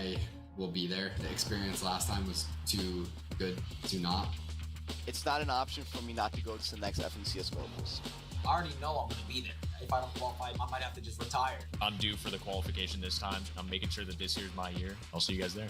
I will be there. The experience last time was too good to not. It's not an option for me not to go to the next FNCS Globals. I already know I'm going to be there. If I don't qualify, I might have to just retire. I'm due for the qualification this time. I'm making sure that this year's my year. I'll see you guys there.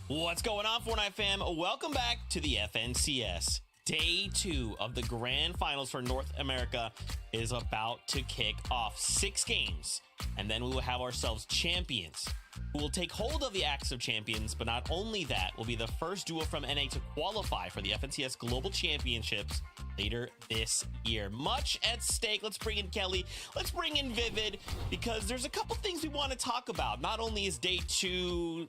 What's going on, Fortnite fam? Welcome back to the FNCS. Day 2 of the Grand Finals for North America is about to kick off. 6 games, and then we will have ourselves champions who will take hold of the Axe of Champions, but not only that, will be the first duo from NA to qualify for the FNCS Global Championships later this year. Much at stake. Let's bring in Kelly. Let's bring in Vivid, because there's a couple things we want to talk about. Not only is day 2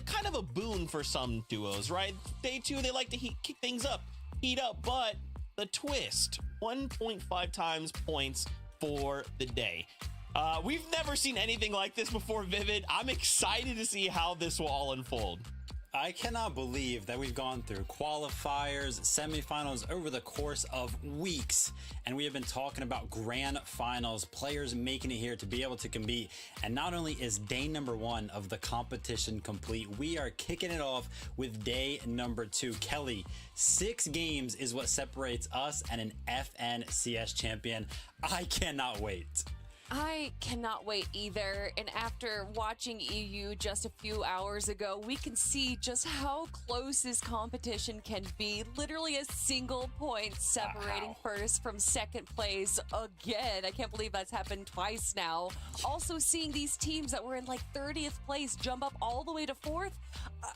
kind of a boon for some duos, right? Day 2, they like to kick things up, heat up, but the twist, 1.5 times points for the day. We've never seen anything like this before, Vivid. I'm excited to see how this will all unfold. I cannot believe that we've gone through qualifiers, semifinals over the course of weeks, and we have been talking about grand finals, players making it here to be able to compete. And not only is day number 1 of the competition complete, we are kicking it off with day number 2. Kelly, 6 games is what separates us and an FNCS champion. I cannot wait. I cannot wait either. And after watching EU just a few hours ago, we can see just how close this competition can be. Literally a single point separating first from second place again. I can't believe that's happened twice now. Also seeing these teams that were in like 30th place jump up all the way to 4th.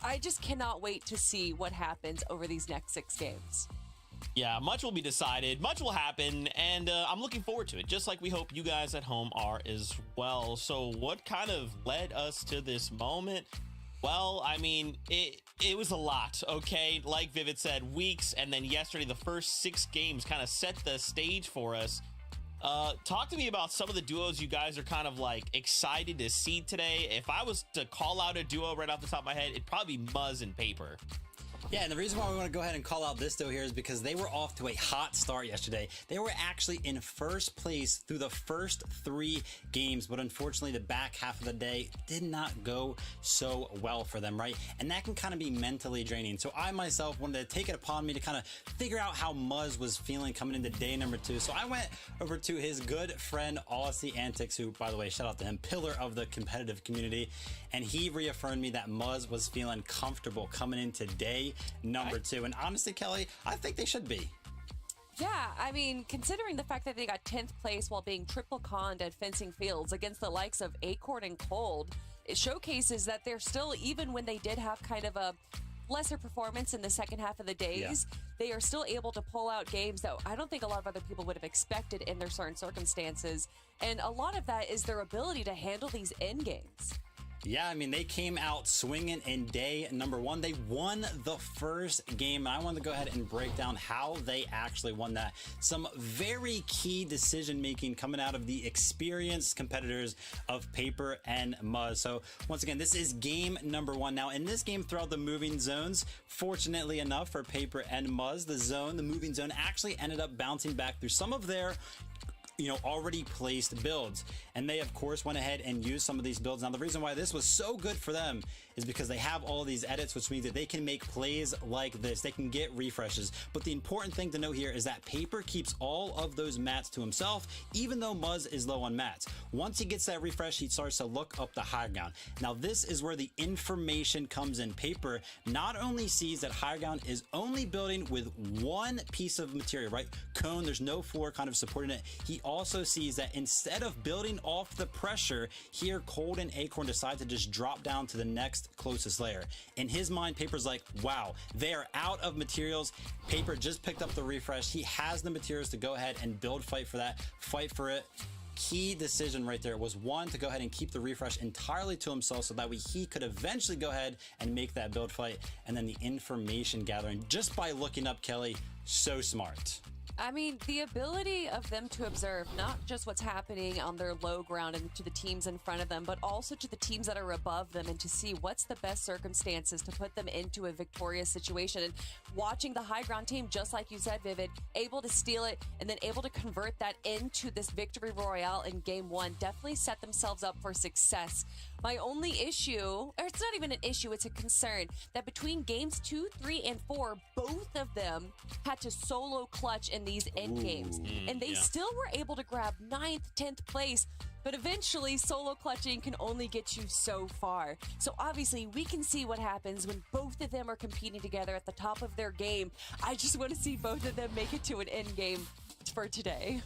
I just cannot wait to see what happens over these next 6 games. Yeah, much will be decided, much will happen, and I'm looking forward to it, just like we hope you guys at home are as well. So what kind of led us to this moment? Well, I mean, it was a lot, okay? Like Vivid said, weeks, and then yesterday, the first 6 games kind of set the stage for us. Talk to me about some of the duos you guys are kind of like excited to see today. If I was to call out a duo right off the top of my head, it'd probably be Muzz and Paper. Yeah, and the reason why we want to go ahead and call out this duo here is because they were off to a hot start yesterday. They were actually in first place through the first 3 games, but unfortunately the back half of the day did not go so well for them, right? And that can kind of be mentally draining. So I myself wanted to take it upon me to kind of figure out how Muzz was feeling coming into day number 2. So I went over to his good friend Aussie Antics, who, by the way, shout out to him, pillar of the competitive community, and he reaffirmed me that Muzz was feeling comfortable coming into day number 2. And honestly, Kelly, I think they should be. Yeah, I mean, considering the fact that they got 10th place while being triple conned at Fencing Fields against the likes of Acorn and Cold, it showcases that they're still, even when they did have kind of a lesser performance in the second half of the days, they are still able to pull out games that I don't think a lot of other people would have expected in their certain circumstances. And a lot of that is their ability to handle these end games. Yeah, I mean, they came out swinging in day number 1. They won the first game, and I wanted to go ahead and break down how they actually won that. Some very key decision making coming out of the experienced competitors of Paper and Muzz. So once again, this is game number 1. Now, in this game, throughout the moving zones, fortunately enough for Paper and Muzz, the moving zone actually ended up bouncing back through some of their already placed builds, and they of course went ahead and used some of these builds. Now the reason why this was so good for them is because they have all these edits, which means that they can make plays like this. They can get refreshes. But the important thing to know here is that Paper keeps all of those mats to himself, even though Muzz is low on mats. Once he gets that refresh, he starts to look up the high ground. Now, this is where the information comes in. Paper not only sees that high ground is only building with one piece of material, right? Cone, there's no floor kind of supporting it. He also sees that instead of building off the pressure, here Cold and Acorn decide to just drop down to the next closest layer. In his mind, Paper's like, wow, they are out of materials. Paper just picked up the refresh. He has the materials to go ahead and build fight for that, fight for it. Key decision right there was one, to go ahead and keep the refresh entirely to himself so that way he could eventually go ahead and make that build fight. And then the information gathering just by looking up Kelly, so smart. I mean, the ability of them to observe not just what's happening on their low ground and to the teams in front of them, but also to the teams that are above them, and to see what's the best circumstances to put them into a victorious situation. And watching the high ground team, just like you said, Vivid, able to steal it and then able to convert that into this victory royale in game one, definitely set themselves up for success. My only issue, or it's not even an issue, it's a concern, that between games 2, 3, and 4, both of them had to solo clutch in these end games. And they still were able to grab 9th, 10th place, but eventually solo clutching can only get you so far. So obviously we can see what happens when both of them are competing together at the top of their game. I just want to see both of them make it to an end game for today.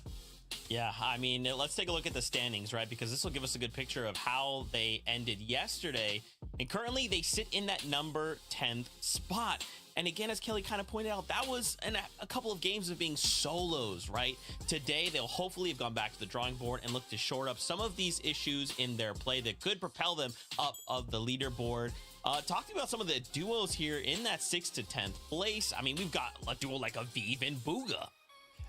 Yeah, I mean, let's take a look at the standings, right? Because this will give us a good picture of how they ended yesterday. And currently they sit in that number 10th spot. And again, as Kelly kind of pointed out, that was a couple of games of being solos, right? Today, they'll hopefully have gone back to the drawing board and look to shore up some of these issues in their play that could propel them up of the leaderboard. Talking about some of the duos here in that 6th to 10th place. I mean, we've got a duo like Aviv and Booga.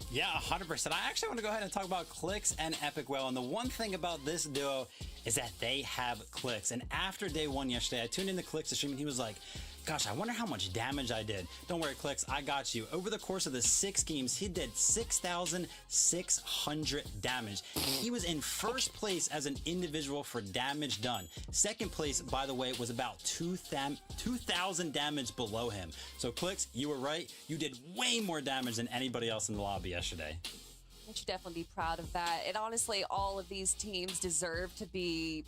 Yeah, 100%. I actually want to go ahead and talk about Clix and Epic Whale. And the one thing about this duo is that they have Clix. And after day one yesterday, I tuned into Clix's stream and he was like, gosh, I wonder how much damage I did. Don't worry, Clix, I got you. Over the course of the 6 games, he did 6,600 damage. He was in first place as an individual for damage done. Second place, by the way, was about 2,000 damage below him. So Clix, you were right. You did way more damage than anybody else in the lobby yesterday. You should definitely be proud of that. And honestly, all of these teams deserve to be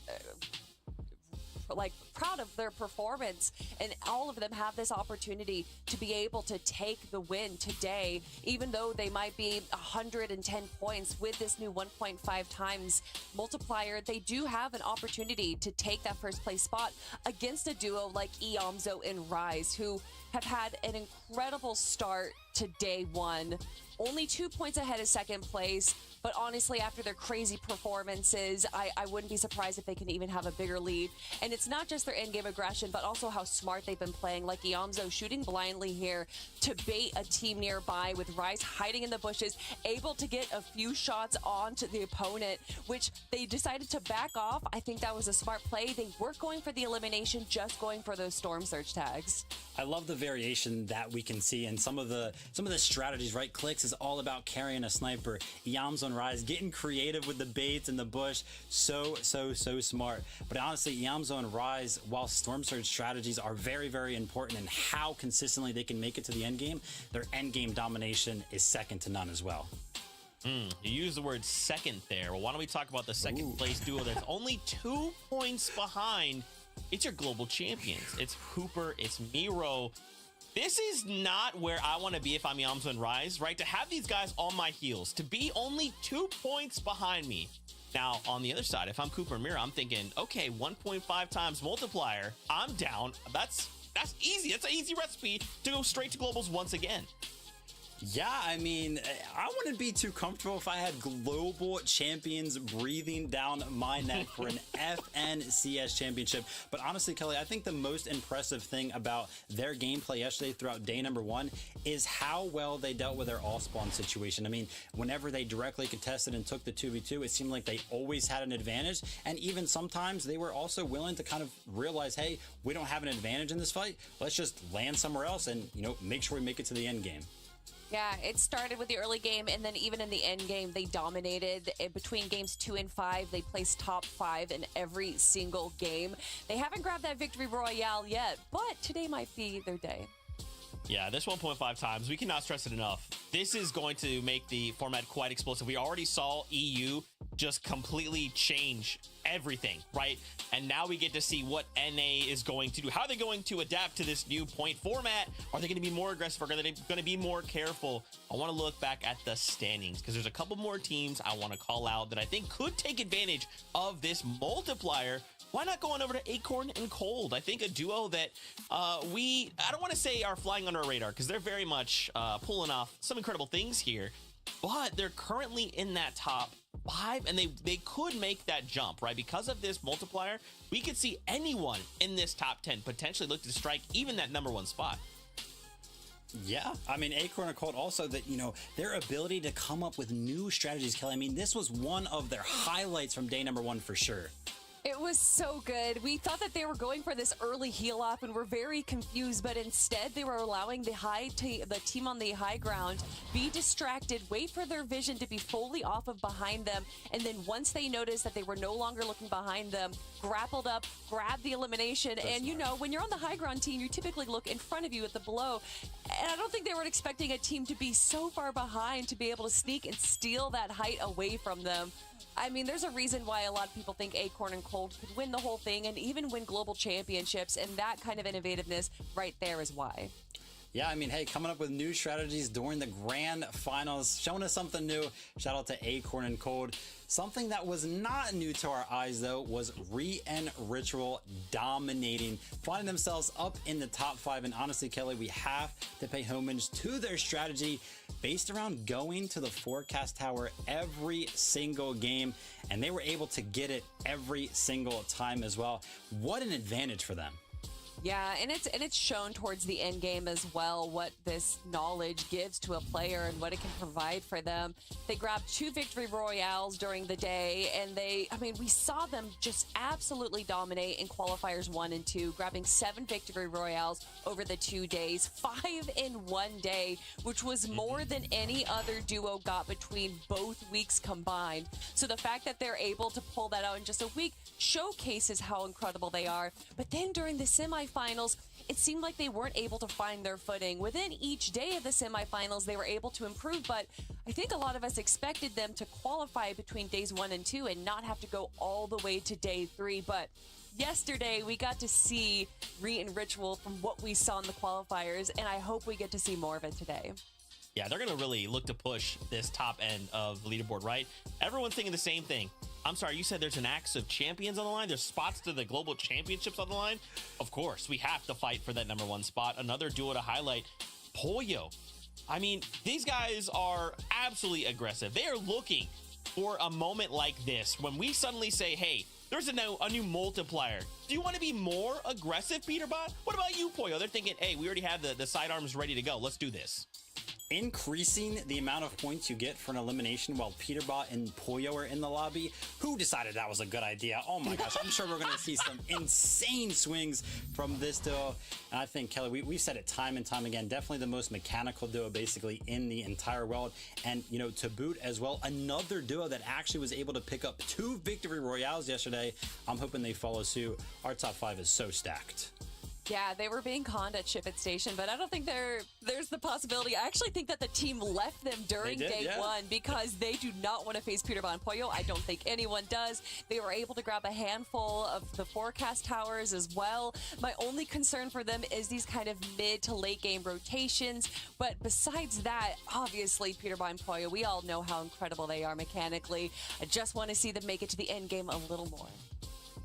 proud of their performance, and all of them have this opportunity to be able to take the win today, even though they might be 110 points with this new 1.5 times multiplier. They do have an opportunity to take that first place spot against a duo like Iamzo and Rise, who have had an incredible start to day one. Only 2 points ahead of second place, but honestly, after their crazy performances, I wouldn't be surprised if they can even have a bigger lead. And it's not just their in-game aggression, but also how smart they've been playing, like Iamzo shooting blindly here to bait a team nearby, with Rise hiding in the bushes, able to get a few shots onto the opponent, which they decided to back off. I think that was a smart play. They weren't going for the elimination, just going for those Storm Surge tags. I love the variation that we can see and some of the strategies, right? Clix is all about carrying a sniper. Iamzo and Rise getting creative with the baits in the bush. So smart. But honestly, Iamzo and Rise, while Storm Surge strategies are very, very important in how consistently they can make it to the end game, their end game domination is second to none as well. You use the word second there. Well, why don't we talk about the second place duo that's only 2 points behind? It's your global champions. It's Hooper, it's Miro. This is not where I want to be if I'm Iamzo and Rise, right? To have these guys on my heels, to be only 2 points behind me. Now, on the other side, if I'm Cooper and Miro, I'm thinking, okay, 1.5 times multiplier, I'm down. That's easy. That's an easy recipe to go straight to globals once again. Yeah, I mean, I wouldn't be too comfortable if I had global champions breathing down my neck for an FNCS championship. But honestly, Kelly, I think the most impressive thing about their gameplay yesterday throughout day number 1 is how well they dealt with their all-spawn situation. I mean, whenever they directly contested and took the 2v2, it seemed like they always had an advantage. And even sometimes they were also willing to kind of realize, hey, we don't have an advantage in this fight. Let's just land somewhere else and, make sure we make it to the end game. Yeah, it started with the early game, and then even in the end game, they dominated. Between games 2 and 5, they placed top 5 in every single game. They haven't grabbed that victory royale yet, but today might be their day. Yeah, this 1.5 times, we cannot stress it enough. This is going to make the format quite explosive. We already saw EU just completely change everything, right? And now we get to see what NA is going to do. How are they going to adapt to this new point format? Are they going to be more aggressive? Are they going to be more careful? I want to look back at the standings because there's a couple more teams I want to call out that I think could take advantage of this multiplier. Why not go on over to Acorn and Cold? I think a duo that I don't want to say are flying under our radar because they're very much pulling off some incredible things here, but they're currently in that top 5 and they could make that jump, right? Because of this multiplier, we could see anyone in this top 10 potentially look to strike even that #1 spot. Yeah, I mean, Acorn and Cold also that, their ability to come up with new strategies, Kelly. I mean, this was one of their highlights from day #1 for sure. It was so good. We thought that they were going for this early heal off and were very confused, but instead they were allowing the team on the high ground be distracted, wait for their vision to be fully off of behind them, and then once they noticed that they were no longer looking behind them, grappled up, grabbed the elimination. And when you're on the high ground team, you typically look in front of you at the below. And I don't think they were expecting a team to be so far behind to be able to sneak and steal that height away from them. I mean, there's a reason why a lot of people think Acorn and Cold could win the whole thing and even win global championships, and that kind of innovativeness right there is why. Yeah, I mean, hey, coming up with new strategies during the grand finals, showing us something new. Shout out to Acorn and Cold. Something that was not new to our eyes, though, was Re and Ritual dominating, finding themselves up in the top 5. And honestly, Kelly, we have to pay homage to their strategy based around going to the forecast tower every single game. And they were able to get it every single time as well. What an advantage for them. Yeah, and it's shown towards the end game as well what this knowledge gives to a player and what it can provide for them. They grabbed 2 victory royales during the day, and we saw them just absolutely dominate in qualifiers 1 and 2, grabbing 7 victory royales over the 2 days, 5 in 1 day, which was more than any other duo got between both weeks combined. So the fact that they're able to pull that out in just a week showcases how incredible they are. But then during the semifinals, it seemed like they weren't able to find their footing. Within each day of the semifinals, they were able to improve, but I think a lot of us expected them to qualify between days 1 and 2 and not have to go all the way to day 3. But yesterday, we got to see Re and Ritual from what we saw in the qualifiers, and I hope we get to see more of it today. Yeah, they're going to really look to push this top end of the leaderboard, right? Everyone's thinking the same thing. I'm sorry, you said there's an Axe of Champions on the line? There's spots to the global championships on the line? Of course, we have to fight for that #1 spot. Another duo to highlight, Poyo. I mean, these guys are absolutely aggressive. They are looking for a moment like this when we suddenly say, hey, there's a new multiplier. Do you want to be more aggressive, Peterbot? What about you, Poyo? They're thinking, hey, we already have the sidearms ready to go. Let's do this. Increasing the amount of points you get for an elimination while Peterbot and Poyo are in the lobby. Who decided that was a good idea? Oh my gosh, I'm sure we're going to see some insane swings from this duo. And I think, Kelly, we've said it time and time again, definitely the most mechanical duo basically in the entire world. And, to boot as well, another duo that actually was able to pick up 2 victory royales yesterday. I'm hoping they follow suit. Our top 5 is so stacked. Yeah, they were being conned at Ship It Station, but I don't think there's the possibility. I actually think that the team left them during day 1 because they do not want to face Peterbot and Poyo. I don't think anyone does. They were able to grab a handful of the forecast towers as well. My only concern for them is these kind of mid to late game rotations. But besides that, obviously, Peterbot and Poyo, we all know how incredible they are mechanically. I just want to see them make it to the end game a little more.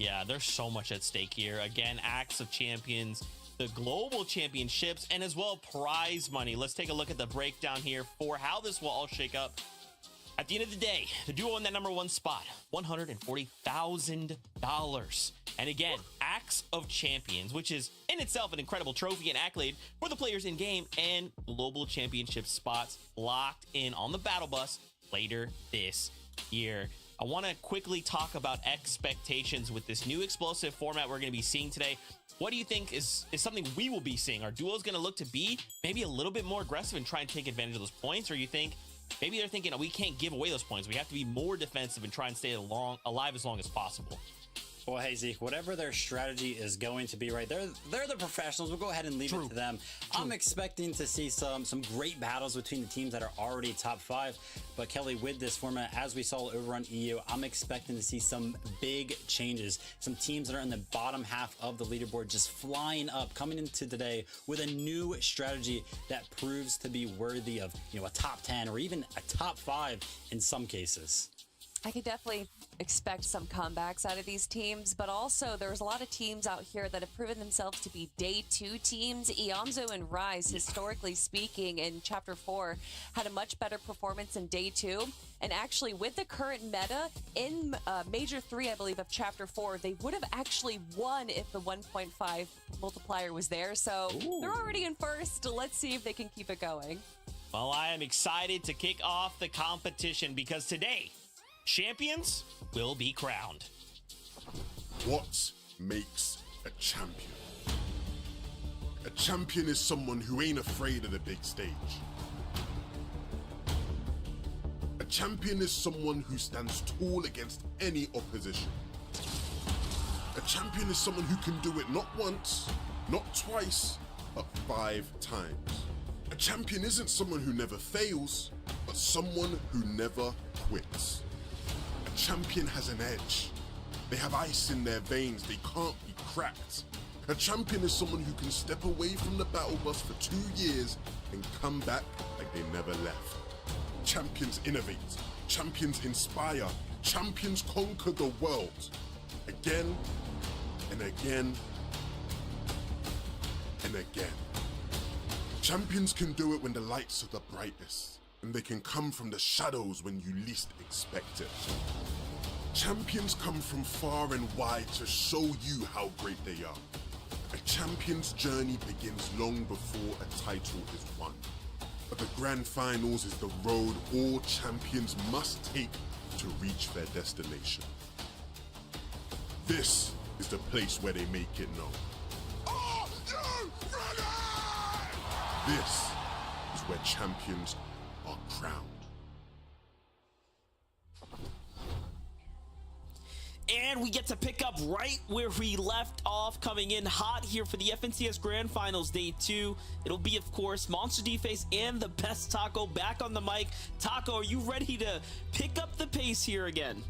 Yeah, there's so much at stake here. Again, Axe of Champions, the global championships, and as well prize money. Let's take a look at the breakdown here for how this will all shake up. At the end of the day, the duo in that #1 spot, $140,000. And again, Axe of Champions, which is in itself an incredible trophy and accolade for the players in game, and global championship spots locked in on the battle bus later this year. I want to quickly talk about expectations with this new explosive format we're going to be seeing today. What do you think is something we will be seeing? Are duos going to look to be maybe a little bit more aggressive and try and take advantage of those points? Or you think maybe they're thinking, oh, we can't give away those points. We have to be more defensive and try and stay alive as long as possible? Well, hey, Zeke, whatever their strategy is going to be, right, they're the professionals. We'll go ahead and leave it to them. I'm expecting to see some great battles between the teams that are already top 5. But Kelly, with this format, as we saw over on EU, I'm expecting to see some big changes. Some teams that are in the bottom half of the leaderboard just flying up, coming into today with a new strategy that proves to be worthy of, a top 10 or even a top 5 in some cases. I could definitely expect some comebacks out of these teams, but also there's a lot of teams out here that have proven themselves to be day 2 teams. Eonzo and Rise, historically speaking, in Chapter 4, had a much better performance in day 2. And actually, with the current meta, in Major 3, I believe, of Chapter 4, they would have actually won if the 1.5 multiplier was there. So they're already in first. Let's see if they can keep it going. Well, I am excited to kick off the competition because today, champions will be crowned. What makes a champion? A champion is someone who ain't afraid of the big stage. A champion is someone who stands tall against any opposition. A champion is someone who can do it not once, not twice, but 5 times. A champion isn't someone who never fails, but someone who never quits. Champion has an edge. They have ice in their veins. They can't be cracked. A champion is someone who can step away from the battle bus for 2 years and come back like they never left. Champions innovate. Champions inspire. Champions conquer the world. Again and again and again. Champions can do it when the lights are the brightest. And they can come from the shadows when you least expect it. Champions come from far and wide to show you how great they are. A champion's journey begins long before a title is won. But the grand finals is the road all champions must take to reach their destination. This is the place where they make it known. Are you ready? This is where champions are crowned. And we get to pick up right where we left off, coming in hot here for the FNCS Grand Finals Day 2. It'll be, of course, Monster D-Face and the best Taco back on the mic. Taco, are you ready to pick up the pace here again?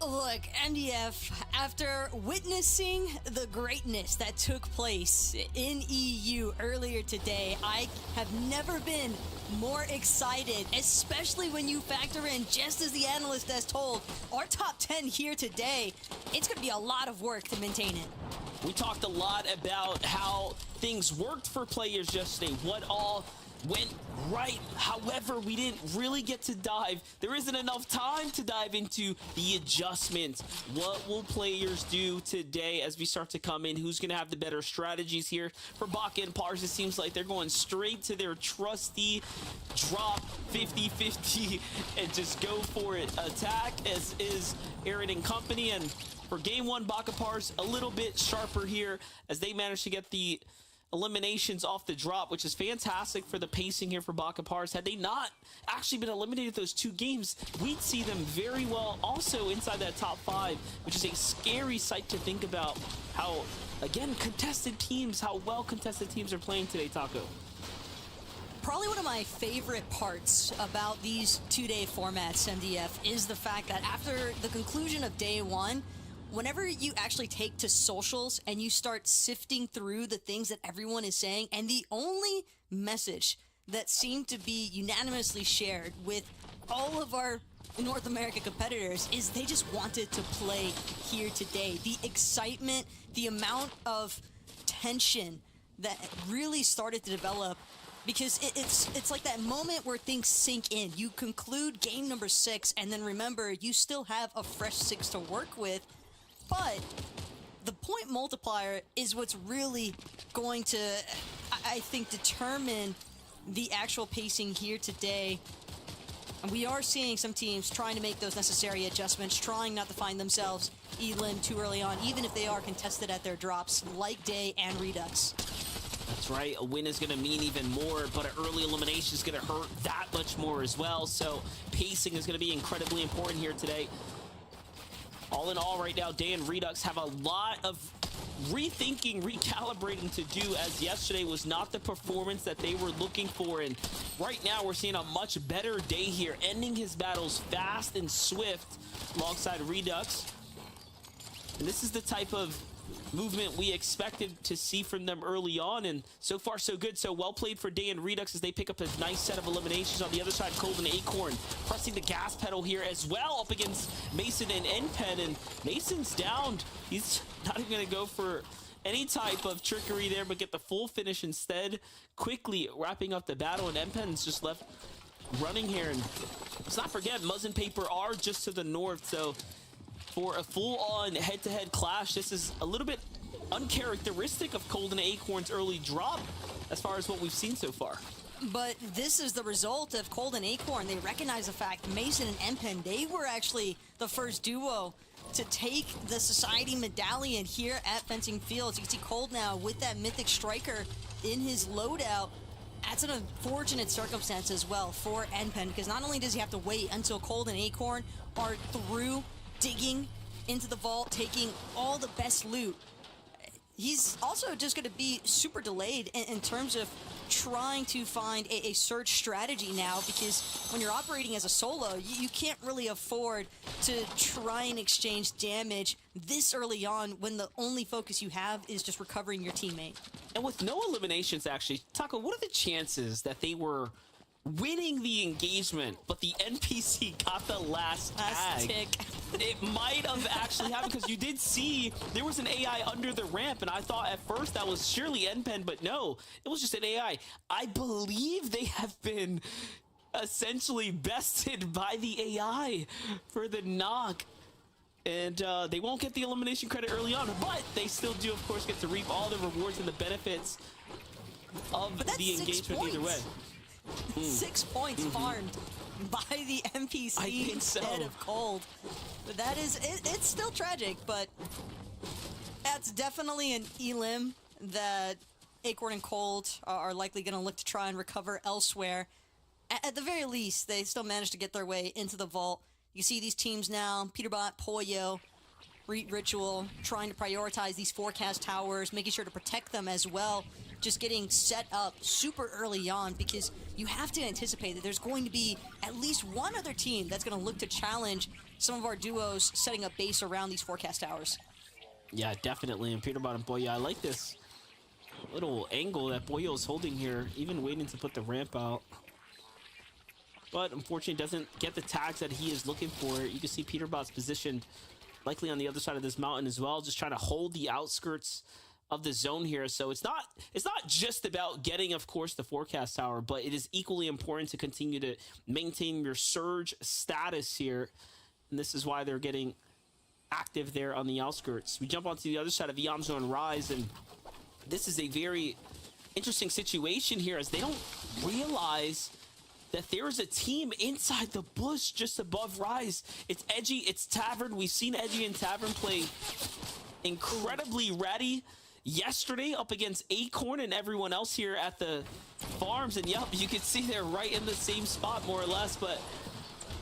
Look, MDF, after witnessing the greatness that took place in EU earlier today, I have never been more excited, especially when you factor in, just as the analyst has told, our top 10 here today, it's going to be a lot of work to maintain it. We talked a lot about how things worked for players yesterday, what all went right. However, we didn't really get to dive. There isn't enough time to dive into the adjustments. What will players do today as we start to come in? Who's going to have the better strategies here? For Baka and Pars, it seems like they're going straight to their trusty drop 50-50 and just go for it attack, as is Aaron and company. And for game 1, Baka Pars a little bit sharper here as they managed to get the eliminations off the drop, which is fantastic for the pacing here for Baka Pars. Had they not actually been eliminated those 2 games, we'd see them very well also inside that top 5, which is a scary sight to think about how, again, how well contested teams are playing today, Taco. Probably one of my favorite parts about these 2-day formats, MDF, is the fact that after the conclusion of day 1, whenever you actually take to socials and you start sifting through the things that everyone is saying, and the only message that seemed to be unanimously shared with all of our North America competitors is they just wanted to play here today. The excitement, the amount of tension that really started to develop, because it's like that moment where things sink in. You conclude game number 6, and then remember, you still have a fresh 6 to work with. But the point multiplier is what's really going to, I think, determine the actual pacing here today. And we are seeing some teams trying to make those necessary adjustments, trying not to find themselves elim too early on, even if they are contested at their drops, like Day and Redux. That's right, a win is going to mean even more, but an early elimination is going to hurt that much more as well, so pacing is going to be incredibly important here today. All in all, right now, Day and Redux have a lot of rethinking, recalibrating to do, as yesterday was not the performance that they were looking for, and right now we're seeing a much better Day here, ending his battles fast and swift alongside Redux. And this is the type of movement we expected to see from them early on, and so far so good. So well played for Day and Redux as they pick up a nice set of eliminations. On the other side, Cold and Acorn pressing the gas pedal here as well up against Mason and NPen, and Mason's down. He's not even going to go for any type of trickery there, but get the full finish instead, quickly wrapping up the battle, and NPen's just left running here. And let's not forget, Muzz and Paper are just to the north, so for a full-on head-to-head clash, this is a little bit uncharacteristic of Cold and Acorn's early drop as far as what we've seen so far. But this is the result of Cold and Acorn. They recognize the fact Mason and NPen, they were actually the first duo to take the Society Medallion here at Fencing Fields. You can see Cold now with that Mythic Striker in his loadout. That's an unfortunate circumstance as well for NPen, because not only does he have to wait until Cold and Acorn are through digging into the vault, taking all the best loot, he's also just going to be super delayed in terms of trying to find a surge strategy now, because when you're operating as a solo, you can't really afford to try and exchange damage this early on when the only focus you have is just recovering your teammate. And with no eliminations, actually, Taco, what are the chances that they were winning the engagement, but the NPC got the last tag? It might have actually happened, because you did see there was an AI under the ramp, and I thought at first that was surely NPen, but no, it was just an AI. I believe they have been essentially bested by the AI for the knock, and they won't get the elimination credit early on, but they still do, of course, get to reap all the rewards and the benefits of the engagement either way. 6 points farmed by the NPC instead of Cold. But that is, it's still tragic, but that's definitely an elim that Acorn and Cold are likely going to look to try and recover elsewhere. At the very least, they still managed to get their way into the vault. You see these teams now, Peterbot, Poyo, Ritual, trying to prioritize these forecast towers, making sure to protect them as well. Just getting set up super early on, because you have to anticipate that there's going to be at least one other team that's going to look to challenge some of our duos setting up base around these forecast towers. Yeah, definitely. And Peterbot and Boyo, I like this little angle that Boyo is holding here, even waiting to put the ramp out. But unfortunately doesn't get the tags that he is looking for. You can see Peterbot's positioned likely on the other side of this mountain as well, just trying to hold the outskirts of the zone here. So it's not just about getting, of course, the forecast tower, but it is equally important to continue to maintain your surge status here. And this is why they're getting active there on the outskirts. We jump onto the other side of Yamzo and Rise, and this is a very interesting situation here, as they don't realize that there is a team inside the bush just above Rise. It's Edgy, it's Tavern. We've seen Edgy and Tavern play incredibly ready yesterday up against Acorn and everyone else here at the farms, and yep, you can see they're right in the same spot more or less, but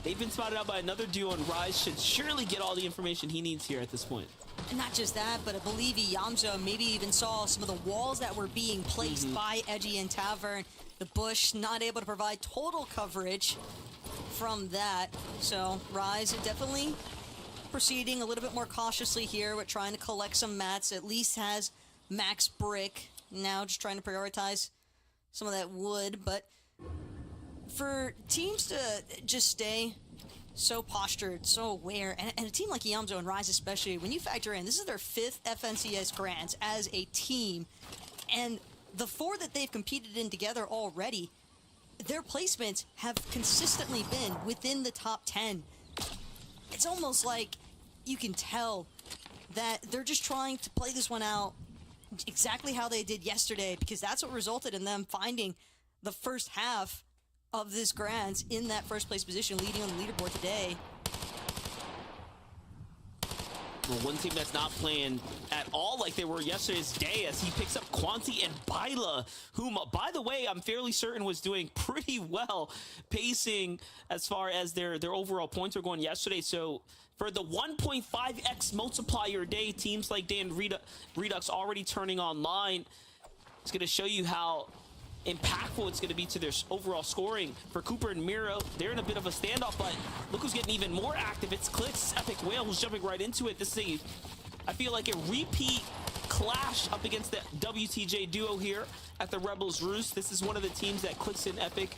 they've been spotted out by another duo, and Rise should surely get all the information he needs here at this point. And not just that, but I believe Yamzo maybe even saw some of the walls that were being placed by Edgy and Tavern. The bush not able to provide total coverage from that, so Rise definitely proceeding a little bit more cautiously here with trying to collect some mats. At least has max brick now, just trying to prioritize some of that wood. But for teams to just stay so postured, so aware, and a team like Yamzo and Rise especially, when you factor in this is their 5th FNCS Grands as a team, and the 4 that they've competed in together already, their placements have consistently been within the top 10. It's almost like you can tell that they're just trying to play this one out exactly how they did yesterday, because that's what resulted in them finding the first half of this Grand in that first place position, leading on the leaderboard today. Well, one team that's not playing at all like they were yesterday is Day, as he picks up Quanti and Baila, whom, by the way, I'm fairly certain was doing pretty well pacing as far as their overall points were going yesterday. So for the 1.5x multiplier Day, teams like Day and Redux already turning online. It's going to show you how impactful it's going to be to their overall scoring. For Cooper and Miro, they're in a bit of a standoff, but look who's getting even more active. It's Clix, Epic Whale, who's jumping right into it. This is I feel like a repeat clash up against the WTJ duo here at the Rebels Roost. This is one of the teams that Clix and Epic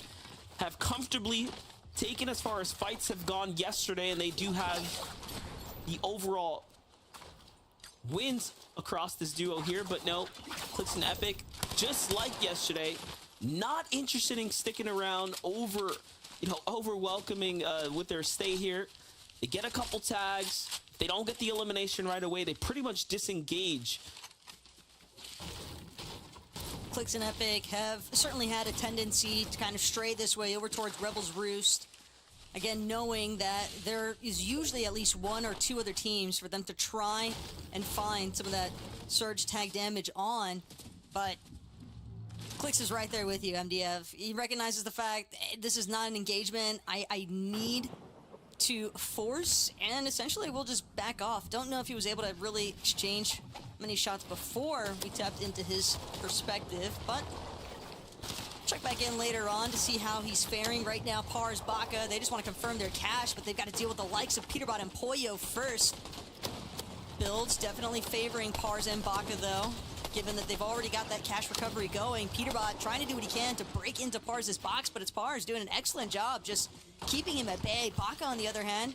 have comfortably taken as far as fights have gone yesterday, and they do have the overall wins across this duo here. But no, Clix and Epic, just like yesterday, not interested in sticking around over welcoming with their stay here. They get a couple tags. If they don't get the elimination right away, they pretty much disengage. Clix and Epic have certainly had a tendency to kind of stray this way over towards Rebels Roost. Again, knowing that there is usually at least one or two other teams for them to try and find some of that surge tag damage on. But Clix is right there with you, MDF. He recognizes the fact this is not an engagement I need to force, and essentially we'll just back off. Don't know if he was able to really exchange many shots before we tapped into his perspective, but check back in later on to see how he's faring. Right now, Pars, Baka, they just want to confirm their cash, but they've got to deal with the likes of Peterbot and Poyo first. Builds definitely favoring Pars and Baka, though, given that they've already got that cash recovery going. Peterbot trying to do what he can to break into Pars' box, but it's Pars doing an excellent job just keeping him at bay. Baka, on the other hand,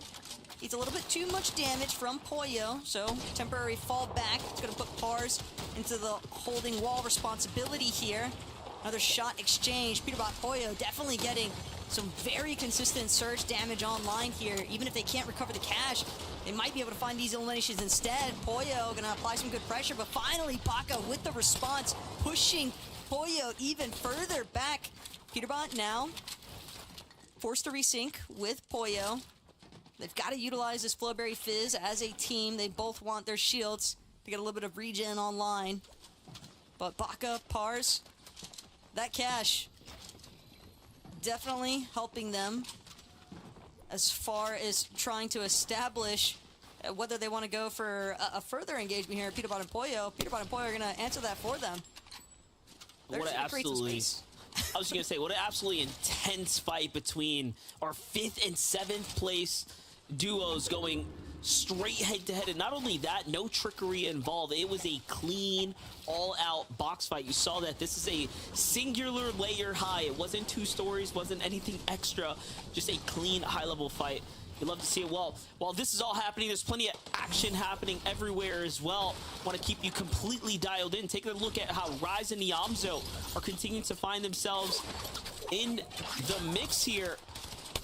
he's a little bit too much damage from Poyo, so temporary fall back. It's going to put Pars into the holding wall responsibility here. Another shot exchange. Peterbot, Poyo definitely getting some very consistent surge damage online here. Even if they can't recover the cash, they might be able to find these eliminations instead. Poyo gonna apply some good pressure, but finally Baka with the response, pushing Poyo even further back. Peterbot now forced to resync with Poyo. They've got to utilize this Flowberry Fizz as a team. They both want their shields to get a little bit of regen online. But Baka, Pars, that cash definitely helping them as far as trying to establish whether they want to go for a further engagement here. Peterbot and Poyo. Peterbot and Poyo are going to answer that for them. What an absolutely, I was going to say, what an absolutely intense fight between our 5th and 7th place duos going straight head-to-head. And not only that, no trickery involved. It was a clean, all-out box fight. You saw that this is a singular layer high. It wasn't 2 stories, wasn't anything extra. Just a clean, high-level fight. You'd love to see it. Well, while this is all happening, there's plenty of action happening everywhere as well. Want to keep you completely dialed in. Take a look at how Rise and Yamzo are continuing to find themselves in the mix here.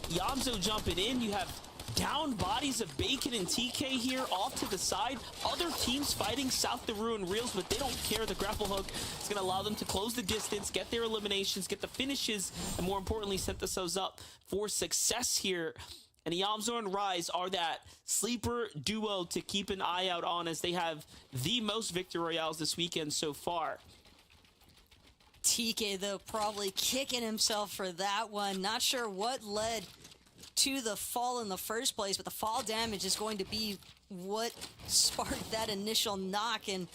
Yamzo jumping in. You have down bodies of Bacon and TK here off to the side. Other teams fighting South the Ruin Reels, but they don't care. The grapple hook is going to allow them to close the distance, get their eliminations, get the finishes, and more importantly, set themselves up for success here. And Yamzo and Rise are that sleeper duo to keep an eye out on, as they have the most victory royales this weekend so far. TK, though, probably kicking himself for that one. Not sure what led to the fall in the first place, but the fall damage is going to be what sparked that initial knock. And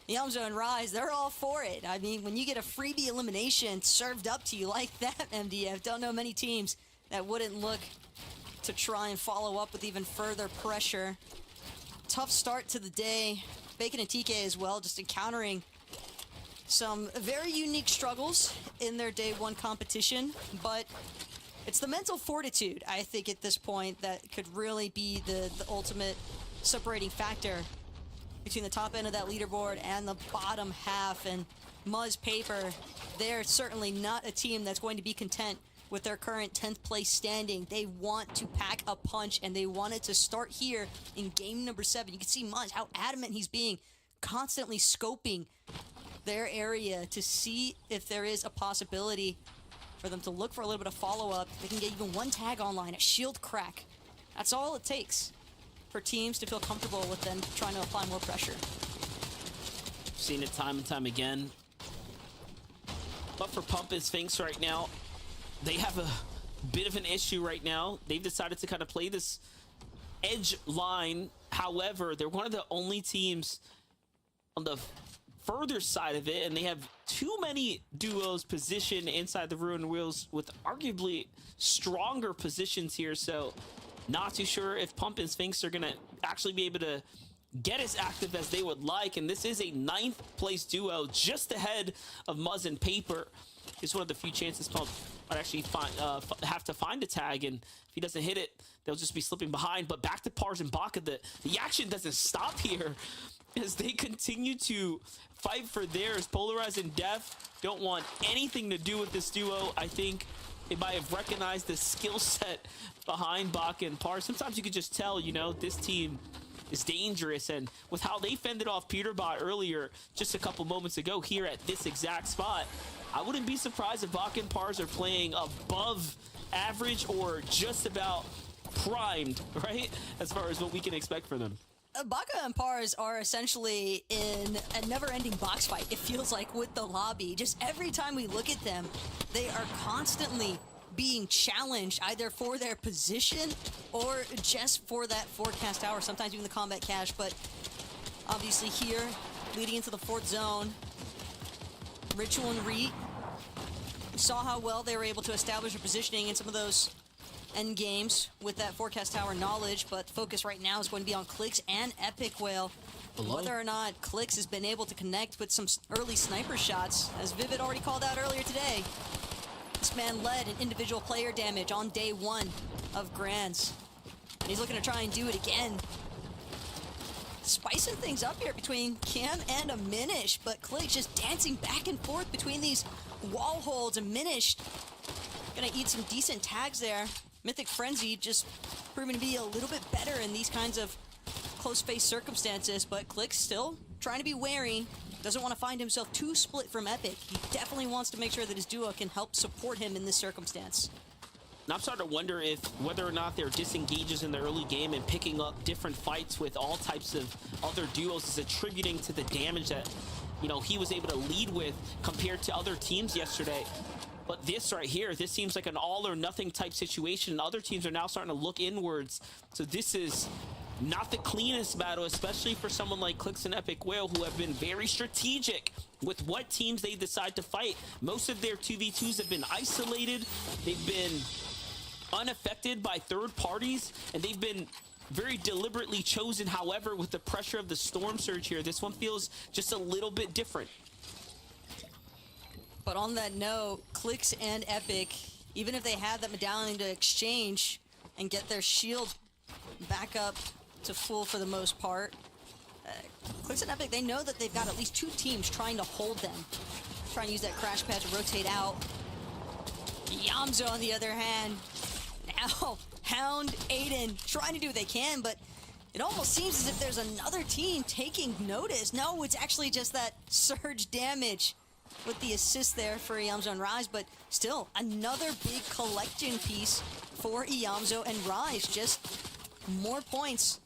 Yamzo and Rise, they're all for it. I mean, when you get a freebie elimination served up to you like that, MDF, don't know many teams that wouldn't look to try and follow up with even further pressure. Tough start to the day. Bacon and TK as well, just encountering some very unique struggles in their day 1 competition, but it's the mental fortitude, I think, at this point that could really be the ultimate separating factor between the top end of that leaderboard and the bottom half. And Muzz Paper, they're certainly not a team that's going to be content with their current 10th place standing. They want to pack a punch, and they want it to start here in game number 7. You can see Muzz, how adamant he's being, constantly scoping their area to see if there is a possibility for them to look for a little bit of follow-up. They can get even one tag online, a shield crack. That's all it takes for teams to feel comfortable with them trying to apply more pressure. Seen it time and time again. But for Pump and Sphinx right now, they have a bit of an issue right now. They've decided to kind of play this edge line. However, they're one of the only teams on the further side of it, and they have too many duos positioned inside the Ruined Wheels with arguably stronger positions here. So not too sure if Pump and Sphinx are going to actually be able to get as active as they would like. And this is a 9th place duo just ahead of Muzz and Paper. It's one of the few chances Pump might actually have to find a tag, and if he doesn't hit it, they'll just be slipping behind. But back to Pars and Baka, the action doesn't stop here as they continue to fight for theirs. Polarized and Def don't want anything to do with this duo. I think they might have recognized the skill set behind Baka and Pars. Sometimes you could just tell, you know, this team is dangerous, and with how they fended off Peterbot earlier just a couple moments ago here at this exact spot, I wouldn't be surprised if Baka and Pars are playing above average or just about primed, right, as far as what we can expect from them. Baka and Pars are essentially in a never-ending box fight, it feels like, with the lobby. Just every time we look at them, they are constantly being challenged, either for their position or just for that forecast tower, sometimes even the combat cache. But obviously here, leading into the 4th zone, Ritual and Reet saw how well they were able to establish their positioning in some of those end games with that forecast tower knowledge, but the focus right now is going to be on Clix and Epic Whale. Whether or not Clix has been able to connect with some early sniper shots, as Vivid already called out earlier today. This man led in individual player damage on day 1 of Grands, and he's looking to try and do it again. Spicing things up here between Cam and a Minish, but Clix just dancing back and forth between these wall holds. And Minish gonna eat some decent tags there. Mythic Frenzy just proving to be a little bit better in these kinds of close-face circumstances, but Clix still trying to be wary. Doesn't want to find himself too split from Epic. He definitely wants to make sure that his duo can help support him in this circumstance. And I'm starting to wonder if whether or not their disengages in the early game and picking up different fights with all types of other duos is attributing to the damage that, you know, he was able to lead with compared to other teams yesterday. But this right here, this seems like an all or nothing type situation, and other teams are now starting to look inwards. So this is not the cleanest battle, especially for someone like Clix and Epic Whale, who have been very strategic with what teams they decide to fight. Most of their 2v2s have been isolated. They've been unaffected by third parties, and they've been very deliberately chosen. However, with the pressure of the Storm Surge here, this one feels just a little bit different. But on that note, Clix and Epic, even if they had that medallion to exchange and get their shield back up to full for the most part, Clix and Epic, they know that they've got at least 2 teams trying to hold them. Trying to use that crash pad to rotate out. Yamzo, on the other hand, now Hound, Aiden, trying to do what they can, but it almost seems as if there's another team taking notice. No, it's actually just that surge damage with the assist there for Iamzo and Rise, but still another big collection piece for Iamzo and Rise. Just more points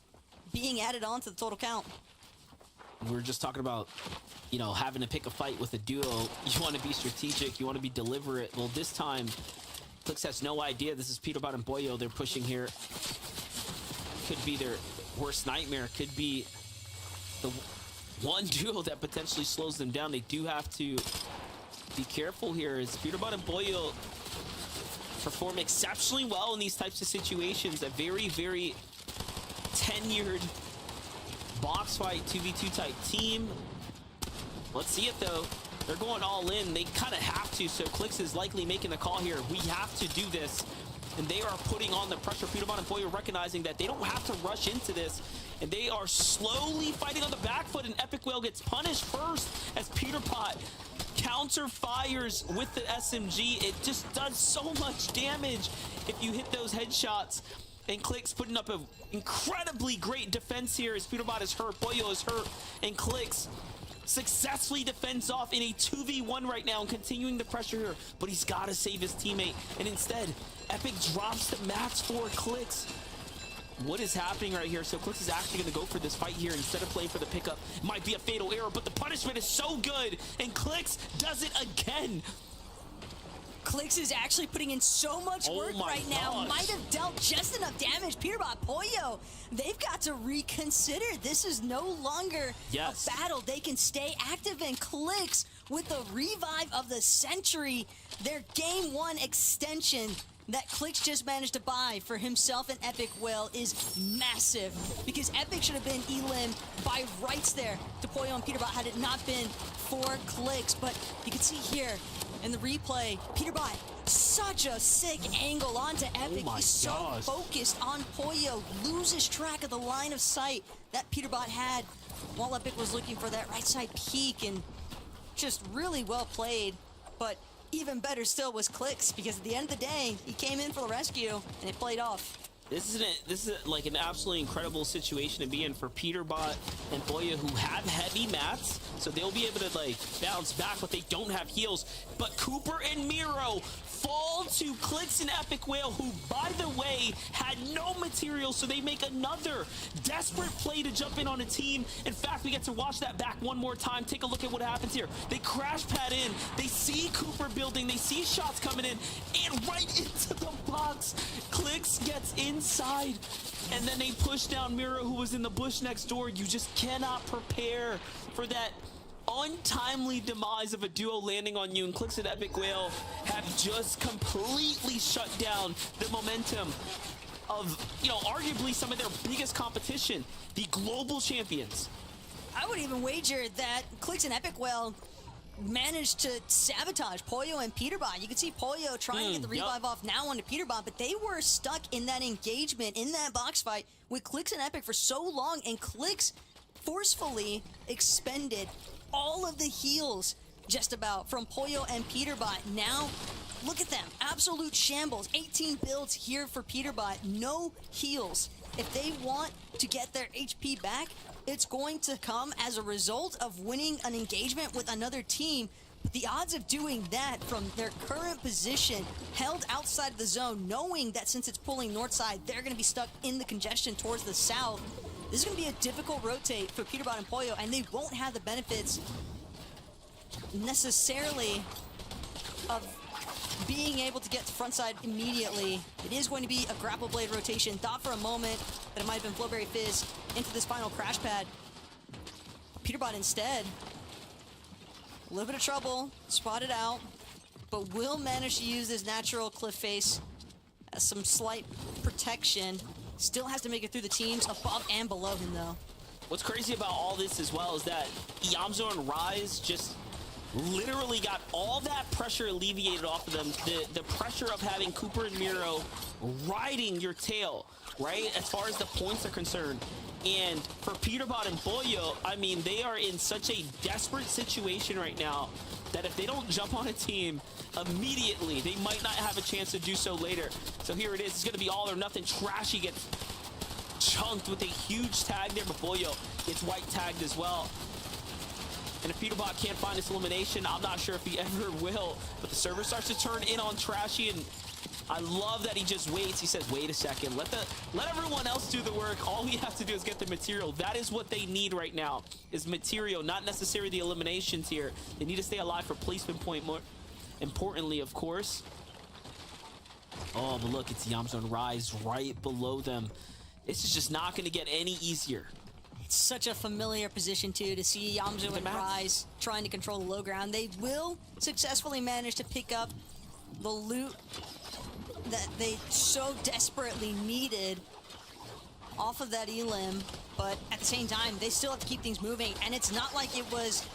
being added on to the total count. We were just talking about, you know, having to pick a fight with a duo. You want to be strategic, you want to be deliberate. Well, this time, Clix has no idea. This is Peterbot and Boyo they're pushing here. Could be their worst nightmare. Could be the one duo that potentially slows them down. They do have to be careful here, as Peterbot and Boyo perform exceptionally well in these types of situations. A very, very tenured box fight 2v2 type team. Let's see it though. They're going all in. They kind of have to, so Clix is likely making the call here. We have to do this, and they are putting on the pressure. Peterbot and Boyo recognizing that they don't have to rush into this, and they are slowly fighting on the back foot, and Epic Whale gets punished first as Peterbot counter fires with the SMG. It just does so much damage if you hit those headshots. And Clix putting up an incredibly great defense here as Peterbot is hurt, Boyo is hurt, and Clix successfully defends off in a 2v1 right now and continuing the pressure here, but he's got to save his teammate, and instead, Epic drops the mats for Clix. What is happening right here? So Clix is actually going to go for this fight here instead of playing for the pickup. Might be a fatal error, but the punishment is so good, and Clix does it again. Clix is actually putting in so much work right now. Might have dealt just enough damage. Peterbot, Pollo, they've got to reconsider. This is no longer a battle they can stay active in. Clix with the revive of the century. Their game 1 extension that Clix just managed to buy for himself and Epic Will is massive, because Epic should have been Elim by rights there to Pollo and Peterbot had it not been for Clix. But you can see here in the replay, Peterbot, such a sick angle onto Epic. He's so focused on Pollo, loses track of the line of sight that Peterbot had while Epic was looking for that right side peek, and just really well played. But even better still was Clix, because at the end of the day, he came in for the rescue and it played off. This is like an absolutely incredible situation to be in for Peterbot and Pollo, who have heavy mats, so they'll be able to like bounce back, but they don't have heals. But Cooper and Miro fall to Clix and Epic Whale, who, by the way, had no material, so they make another desperate play to jump in on a team. In fact, we get to watch that back one more time. Take a look at what happens here. They crash pad in, they see Cooper building, they see shots coming in, and right into the box, Clix gets inside, and then they push down Miro, who was in the bush next door. You just cannot prepare for that untimely demise of a duo landing on you, and Clix and Epic Whale have just completely shut down the momentum of, you know, arguably some of their biggest competition, the global champions. I would even wager that Clix and Epic Whale managed to sabotage Pollo and Peterbot. You can see Pollo trying to get the revive off now onto Peterbot, but they were stuck in that engagement, in that box fight with Clix and Epic for so long, and Clix forcefully expended all of the heals just about from Pollo and Peterbot. Now, look at them. Absolute shambles. 18 builds here for Peterbot. No heals. If they want to get their HP back, it's going to come as a result of winning an engagement with another team. But the odds of doing that from their current position, held outside of the zone, knowing that since it's pulling north side, they're going to be stuck in the congestion towards the south. This is going to be a difficult rotate for Peterbot and Pollo, and they won't have the benefits necessarily of being able to get to front side immediately. It is going to be a grapple blade rotation. Thought for a moment that it might have been Flowberry Fizz into this final crash pad. Peterbot instead, a little bit of trouble, spotted out, but will manage to use this natural cliff face as some slight protection. Still has to make it through the teams above and below him, though. What's crazy about all this as well is that Yamzo and Rise just literally got all that pressure alleviated off of them. The pressure of having Cooper and Miro riding your tail, right, as far as the points are concerned. And for Peterbot and Pollo, I mean, they are in such a desperate situation right now that if they don't jump on a team immediately, they might not have a chance to do so later. So here it is. It's going to be all or nothing. Trashy gets chunked with a huge tag there, but Pollo gets white tagged as well. And if Peterbot can't find this elimination, I'm not sure if he ever will. But the server starts to turn in on Trashy, and I love that he just waits. He says, wait a second, let everyone else do the work. All we have to do is get the material. That is what they need right now, is material, not necessarily the eliminations here. They need to stay alive for placement point, more importantly, of course. Oh, but look, it's Yamzo and Rise right below them. This is just not going to get any easier. It's such a familiar position, too, to see Yamzo and Rise trying to control the low ground. They will successfully manage to pick up the loot that they so desperately needed off of that Elim, but at the same time, they still have to keep things moving, and it's not like it was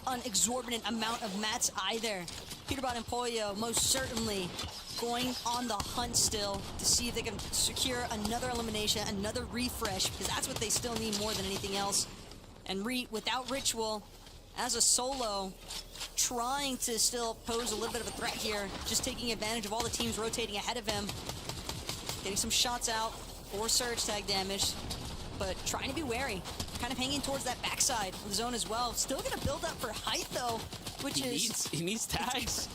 an exorbitant amount of mats either. Peterbot and Pollo most certainly going on the hunt still to see if they can secure another elimination, another refresh, because that's what they still need more than anything else. And Reet, without Ritual, as a solo, trying to still pose a little bit of a threat here, just taking advantage of all the teams rotating ahead of him, getting some shots out for surge tag damage, but trying to be wary. kind of hanging towards that backside of the zone as well. Still gonna build up for height though, which He needs tags.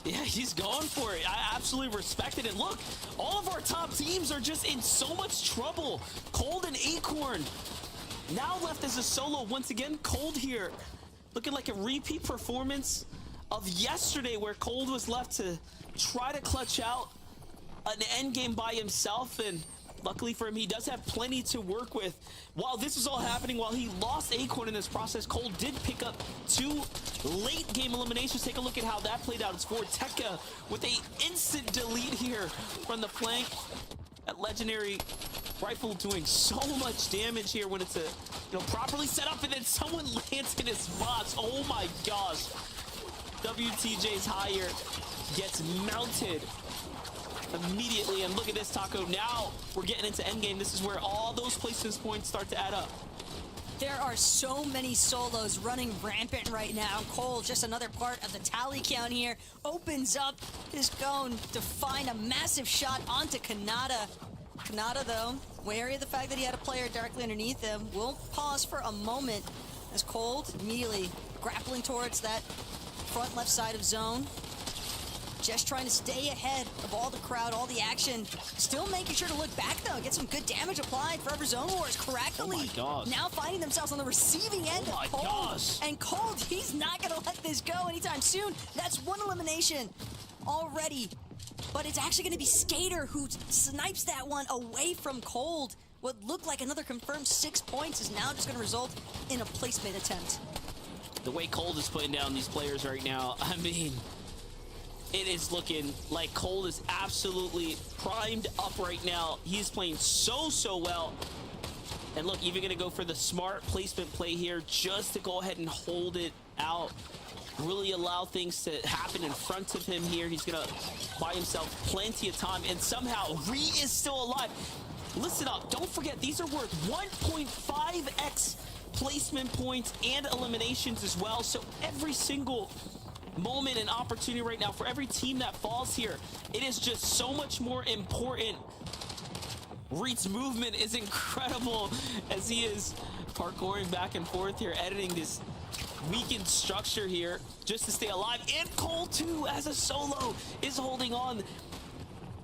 Yeah, he's going for it. I absolutely respect it. And look, all of our top teams are just in so much trouble. Cold and Acorn now left as a solo once again. Cold here looking like a repeat performance of yesterday, where Cold was left to try to clutch out an end game by himself, and luckily for him, he does have plenty to work with. While this was all happening, while he lost Acorn in this process, Cold did pick up 2 late game eliminations. Take a look at how that played out. It's Vorteca with a instant delete here from the flank. That legendary rifle doing so much damage here when it's properly set up, and then someone lands in his box. Oh my gosh. WTJ's higher gets mounted immediately, and look at this, Taco. Now we're getting into endgame. This is where all those placement points start to add up. There are so many solos running rampant right now. Cole, just another part of the tally count here, opens up his cone to find a massive shot onto Kanata. Kanata, though, wary of the fact that he had a player directly underneath him, will pause for a moment as Cold immediately grappling towards that front left side of zone. Just trying to stay ahead of all the crowd, all the action. Still making sure to look back, though. Get some good damage applied. Forever Zone Wars correctly. Oh now finding themselves on the receiving end of Cold. And Cold, he's not going to let this go anytime soon. That's 1 elimination already. But it's actually going to be Skater who snipes that one away from Cold. What looked like another confirmed 6 points is now just going to result in a placement attempt. The way Cold is putting down these players right now, I mean, it is looking like Cold is absolutely primed up right now. He's playing so well. And look, even gonna go for the smart placement play here just to go ahead and hold it out. Really allow things to happen in front of him here. He's gonna buy himself plenty of time, and somehow Ree is still alive. Listen up, don't forget, these are worth 1.5x placement points and eliminations as well. So every single moment and opportunity right now for every team that falls here, it is just so much more important. Reed's movement is incredible as he is parkouring back and forth here, editing this weakened structure here just to stay alive. And Cole too, as a solo, is holding on.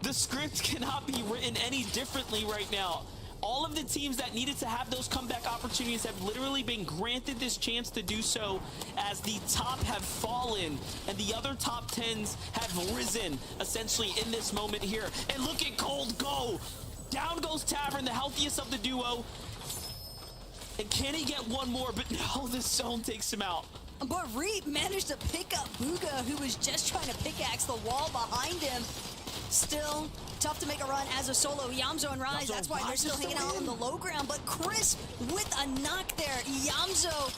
The script cannot be written any differently right now. All of the teams that needed to have those comeback opportunities have literally been granted this chance to do so, as the top have fallen and the other top 10s have risen essentially in this moment here. And look at Cold go. Down goes Tavern, the healthiest of the duo. And can he get one more? But no, the zone takes him out. But Reed managed to pick up Booga, who was just trying to pickaxe the wall behind him. Still tough to make a run as a solo. Yamzo and Rise, that's why they're still hanging out on the low ground. But Chris with a knock there. Yamzo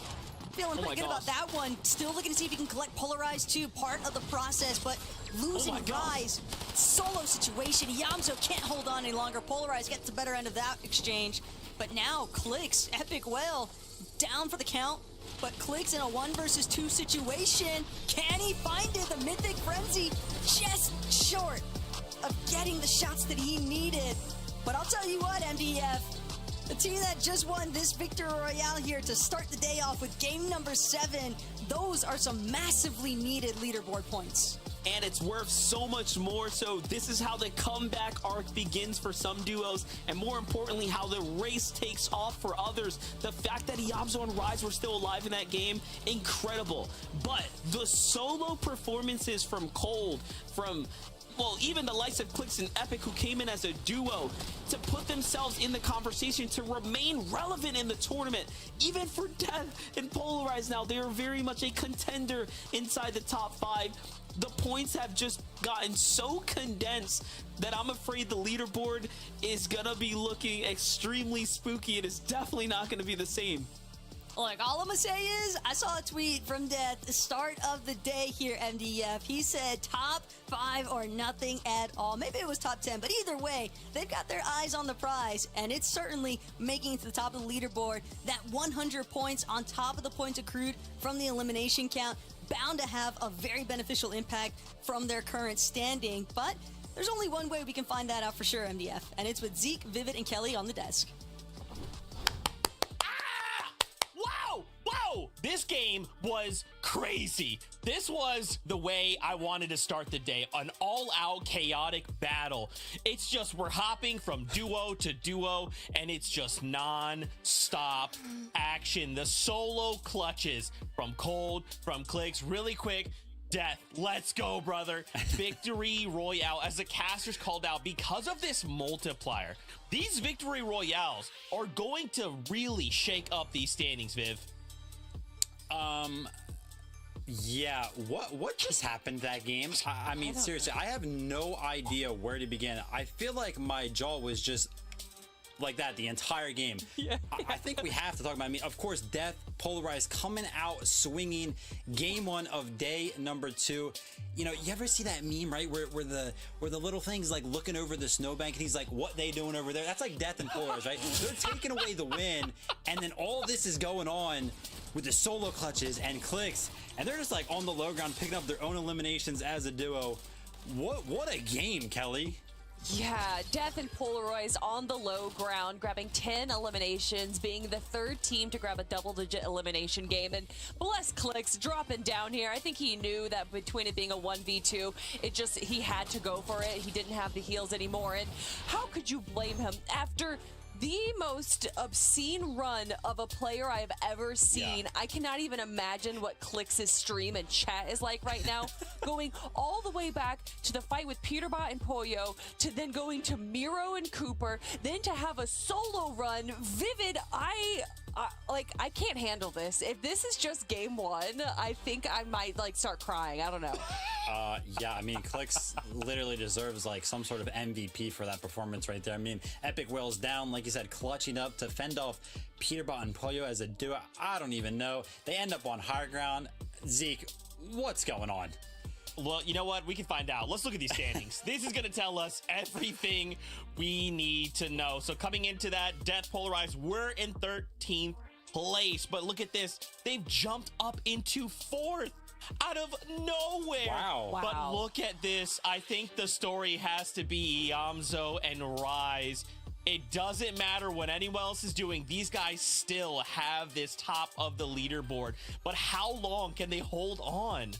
feeling pretty good about that one. Still looking to see if he can collect Polarize too, part of the process, but losing Rise. Solo situation. Yamzo can't hold on any longer. Polarize gets the better end of that exchange. But now Clicks, Epic Whale, down for the count. But Clicks in a 1 versus 2 situation. Can he find it? The Mythic Frenzy just short of getting the shots that he needed. But I'll tell you what, MDF, the team that just won this Victory Royale here to start the day off with game number 7, those are some massively needed leaderboard points. And it's worth so much more. So this is how the comeback arc begins for some duos, and more importantly, how the race takes off for others. The fact that Yamzo and Rise were still alive in that game, incredible. But the solo performances from Cold, from well, even the likes of Clicks and Epic, who came in as a duo to put themselves in the conversation, to remain relevant in the tournament, even for Death and Polarize now, they are very much a contender inside the top 5. The points have just gotten so condensed that I'm afraid the leaderboard is gonna be looking extremely spooky. It is definitely not gonna be the same. Look, all I'm gonna say is, I saw a tweet from Death, the start of the day here, MDF. He said top 5 or nothing at all. Maybe it was top 10, but either way, they've got their eyes on the prize, and it's certainly making it to the top of the leaderboard. That 100 points on top of the points accrued from the elimination count, bound to have a very beneficial impact from their current standing. But there's only one way we can find that out for sure, MDF, and it's with Zeke, Vivid, and Kelly on the desk. This game was crazy. This was the way I wanted to start the day, an all-out chaotic battle. It's just we're hopping from duo to duo, and it's just non-stop action. The solo clutches from Cold, from Clix, really quick. Death, let's go, brother. Victory Royale, as the casters called out, because of this multiplier, these Victory Royales are going to really shake up these standings, Viv. Yeah, what just happened that game? I mean, seriously, I have no idea where to begin. I feel like my jaw was just like that the entire game. Yeah. I think we have to talk about, I mean, of course, Death, Polarized coming out swinging game 1 of day number 2. You know, you ever see that meme, right, where the little thing's like looking over the snowbank and he's like, what they doing over there? That's like Death and Polarized, right? They're taking away the win, and then all this is going on with the solo clutches and Clix, and they're just like on the low ground picking up their own eliminations as a duo. What a game, Kelly. Yeah, Death and Polaroids on the low ground, grabbing 10 eliminations, being the 3rd team to grab a double-digit elimination game. And bless Clix dropping down here. I think he knew that between it being a 1v2, he had to go for it. He didn't have the heals anymore. And how could you blame him after the most obscene run of a player I've ever seen? I cannot even imagine what Clix's stream and chat is like right now. Going all the way back to the fight with Peterbot and Pollo, to then going to Miro and Cooper, then to have a solo run. Vivid, I can't handle this. If this is just game 1, I think I might start crying. I don't know. Yeah, I mean, Clix literally deserves like some sort of MVP for that performance right there. I mean, Epic Will's down, like you said, clutching up to fend off Peterbot and Pollo as a duo. I don't even know. They end up on high ground. Zeke, what's going on? Well, you know what? We can find out. Let's look at these standings. This is going to tell us everything we need to know. So coming into that, Death, Polarized, we're in 13th place. But look at this. They've jumped up into 4th out of nowhere. Wow. But look at this. I think the story has to be Iamzo and Rise. It doesn't matter what anyone else is doing. These guys still have this top of the leaderboard. But how long can they hold on?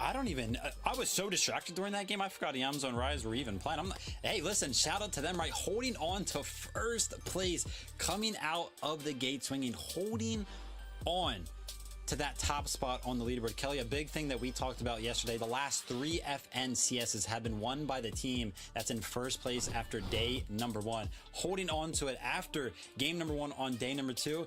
I don't even, I was so distracted during that game, I forgot Iamzo and Rise were even playing. Hey, listen, shout out to them, right? Holding on to 1st place, coming out of the gate swinging, holding on to that top spot on the leaderboard. Kelly, a big thing that we talked about yesterday, the last 3 FNCSs have been won by the team that's in 1st place after day number 1. Holding on to it after game number 1 on day number 2.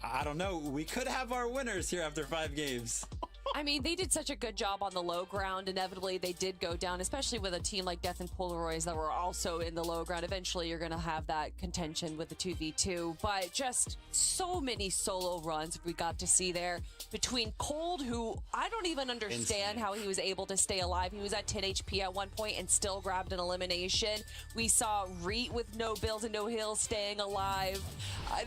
I don't know, we could have our winners here after 5 games. I mean, they did such a good job on the low ground. Inevitably, they did go down, especially with a team like Death and Polaroids that were also in the low ground. Eventually, you're going to have that contention with the 2v2. But just so many solo runs we got to see there between Cold, who I don't even understand how he was able to stay alive. He was at 10 HP at one point and still grabbed an elimination. We saw Reet with no builds and no heals staying alive.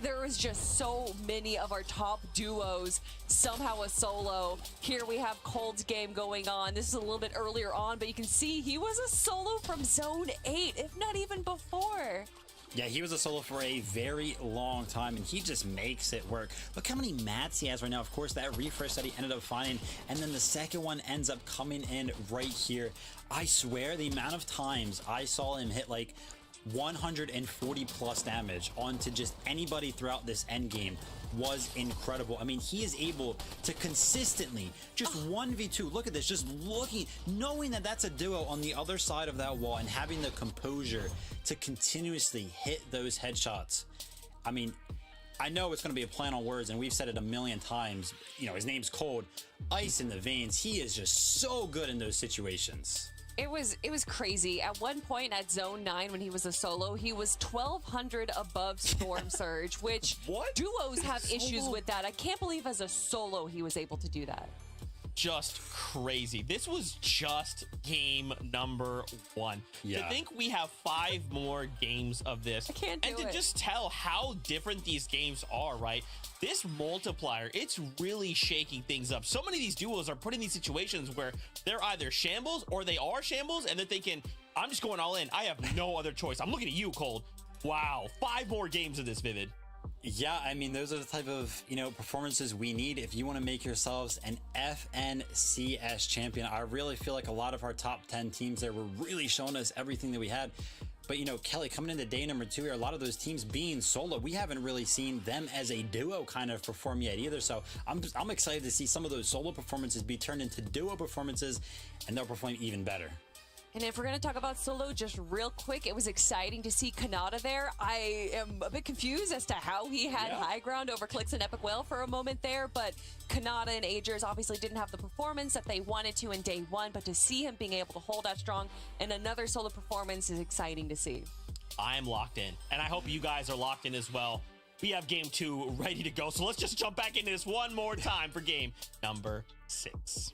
There was just so many of our top duos somehow a solo. Here we have Cold's game going on. This is a little bit earlier on, but you can see he was a solo from Zone 8, if not even before. Yeah, he was a solo for a very long time, and he just makes it work. Look how many mats he has right now. Of course, that refresh that he ended up finding, and then the second one ends up coming in right here. I swear, the amount of times I saw him hit like 140 plus damage onto just anybody throughout this end game was incredible. I mean, he is able to consistently just 1v2. Look at this, just looking, knowing that that's a duo on the other side of that wall and having the composure to continuously hit those headshots. I mean, I know it's going to be a play on words, and we've said it a million times. You know, his name's Cold, ice in the veins. He is just so good in those situations. It was crazy. At one point at Zone 9, when he was a solo, he was 1,200 above Storm Surge, which duos have issues with that. I can't believe as a solo he was able to do that. Just crazy. This was just game number 1. Yeah. To think we have 5 more games of this. I can't do and to it. just tell how different these games are, right? This multiplier, it's really shaking things up. So many of these duos are put in these situations where they're either shambles or they are shambles, and they're thinking, I'm just going all in. I have no other choice. I'm looking at you, Cold. Wow. 5 more games of this, Vivid. Yeah, I mean, those are the type of, performances we need if you want to make yourselves an FNCS champion. I really feel like a lot of our top 10 teams there were really showing us everything that we had. But, Kelly, coming into day number 2 here, a lot of those teams being solo, we haven't really seen them as a duo kind of perform yet either. So I'm excited to see some of those solo performances be turned into duo performances, and they'll perform even better. And if we're going to talk about solo just real quick, it was exciting to see Kanata there. I am a bit confused as to how he had high ground over Clix and Epic Whale for a moment there, but Kanata and Agers obviously didn't have the performance that they wanted to in day 1, but to see him being able to hold that strong and another solo performance is exciting to see. I am locked in, and I hope you guys are locked in as well. We have game 2 ready to go, so let's just jump back into this one more time for game number 6.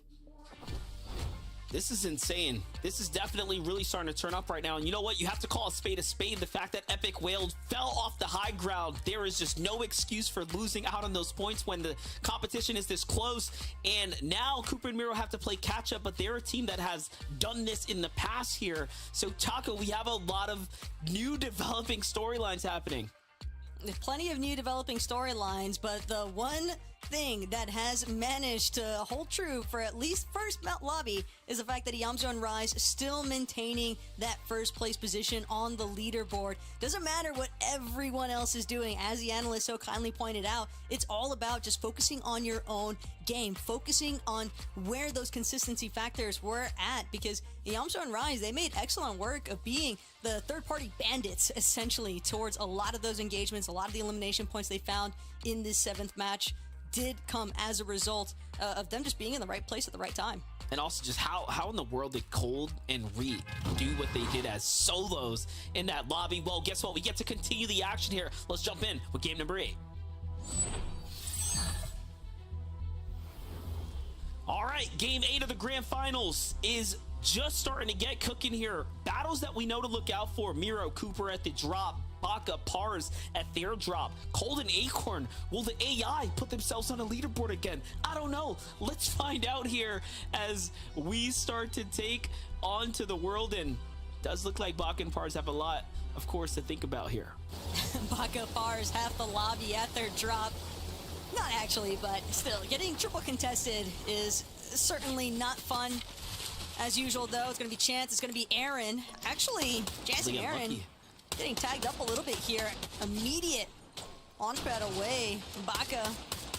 This is insane. This is definitely really starting to turn up right now. And you know what? You have to call a spade a spade. The fact that Epic Whale fell off the high ground, there is just no excuse for losing out on those points when the competition is this close. And now Cooper and Miro have to play catch up, but they're a team that has done this in the past here. So Taco, we have a lot of new developing storylines happening. There's plenty of new developing storylines, but the one thing that has managed to hold true for at least first lobby is the fact that Yamzo and Rise still maintaining that first place position on the leaderboard. Doesn't matter what everyone else is doing. As the analyst so kindly pointed out, it's all about just focusing on your own game, focusing on where those consistency factors were at, because Yamzo and Rise, they made excellent work of being the third-party bandits, essentially, towards a lot of those engagements. A lot of the elimination points they found in this 7th match did come as a result of them just being in the right place at the right time. And also just how in the world did Cold and Reed do what they did as solos in that lobby? Well, guess what? We get to continue the action here. Let's jump in with game number 8. All right, game 8 of the grand finals is just starting to get cooking here. Battles that we know to look out for: Miro, Cooper at the drop, Baka, Pars at their drop, Cold and Acorn. Will the AI put themselves on a leaderboard again? I don't know. Let's find out here as we start to take on to the world. And does look like Baka and Pars have a lot, of course, to think about here. Baka, Pars, half the lobby at their drop. Not actually, but still, getting triple contested is certainly not fun. As usual, though, it's going to be Chance, it's going to be Aaron. Actually, Chance and Aaron getting tagged up a little bit here. Immediate launchpad away. Baka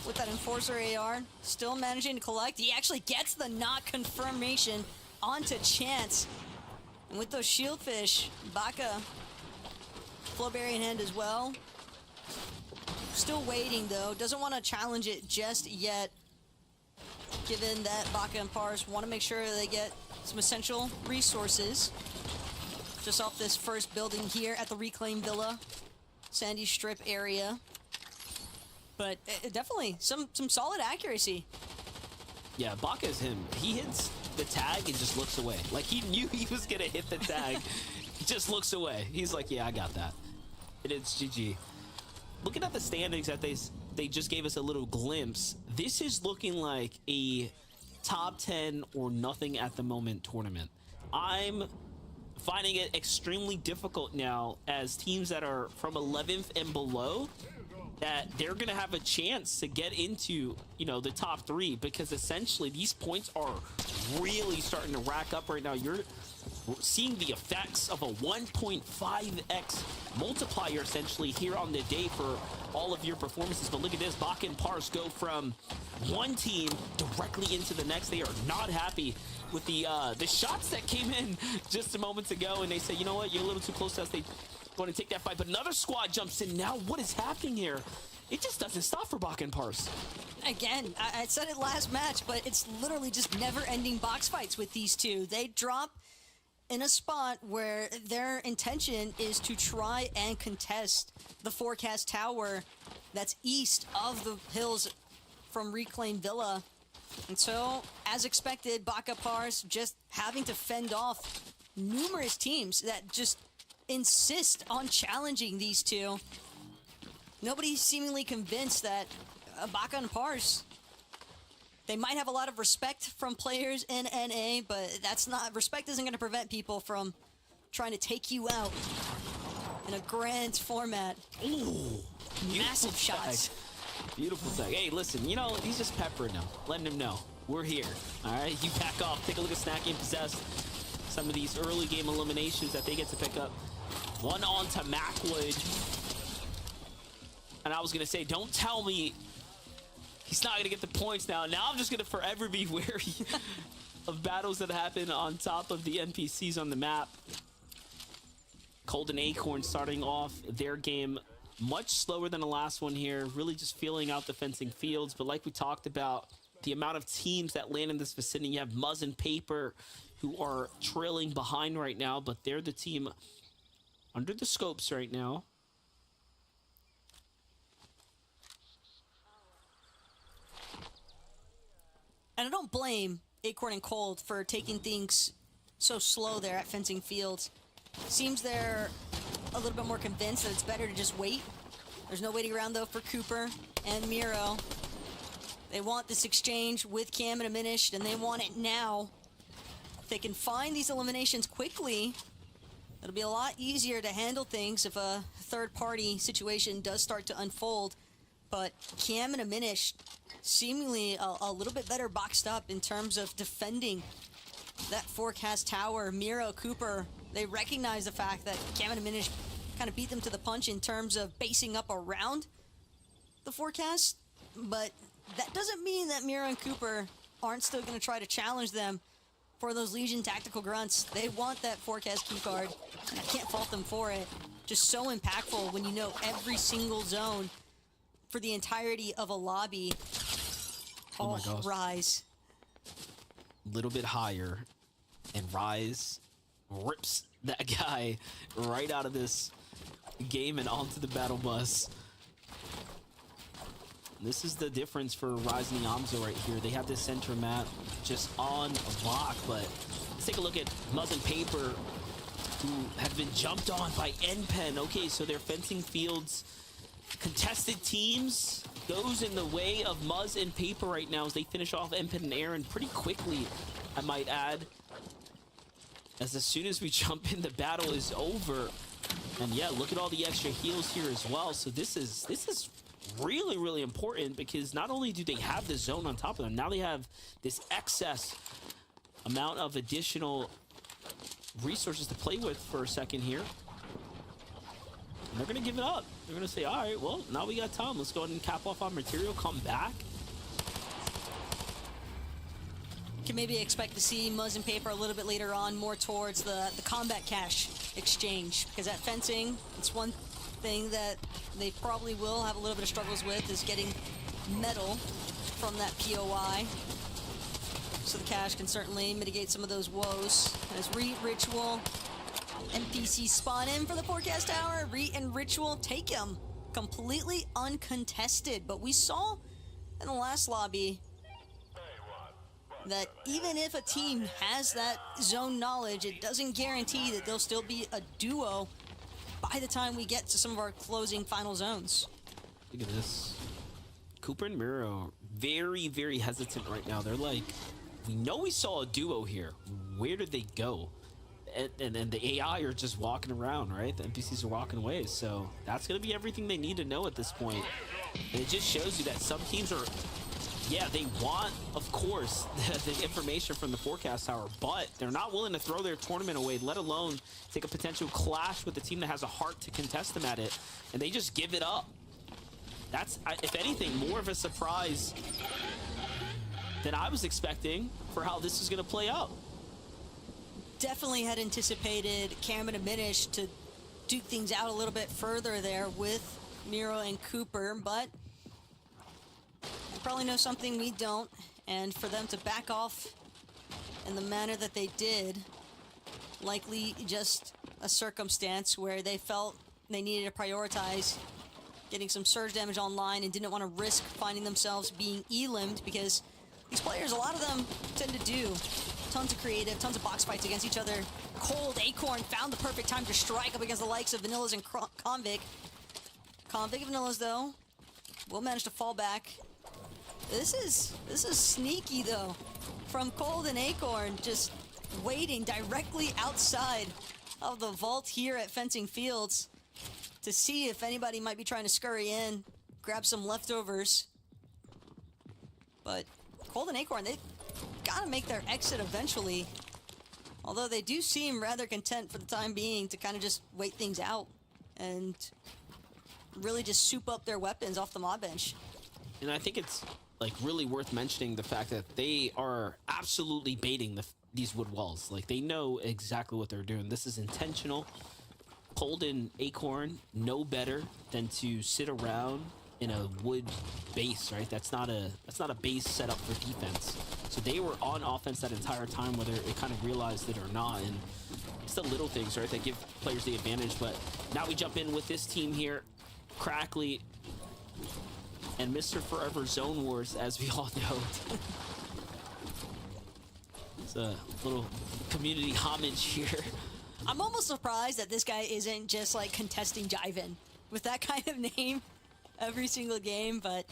with that Enforcer AR, still managing to collect. He actually gets the knock confirmation onto Chance. And with those Shieldfish, Baka, Flowberry in hand as well. Still waiting, though. Doesn't want to challenge it just yet, given that Baka and Pars want to make sure they get some essential resources just off this first building here at the Reclaim Villa, Sandy Strip area. But definitely some solid accuracy. Yeah, Baka is him. He hits the tag and just looks away. Like he knew he was going to hit the tag. He just looks away. He's like, yeah, I got that. And it's GG. Looking at the standings that they just gave us a little glimpse, this is looking like a top 10 or nothing at the moment tournament. I'm finding it extremely difficult now as teams that are from 11th and below, that they're going to have a chance to get into, the top 3, because essentially these points are really starting to rack up right now. You're seeing the effects of a 1.5x multiplier essentially here on the day for all of your performances. But look at this, Baka and Pars go from one team directly into the next. They are not happy with the shots that came in just a moment ago, and they say, you know what, you're a little too close to us. They want to take that fight, but another squad jumps in. Now what is happening here? It just doesn't stop for Baka and Pars. Again, I said it last match, but it's literally just never-ending box fights with these two. They drop in a spot where their intention is to try and contest the Forecast Tower that's east of the hills from Reclaim Villa. And so, as expected, Baka Pars just having to fend off numerous teams that just insist on challenging these two. Nobody's seemingly convinced that Baka and Pars, they might have a lot of respect from players in NA, but respect isn't going to prevent people from trying to take you out in a grand format. Ooh, massive shots. Beautiful tag. Hey, listen, you know, he's just peppering him, letting him know we're here. All right, you back off. Take a look at Snacky and Possessed. Some of these early game eliminations that they get to pick up. One on to Macwood. And I was going to say, don't tell me he's not going to get the points now. Now I'm just going to forever be wary of battles that happen on top of the NPCs on the map. Cold and Acorn starting off their game much slower than the last one here. Really just feeling out the fencing fields. But like we talked about, the amount of teams that land in this vicinity. You have Muzz and Paper who are trailing behind right now, but they're the team under the scopes right now. And I don't blame Acorn and Cold for taking things so slow there at Fencing Fields. Seems they're a little bit more convinced that it's better to just wait. There's no waiting around though for Cooper and Miro. They want this exchange with Cam and Diminished, and they want it now. If they can find these eliminations quickly, it'll be a lot easier to handle things if a third-party situation does start to unfold. But Cam and Diminished seemingly a little bit better boxed up in terms of defending that forecast tower. Miro, Cooper, they recognize the fact that Cam and Diminished kind of beat them to the punch in terms of basing up around the forecast, but that doesn't mean that Miro and Cooper aren't still going to try to challenge them for those Legion tactical grunts. They want that forecast key card, and I can't fault them for it. Just so impactful when you know every single zone for the entirety of a lobby. Oh my gosh. Rise. A little bit higher, and Rise rips that guy right out of this game and onto the battle bus. This is the difference for Rise and Yamzo right here. They have this center map just on lock, but let's take a look at Muzz and Paper, who have been jumped on by NPen. Okay, so their Fencing Fields contested teams goes in the way of Muzz and Paper right now as they finish off NPen and Aaron pretty quickly, I might add. As soon as we jump in, the battle is over. And yeah, look at all the extra heals here as well. So this is really, really important, because not only do they have the zone on top of them, now they have this excess amount of additional resources to play with for a second here. And they're going to give it up. They're going to say, all right, well, now we got time. Let's go ahead and cap off our material, come back. Can maybe expect to see Muzz and Paper a little bit later on, more towards the combat cash exchange, because at Fencing, it's one thing that they probably will have a little bit of struggles with, is getting metal from that POI. So the cash can certainly mitigate some of those woes. As Ritual NPC spawn in for the forecast tower, and Ritual take him completely uncontested. But we saw in the last lobby that even if a team has that zone knowledge, it doesn't guarantee that they'll still be a duo by the time we get to some of our closing final zones. Look at this. Cooper and Miro, very, very hesitant right now. They're like, we know we saw a duo here. Where did they go? And the AI are just walking around, right? The NPCs are walking away. So that's going to be everything they need to know at this point. And it just shows you that some teams are, yeah, they want, of course, the information from the forecast tower, but they're not willing to throw their tournament away, let alone take a potential clash with a team that has a heart to contest them at it. And they just give it up. That's, if anything, more of a surprise than I was expecting for how this is going to play out. Definitely had anticipated Cam and Diminished to duke things out a little bit further there with Miro and Cooper, but they probably know something we don't, and for them to back off in the manner that they did, likely just a circumstance where they felt they needed to prioritize getting some surge damage online and didn't want to risk finding themselves being elimed, because these players, a lot of them tend to do tons of creative, tons of box fights against each other. Cold Acorn found the perfect time to strike up against the likes of Vanillas and Convic. Convic and Vanillas, though, will manage to fall back. This is sneaky, though, from Cold and Acorn, just waiting directly outside of the vault here at Fencing Fields to see if anybody might be trying to scurry in, grab some leftovers. But Cold and Acorn, they gotta make their exit eventually. Although they do seem rather content for the time being to kind of just wait things out and really just soup up their weapons off the mod bench. And I think it's like really worth mentioning the fact that they are absolutely baiting these wood walls. Like they know exactly what they're doing. This is intentional. Cold and Acorn know better than to sit around in a wood base, right? That's not a base set up for defense. So they were on offense that entire time, whether it kind of realized it or not. And it's the little things, right, that give players the advantage. But now we jump in with this team here, Crackly and Mr. Forever Zone Wars, as we all know. It's a little community homage here. I'm almost surprised that this guy isn't just like contesting Jiven with that kind of name every single game, but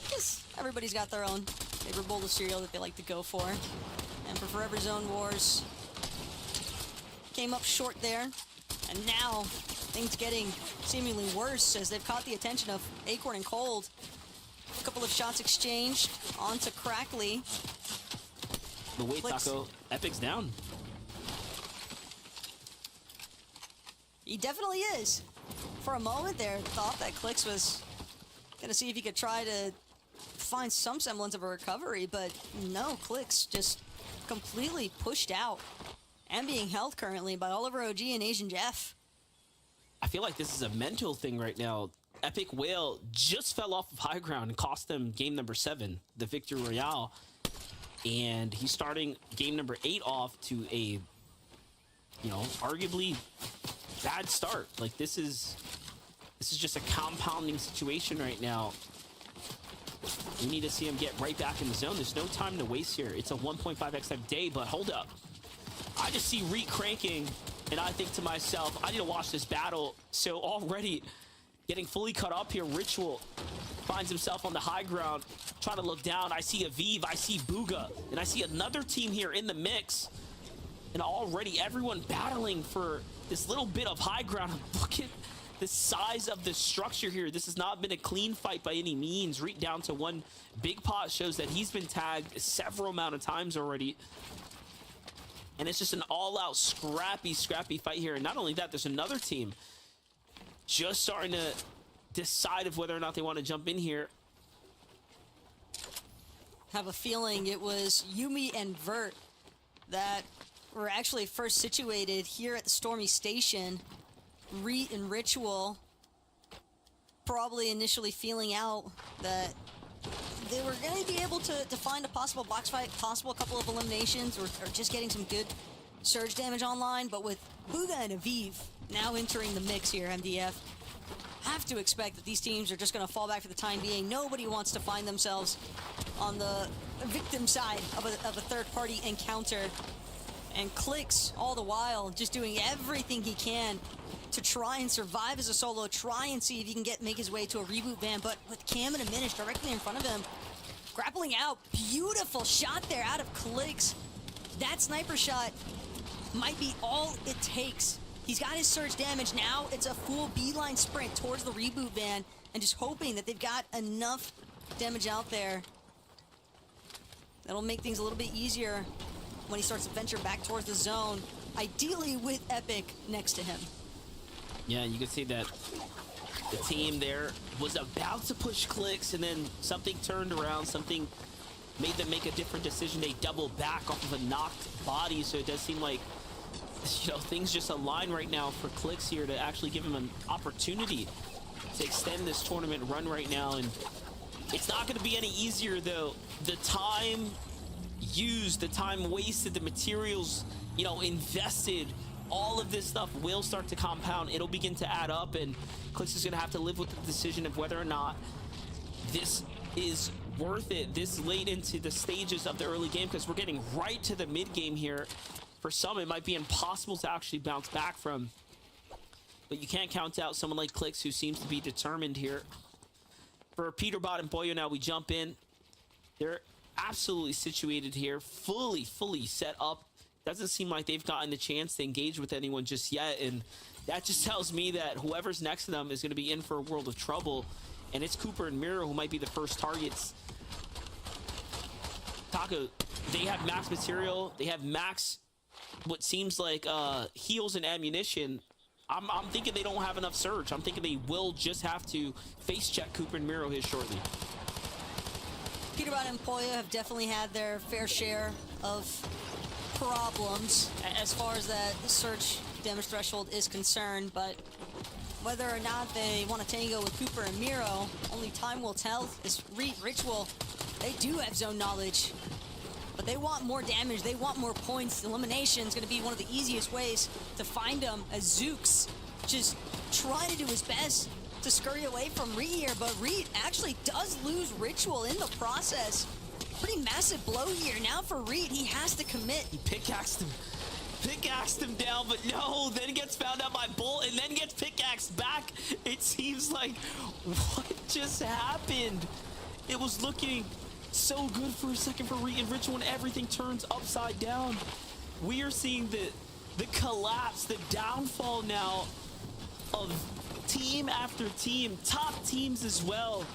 I guess everybody's got their own favorite bowl of cereal that they like to go for. And for Forever Zone Wars, came up short there, and now things getting seemingly worse as they've caught the attention of Acorn and Cold. A couple of shots exchanged onto Crackly. The wait, Taco, Epic's down. He definitely is. For a moment there, thought that Clix was gonna see if he could try to find some semblance of a recovery, but no, Clix just completely pushed out and being held currently by Oliver OG and Asian Jeff. I feel like this is a mental thing right now. Epic Whale just fell off of high ground and cost them game number 7, the Victory Royale. And he's starting game number 8 off to a, arguably bad start. Like this is just a compounding situation right now. We need to see him get right back in the zone. There's no time to waste here. It's a 1.5x type day, but hold up. I just see Reek cranking, and I think to myself, I need to watch this battle. So already getting fully cut up here, Ritual finds himself on the high ground, trying to look down. I see Aviv, I see Booga, and I see another team here in the mix. And already everyone battling for this little bit of high ground. Look at the size of the structure here. This has not been a clean fight by any means. Reek down to one. Big Pot shows that he's been tagged several amount of times already. And it's just an all-out scrappy fight here. And not only that, there's another team just starting to decide of whether or not they want to jump in here. Have a feeling it was Yumi and Vert that were actually first situated here at the Stormy Station. Reet and Ritual probably initially feeling out that they were going to be able to find a possible box fight, possible couple of eliminations, or just getting some good surge damage online. But with Booga and Aviv now entering the mix here, MDF have to expect that these teams are just going to fall back for the time being. Nobody wants to find themselves on the victim side of a third-party encounter. And Clix, all the while, just doing everything he can to try and survive as a solo, try and see if he can make his way to a reboot van. But with Cam and Diminish directly in front of him, grappling out, beautiful shot there out of Clix. That sniper shot might be all it takes. He's got his surge damage. Now it's a full beeline sprint towards the reboot van and just hoping that they've got enough damage out there that'll make things a little bit easier when he starts to venture back towards the zone, ideally with Epic next to him. Yeah, you can see that the team there was about to push Clix, and then something turned around, something made them make a different decision. They doubled back off of a knocked body, so it does seem like, things just align right now for Clix here to actually give him an opportunity to extend this tournament run right now. And it's not going to be any easier, though. The time used, the time wasted, the materials, invested, all of this stuff will start to compound. It'll begin to add up, and Clix is going to have to live with the decision of whether or not this is worth it this late into the stages of the early game, because we're getting right to the mid game here. For some, it might be impossible to actually bounce back from, but you can't count out someone like Clix, who seems to be determined here. For Peterbot and Boyo, now we jump in. They're absolutely situated here, fully set up. doesn't seem like they've gotten the chance to engage with anyone just yet, and that just tells me that whoever's next to them is going to be in for a world of trouble, and it's Cooper and Miro who might be the first targets. Taco, they have max material, they have max what seems like heals and ammunition. I'm thinking they don't have enough surge. I'm thinking they will just have to face check Cooper and Miro here shortly. Peterbot and Polya have definitely had their fair share of problems as far as that surge damage threshold is concerned, but whether or not they want to tango with Cooper and Miro, only time will tell. As Ritual, they do have zone knowledge, but they want more damage, they want more points. Elimination is going to be one of the easiest ways to find them, as Zooks just trying to do his best to scurry away from Reed here, but Reed actually does lose Ritual in the process. Pretty massive blow here. Now for Reed, he has to commit. He pickaxed him down, but no, then gets found out by Bolt and then gets pickaxed back. It seems like, what just happened? It was looking so good for a second for Reed and Ritual, and everything turns upside down. We are seeing the collapse, the downfall now of team after team, top teams as well.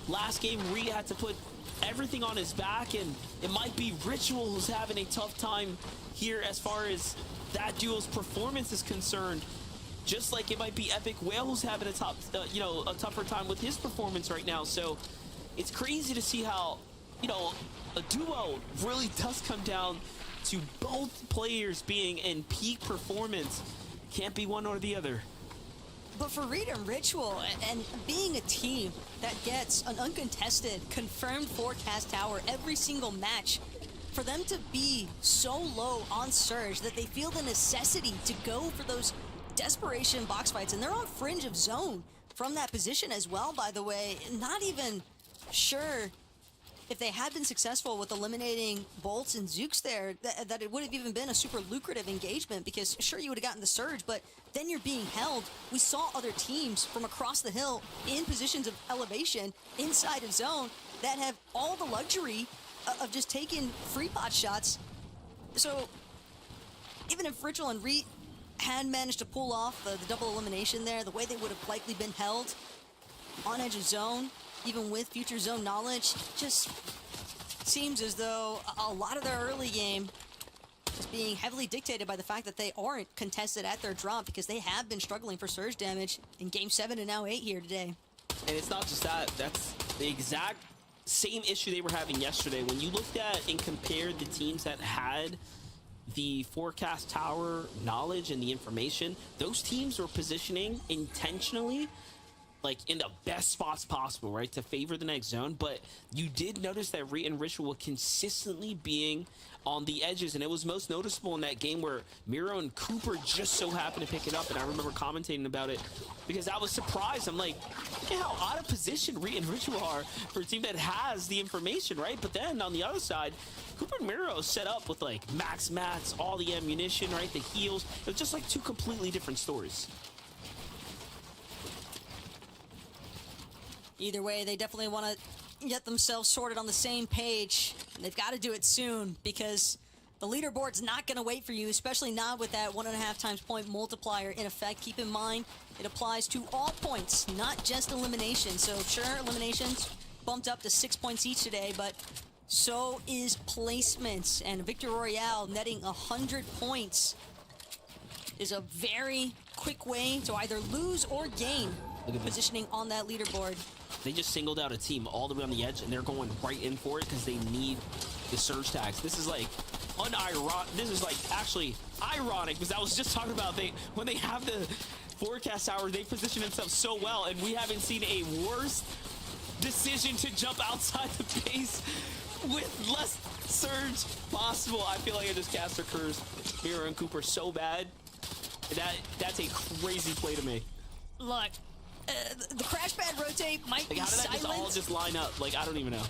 Last game, Reed had to put everything on his back, and it might be Ritual who's having a tough time here as far as that duo's performance is concerned. Just like it might be Epic Whale who's having a tougher time with his performance right now. So it's crazy to see how, a duo really does come down to both players being in peak performance. Can't be one or the other. But for Reed and Ritual, and being a team that gets an uncontested, confirmed forecast tower every single match, for them to be so low on Surge that they feel the necessity to go for those desperation box fights, and they're on fringe of zone from that position as well, by the way. Not even sure if they had been successful with eliminating Bolts and Zooks there, that it would have even been a super lucrative engagement, because sure, you would have gotten the Surge, but then you're being held. We saw other teams from across the hill in positions of elevation inside of zone that have all the luxury of just taking free pot shots. So even if Ritual and Reed had managed to pull off the double elimination there, the way they would have likely been held on edge of zone, even with future zone knowledge, just seems as though a lot of their early game is being heavily dictated by the fact that they aren't contested at their drop, because they have been struggling for surge damage in Game 7 and now 8 here today. And it's not just that, that's the exact same issue they were having yesterday. When you looked at and compared the teams that had the forecast tower knowledge and the information, those teams were positioning intentionally like in the best spots possible, right, to favor the next zone. But you did notice that Reed and Ritual were consistently being on the edges, and it was most noticeable in that game where Miro and Cooper just so happened to pick it up. And I remember commentating about it because I was surprised. I'm like, look at how out of position Reed and Ritual are for a team that has the information, right? But then on the other side, Cooper and Miro set up with like max mats, all the ammunition, right, the heals. It was just like two completely different stories. Either way, they definitely want to get themselves sorted on the same page. They've got to do it soon, because the leaderboard's not going to wait for you, especially not with that 1.5 times point multiplier in effect. Keep in mind, it applies to all points, not just elimination. So sure, eliminations bumped up to 6 points each today, but so is placements. And Victor Royale netting 100 points is a very quick way to either lose or gain positioning on that leaderboard. They just singled out a team all the way on the edge, and they're going right in for it because they need the surge tags. This is like unironic. This is like actually ironic, because I was just talking about when they have the forecast tower, they position themselves so well, and we haven't seen a worse decision to jump outside the base with less surge possible. I feel like I just cast their curse Miro and Cooper so bad. That's a crazy play to make. Look, the crash pad rotate might be how did that silent. just all just line up? Like, I don't even know.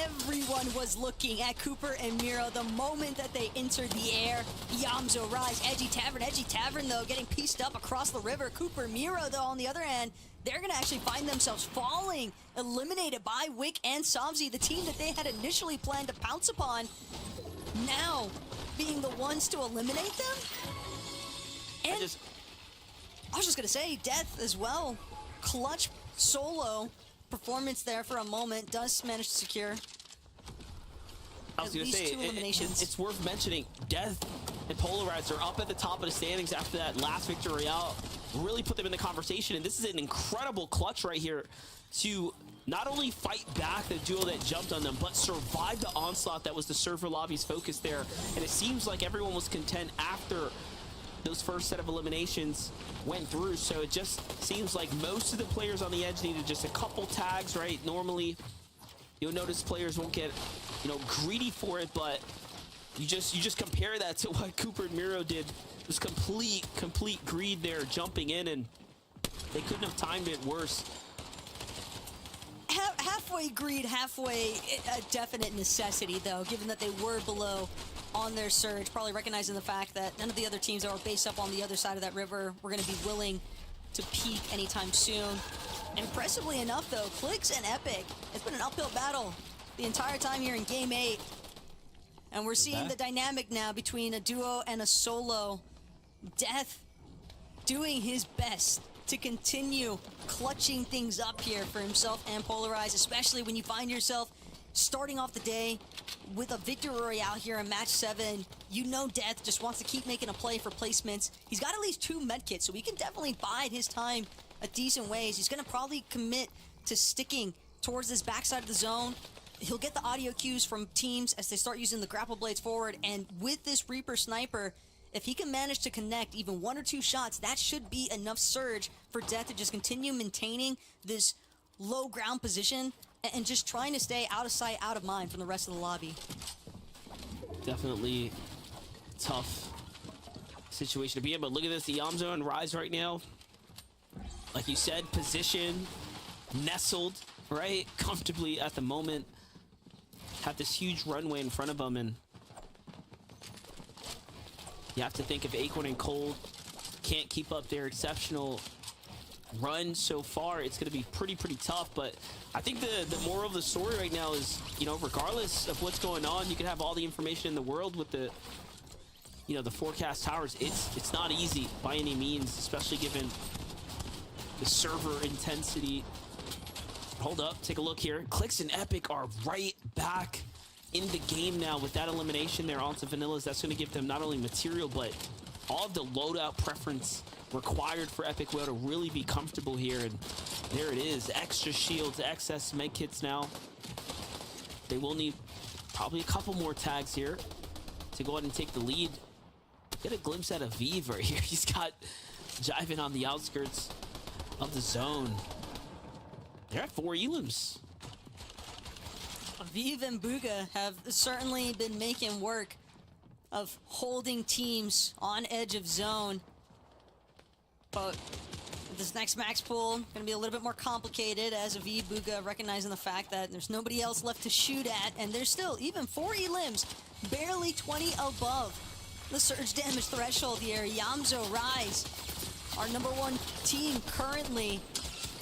Everyone was looking at Cooper and Miro the moment that they entered the air. Yamzo rise, Edgy Tavern though getting pieced up across the river. Cooper, Miro though on the other hand, they're gonna actually find themselves falling, eliminated by Wick and Somzi, the team that they had initially planned to pounce upon. now being the ones to eliminate them. And I was just gonna say, Death as well. Clutch solo performance there for a moment, does manage to secure I was going to say, it's worth mentioning, Death and Polarize are up at the top of the standings after that last victory royale. Really put them in the conversation, and this is an incredible clutch right here to not only fight back the duo that jumped on them, but survive the onslaught that was the server lobby's focus there. And it seems like everyone was content after those first set of eliminations went through, so it just seems like most of the players on the edge needed just a couple tags, right? Normally, you'll notice players won't get, you know, greedy for it, but you just compare that to what Cooper and Miro did. It was complete greed there, jumping in, and they couldn't have timed it worse. Halfway greed, halfway a definite necessity, though, given that they were below on their surge, probably recognizing the fact that none of the other teams that were based up on the other side of that river were going to be willing to peak anytime soon. Impressively enough, though, Clix and Epic, it's been an uphill battle the entire time here in Game 8. And we're seeing the dynamic now between a duo and a solo. Death doing his best to continue clutching things up here for himself and Polarize, especially when you find yourself starting off the day with a victory royale here in match 7. You know Death just wants to keep making a play for placements. He's got at least 2 medkits, so he can definitely bide his time a decent ways. He's going to probably commit to sticking towards this backside of the zone. He'll get the audio cues from teams as they start using the grapple blades forward, and with this Reaper Sniper, if he can manage to connect even 1 or 2 shots, that should be enough surge for Death to just continue maintaining this low ground position and just trying to stay out of sight, out of mind from the rest of the lobby. Definitely tough situation to be in, but look at this, the Yamzo and Rise right now. Like you said, position, nestled, right, comfortably at the moment. Have this huge runway in front of them, and you have to think if Acorn and Cold can't keep up their exceptional run so far, it's going to be pretty tough. But I think the moral of the story right now is, you know, regardless of what's going on, you can have all the information in the world with the, you know, the forecast towers. It's not easy by any means, especially given the server intensity. Hold up, take a look here. Clix and Epic are right back in the game now with that elimination there onto Vanillas. That's going to give them not only material, but all of the loadout preference required for Epic Whale to really be comfortable here. And there it is, extra shields, excess medkits now. They will need probably a couple more tags here to go ahead and take the lead. Get a glimpse at Aviv right here. He's got Jivin on the outskirts of the zone. They're at 4 elims. Aviv and Bugha have certainly been making work of holding teams on edge of zone. But this next max pool gonna be a little bit more complicated, as Aviv, Bugha recognizing the fact that there's nobody else left to shoot at, and there's still even 4 elims, barely 20 above the surge damage threshold here. Yamzo, Rise, our #1 team currently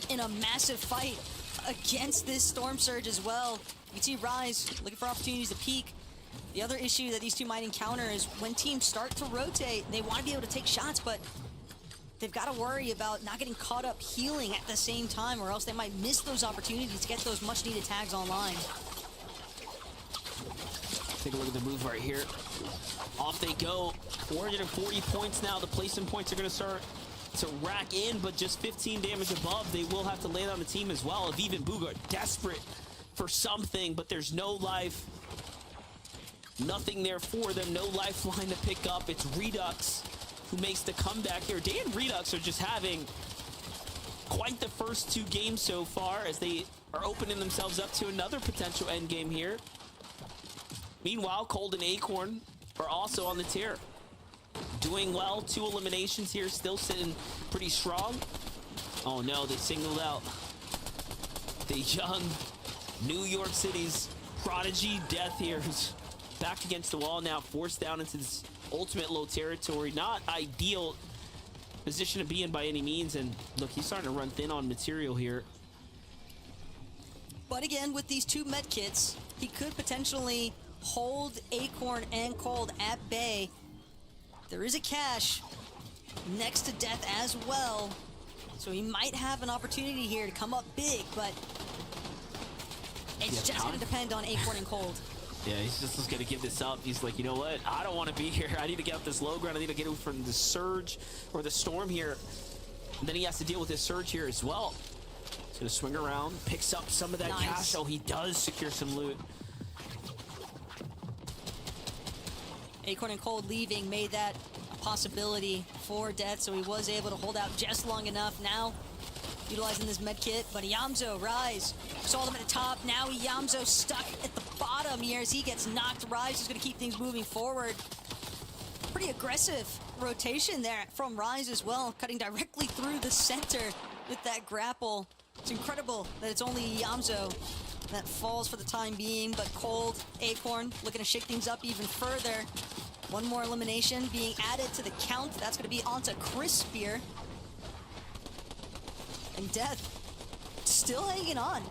in a massive fight against this Storm Surge as well. You can see Rise looking for opportunities to peek. The other issue that these two might encounter is when teams start to rotate, they want to be able to take shots, but they've got to worry about not getting caught up healing at the same time, or else they might miss those opportunities to get those much needed tags online. Take a look at the move right here. Off they go. 440 points now. The placement points are going to start to rack in, but just 15 damage above. They will have to land on the team as well. Aviv and Bugha are desperate for something, but there's no life. Nothing there for them. No lifeline to pick up. It's Redux who makes the comeback here. Day and Redux are just having quite the first 2 games so far, as they are opening themselves up to another potential end game here. Meanwhile, Cold and Acorn are also on the tear. Doing well, 2 eliminations here, still sitting pretty strong. Oh no, they singled out the young New York City's prodigy. Death here, who's back against the wall now, forced down into this ultimate low territory. Not ideal position to be in by any means, and look, he's starting to run thin on material here. But again, with these 2 medkits, he could potentially hold Acorn and Cold at bay. There is a cache next to Death as well, so he might have an opportunity here to come up big, but it's just going to depend on Acorn and Cold. Yeah, he's just going to give this up. He's like, you know what? I don't want to be here. I need to get up this low ground. I need to get away from the surge or the storm here. And then he has to deal with this surge here as well. He's going to swing around, picks up some of that cash. Oh, he does secure some loot. Acorn and Cold leaving made that a possibility for Death, so he was able to hold out just long enough. Now, utilizing this med kit, but Yamzo, Rise, saw them at the top. Now Yamzo stuck at the bottom here as he gets knocked. Rise is going to keep things moving forward. Pretty aggressive rotation there from Rise as well, cutting directly through the center with that grapple. It's incredible that it's only Yamzo that falls for the time being, but Cold, Acorn looking to shake things up even further. One more elimination being added to the count. That's going to be onto Chris here. And Death still hanging on.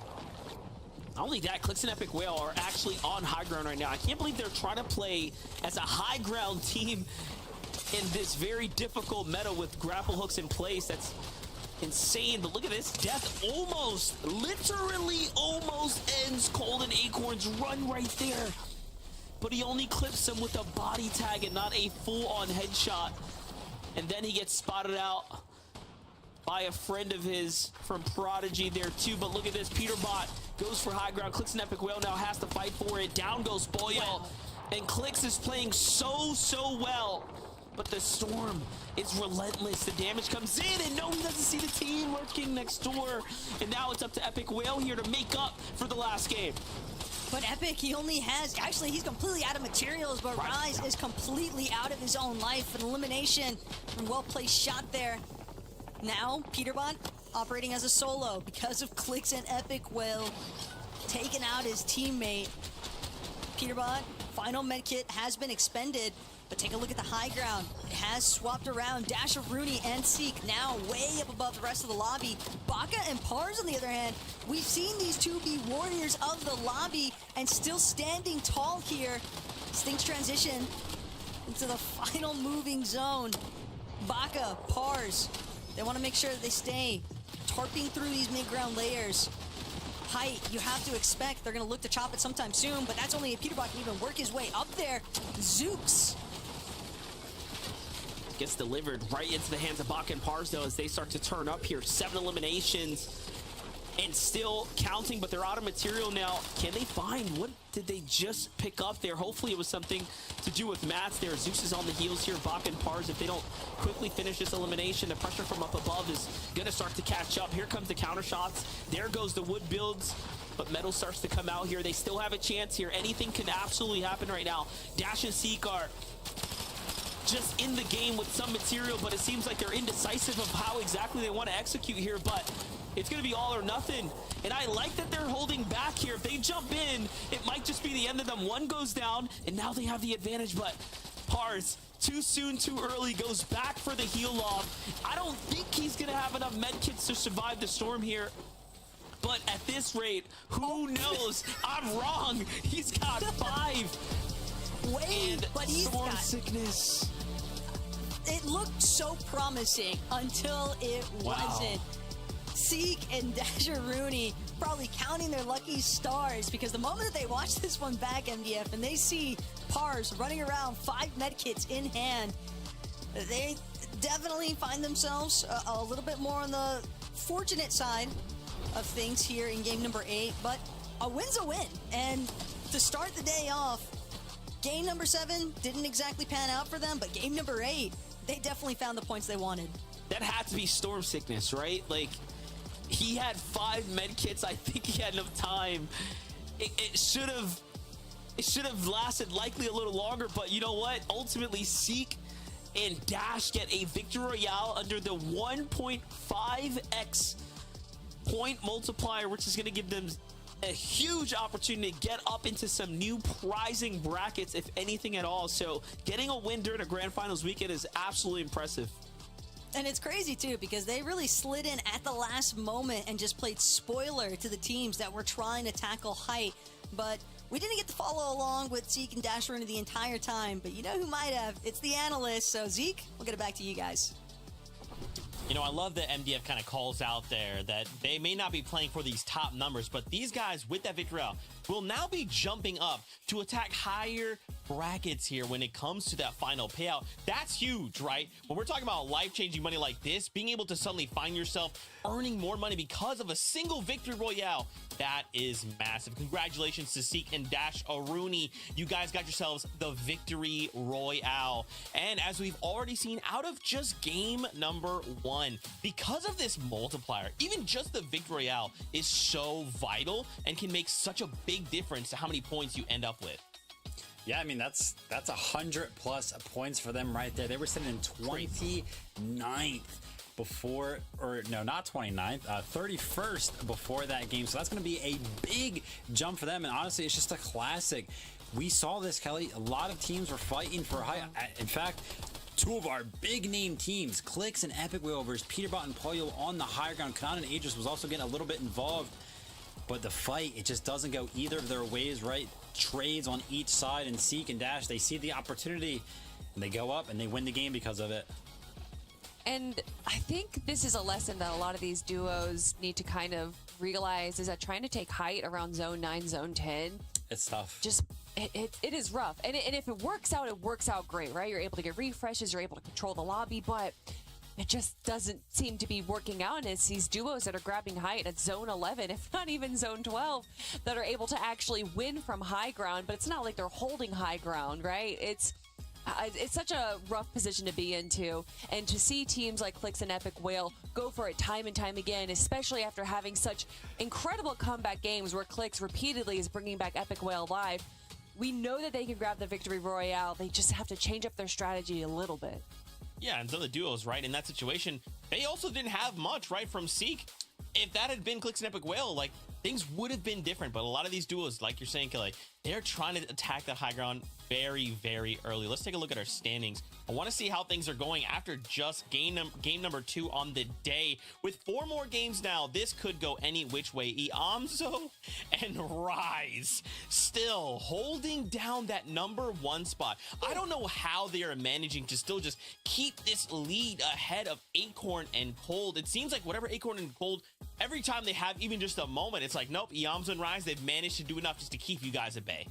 Not only that, Clix and Epic Whale are actually on high ground right now. I can't believe they're trying to play as a high ground team in this very difficult meta with grapple hooks in place. That's insane, but look at this. Death almost, literally almost ends Cold and Acorn's run right there. But he only clips him with a body tag and not a full-on headshot. And then he gets spotted out by a friend of his from Prodigy there too. But look at this, Peterbot goes for high ground. Clix and Epic Whale now has to fight for it. Down goes Boyle. Wow. And Clix is playing so well. But the storm is relentless. The damage comes in, and no, he doesn't see the team lurking next door. And now it's up to Epic Whale here to make up for the last game. But Epic, he only has, actually, he's completely out of materials, but Rise is completely out of his own life. An elimination and well-placed shot there. Now, Peterbot operating as a solo because of Clix and Epic Whale taking out his teammate. Peterbot, final medkit has been expended. But take a look at the high ground. It has swapped around. Dash of Rooney and Seek now way up above the rest of the lobby. Baka and Pars, on the other hand, we've seen these two be warriors of the lobby and still standing tall here. Stinks transition into the final moving zone. Baka, Pars, they want to make sure that they stay tarping through these mid-ground layers. Height, you have to expect they're going to look to chop it sometime soon, but that's only if Peterbot can even work his way up there. Zooks gets delivered right into the hands of Baka and Pars, though, as they start to turn up here. 7 eliminations and still counting, but they're out of material now. Can they find, what did they just pick up there? Hopefully it was something to do with mats there. Zeus is on the heels here. Baka and Pars, if they don't quickly finish this elimination, the pressure from up above is going to start to catch up. Here comes the counter shots. There goes the wood builds. But Metal starts to come out here. They still have a chance here. Anything can absolutely happen right now. Dash and Seek are just in the game with some material, but it seems like they're indecisive of how exactly they want to execute here. But it's going to be all or nothing. And I like that they're holding back here. If they jump in, it might just be the end of them. One goes down, and now they have the advantage. But Pars, too soon, too early, goes back for the heal off. I don't think he's going to have enough medkits to survive the storm here. But at this rate, who knows? I'm wrong. He's got 5. Wait, but he's storm got sickness. It looked so promising until it wasn't. Seek and Dasher Rooney probably counting their lucky stars, because the moment that they watch this one back, MDF, and they see Pars running around 5 medkits in hand, they definitely find themselves a little bit more on the fortunate side of things here in game number 8, but a win's a win. And to start the day off, game number 7 didn't exactly pan out for them, but game number 8, they definitely found the points they wanted. That had to be storm sickness, right? Like, he had 5 medkits. I think he had enough time. It should have lasted likely a little longer, but you know what? Ultimately, Seek and Dash get a victory royale under the 1.5x point multiplier, which is going to give them a huge opportunity to get up into some new prizing brackets, if anything at all. So getting a win during a grand finals weekend is absolutely impressive. And it's crazy too, because they really slid in at the last moment and just played spoiler to the teams that were trying to tackle height. But We didn't get to follow along with Zeke and Dashruna the entire time, but you know who might have? It's the analyst. So Zeke, we'll get it back to you guys. You know, I love that MDF kind of calls out there that they may not be playing for these top numbers, but these guys with that victory route will now be jumping up to attack higher brackets here when it comes to that final payout. That's huge, right? When we're talking about life-changing money like this, being able to suddenly find yourself earning more money because of a single victory royale, that is massive. Congratulations to Seek and Dash Aruni. You guys got yourselves the victory royale. And as we've already seen out of just game number 1, because of this multiplier, even just the victory royale is so vital and can make such a big difference to how many points you end up with. Yeah, I mean, that's 100 plus points for them right there. They were sitting in 29th before, or no, not 29th, 31st before that game. So that's going to be a big jump for them. And honestly, it's just a classic. We saw this, Kelly. A lot of teams were fighting for high. In fact, 2 of our big name teams, Clix and Epic Whale versus Peterbot and Pollo on the higher ground. Kanan and Aegis was also getting a little bit involved. But the fight, it just doesn't go either of their ways, right? Trades on each side, and Seek and Dash, they see the opportunity and they go up and they win the game because of it. And I think this is a lesson that a lot of these duos need to kind of realize, is that trying to take height around zone 9, zone 10, it's tough. Just it is rough. And if it works out great, right? You're able to get refreshes, you're able to control the lobby, but it just doesn't seem to be working out. And it's these duos that are grabbing height at zone 11, if not even zone 12, that are able to actually win from high ground. But it's not like they're holding high ground, right? It's such a rough position to be into. And to see teams like Clix and Epic Whale go for it time and time again, especially after having such incredible comeback games where Clix repeatedly is bringing back Epic Whale live, we know that they can grab the victory royale. They just have to change up their strategy a little bit. Yeah, and so the duos, right, in that situation, they also didn't have much, right, from Seek. If that had been Clix and Epic Whale, like, things would have been different. But a lot of these duos, like you're saying, Kelly, they're trying to attack that high ground very, very early. Let's take a look at our standings. I want to see how things are going after just game number 2 on the day. With 4 more games now, this could go any which way. Iamzo and Rise still holding down that number 1 spot. I don't know how they are managing to still just keep this lead ahead of Acorn and Cold. It seems like whatever Acorn and Cold, every time they have even just a moment, it's like, nope, Iamzo and Rise, they've managed to do enough just to keep you guys at bay.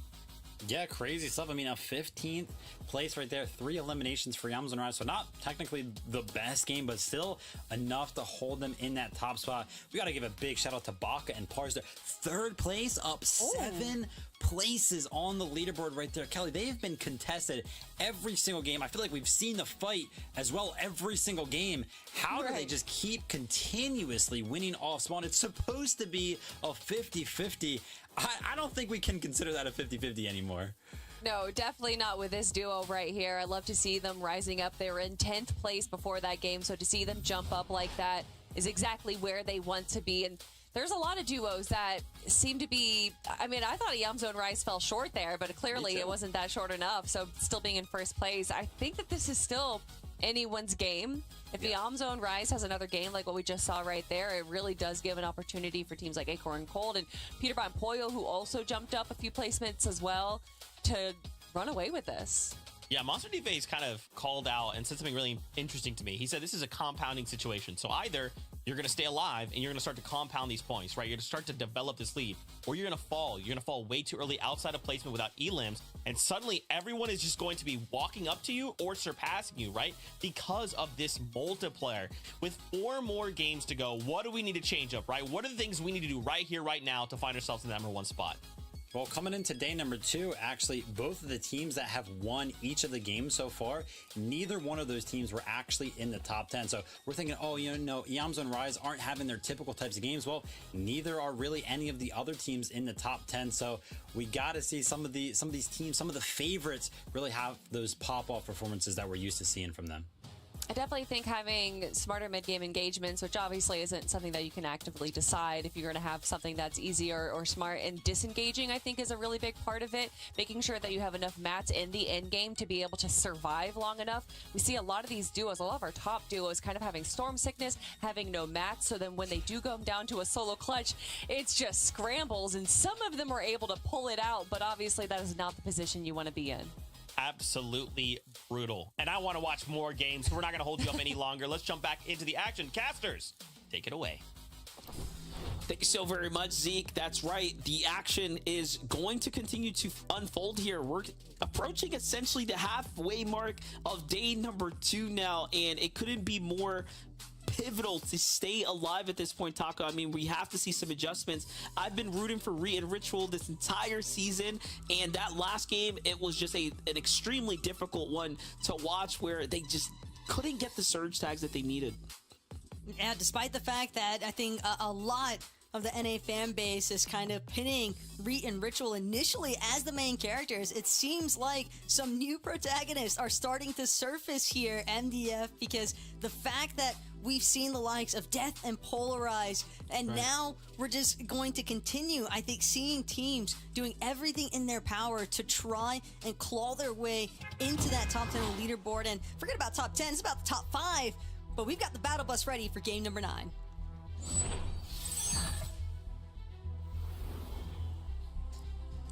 Yeah, crazy stuff. I mean, a 15th place right there, 3 eliminations for Iamzo and Rise. So not technically the best game, but still enough to hold them in that top spot. We got to give a big shout out to Baka and Pars there. 3rd place, up 7 places on the leaderboard right there. Kelly, they have been contested every single game. I feel like we've seen the fight as well every single game. How do they just keep continuously winning off spawn? It's supposed to be a 50-50. I don't think we can consider that a 50-50 anymore. No, definitely not with this duo right here. I love to see them rising up. They were in 10th place before that game, so to see them jump up like that is exactly where they want to be. And there's a lot of duos that seem to be, I mean, I thought Iamzo and Rise fell short there, but clearly it wasn't that short enough. So still being in 1st place, I think that this is still anyone's game. If Iamzo and Rise has another game like what we just saw right there, it really does give an opportunity for teams like Acorn and Cold and Peterbot and Pollo, who also jumped up a few placements as well, to run away with this. Yeah, Monster DFace kind of called out and said something really interesting to me. He said this is a compounding situation. So either you're going to stay alive and you're going to start to compound these points, right? You're going to start to develop this lead, or you're going to fall. You're going to fall way too early outside of placement without elims, and suddenly everyone is just going to be walking up to you or surpassing you, right? Because of this multiplier. With 4 more games to go, what do we need to change up, right? What are the things we need to do right here, right now to find ourselves in that number 1 spot? Well, coming into day number 2, actually, both of the teams that have won each of the games so far, neither one of those teams were actually in the top 10. So we're thinking, oh, you know, Iamzo and Rise aren't having their typical types of games. Well, neither are really any of the other teams in the top 10. So we got to see some of these teams, some of the favorites really have those pop-off performances that we're used to seeing from them. I definitely think having smarter mid-game engagements, which obviously isn't something that you can actively decide if you're going to have something that's easy or smart, and disengaging, I think, is a really big part of it. Making sure that you have enough mats in the end game to be able to survive long enough. We see a lot of these duos, a lot of our top duos, kind of having storm sickness, having no mats, so then when they do go down to a solo clutch, it's just scrambles, and some of them are able to pull it out, but obviously that is not the position you want to be in. Absolutely brutal. And I want to watch more games, so we're not going to hold you up any longer. Let's jump back into the action. Casters, take it away. Thank you so very much, Zeke. That's right. The action is going to continue to unfold here. We're approaching essentially the halfway mark of day number 2 now, and it couldn't be more pivotal to stay alive at this point, Taco. I mean, we have to see some adjustments. I've been rooting for Re and Ritual this entire season, and that last game, it was just an extremely difficult one to watch, where they just couldn't get the surge tags that they needed. Yeah, despite the fact that I think a lot of the NA fan base is kind of pinning Reet and Ritual initially as the main characters, it seems like some new protagonists are starting to surface here, MDF, because the fact that we've seen the likes of Death and Polarize, and now we're just going to continue, I think, seeing teams doing everything in their power to try and claw their way into that top 10 leaderboard. And forget about top 10, it's about the top 5, but we've got the battle bus ready for game number 9.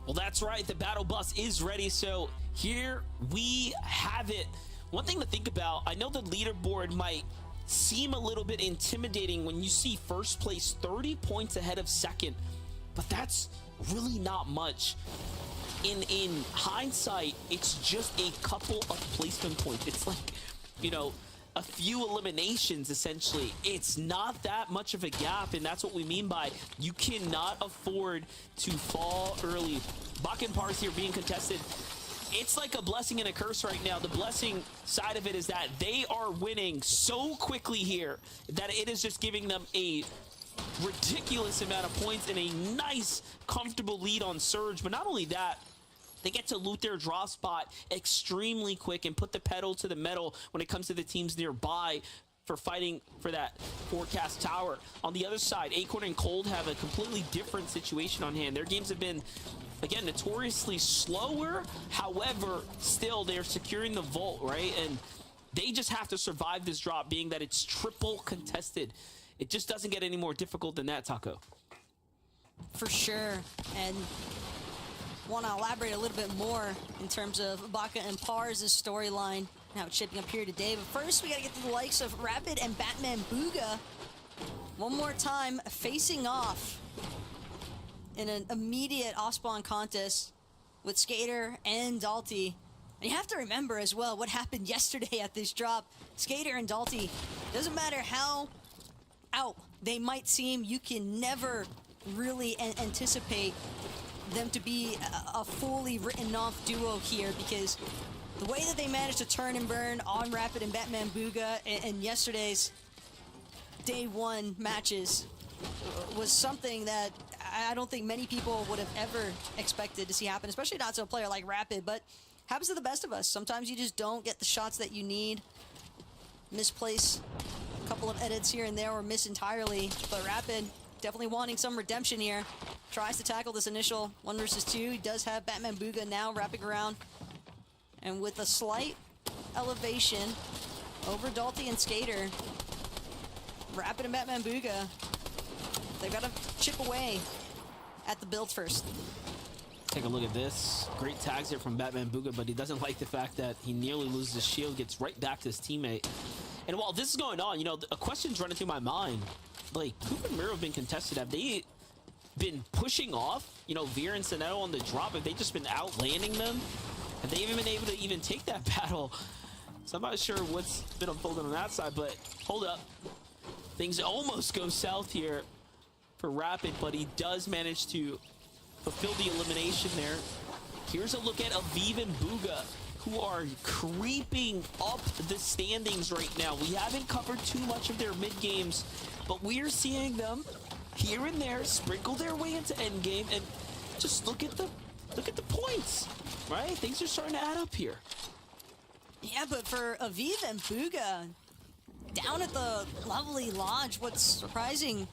Well, that's right. The battle bus is ready. So here we have it. One thing to think about, I know the leaderboard might seem a little bit intimidating when you see first place 30 points ahead of second, but that's really not much. In hindsight, it's just a couple of placement points. It's like, you know, a few eliminations, essentially. It's not that much of a gap, and that's what we mean by you cannot afford to fall early. Bak and Pars here being contested. It's like a blessing and a curse right now. The blessing side of it is that they are winning so quickly here that it is just giving them a ridiculous amount of points and a nice, comfortable lead on Surge. But not only that, they get to loot their draw spot extremely quick and put the pedal to the metal when it comes to the teams nearby for fighting for that forecast tower. On the other side, Acorn and Cold have a completely different situation on hand. Their games have been, again, notoriously slower. However, still, they're securing the vault, right? And they just have to survive this drop, being that it's triple contested. It just doesn't get any more difficult than that, Taco. For sure. And want to elaborate a little bit more in terms of Baka and Pars' storyline, how it's shaping up here today. But first, we got to get to the likes of Rapid and Batman Booga one more time, facing off in an immediate off-spawn contest with Skater and Dalty. And you have to remember as well what happened yesterday at this drop. Skater and Dalty, doesn't matter how out they might seem, you can never really anticipate them to be a fully written off duo here, because the way that they managed to turn and burn on Rapid and Batman Booga in yesterday's day 1 matches was something that I don't think many people would have ever expected to see happen, especially not to a player like Rapid, but happens to the best of us. Sometimes you just don't get the shots that you need. Misplace a couple of edits here and there, or miss entirely, but Rapid definitely wanting some redemption here. Tries to tackle this initial 1 versus 2. He does have Batman Booga now wrapping around. And with a slight elevation over Dalty and Skater, Rapid and Batman Booga, they've got to chip away at the build first. Take a look at this. Great tags here from Batman Booga, but he doesn't like the fact that he nearly loses his shield, gets right back to his teammate. And while this is going on, you know, a question's running through my mind. Like, Coop and Miro have been contested. Have they been pushing off, you know, Veer and Soneto on the drop? Have they just been outlanding them? Have they even been able to even take that battle? So I'm not sure what's been unfolding on that side, but hold up. Things almost go south here for Rapid, but he does manage to fulfill the elimination there. Here's a look at Aviv and Booga, who are creeping up the standings right now. We haven't covered too much of their mid games, but we are seeing them here and there sprinkle their way into endgame, and just look at the points, right? Things are starting to add up here. Yeah, but for Aviv and Booga, down at the lovely lodge. What's surprising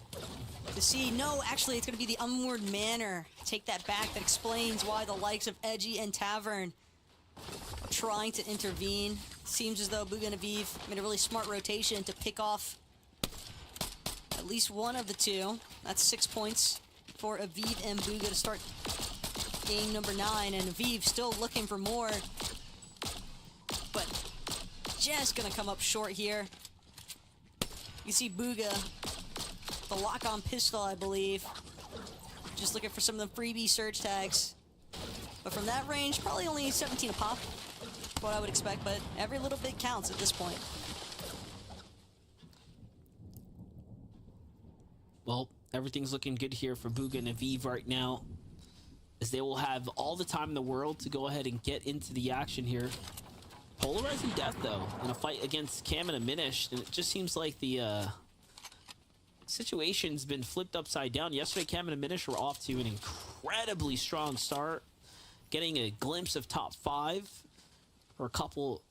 to see, no, actually, it's going to be the Unmoored Manor. Take that back. That explains why the likes of Edgy and Tavern are trying to intervene. Seems as though Bugha and Aviv made a really smart rotation to pick off at least one of the two. That's 6 points for Aviv and Bugha to start game number 9, and Aviv still looking for more, but just gonna come up short here. You see Bugha, the lock-on pistol, I believe, just looking for some of the freebie surge tags, but from that range, probably only 17 a pop, what I would expect, but every little bit counts at this point. Well, everything's looking good here for Bugha and Aviv right now, as they will have all the time in the world to go ahead and get into the action here. Polarizing Death, though, in a fight against Cam and Aminish, and it just seems like the situation's been flipped upside down. Yesterday, Cam and Aminish were off to an incredibly strong start, getting a glimpse of top 5 for a couple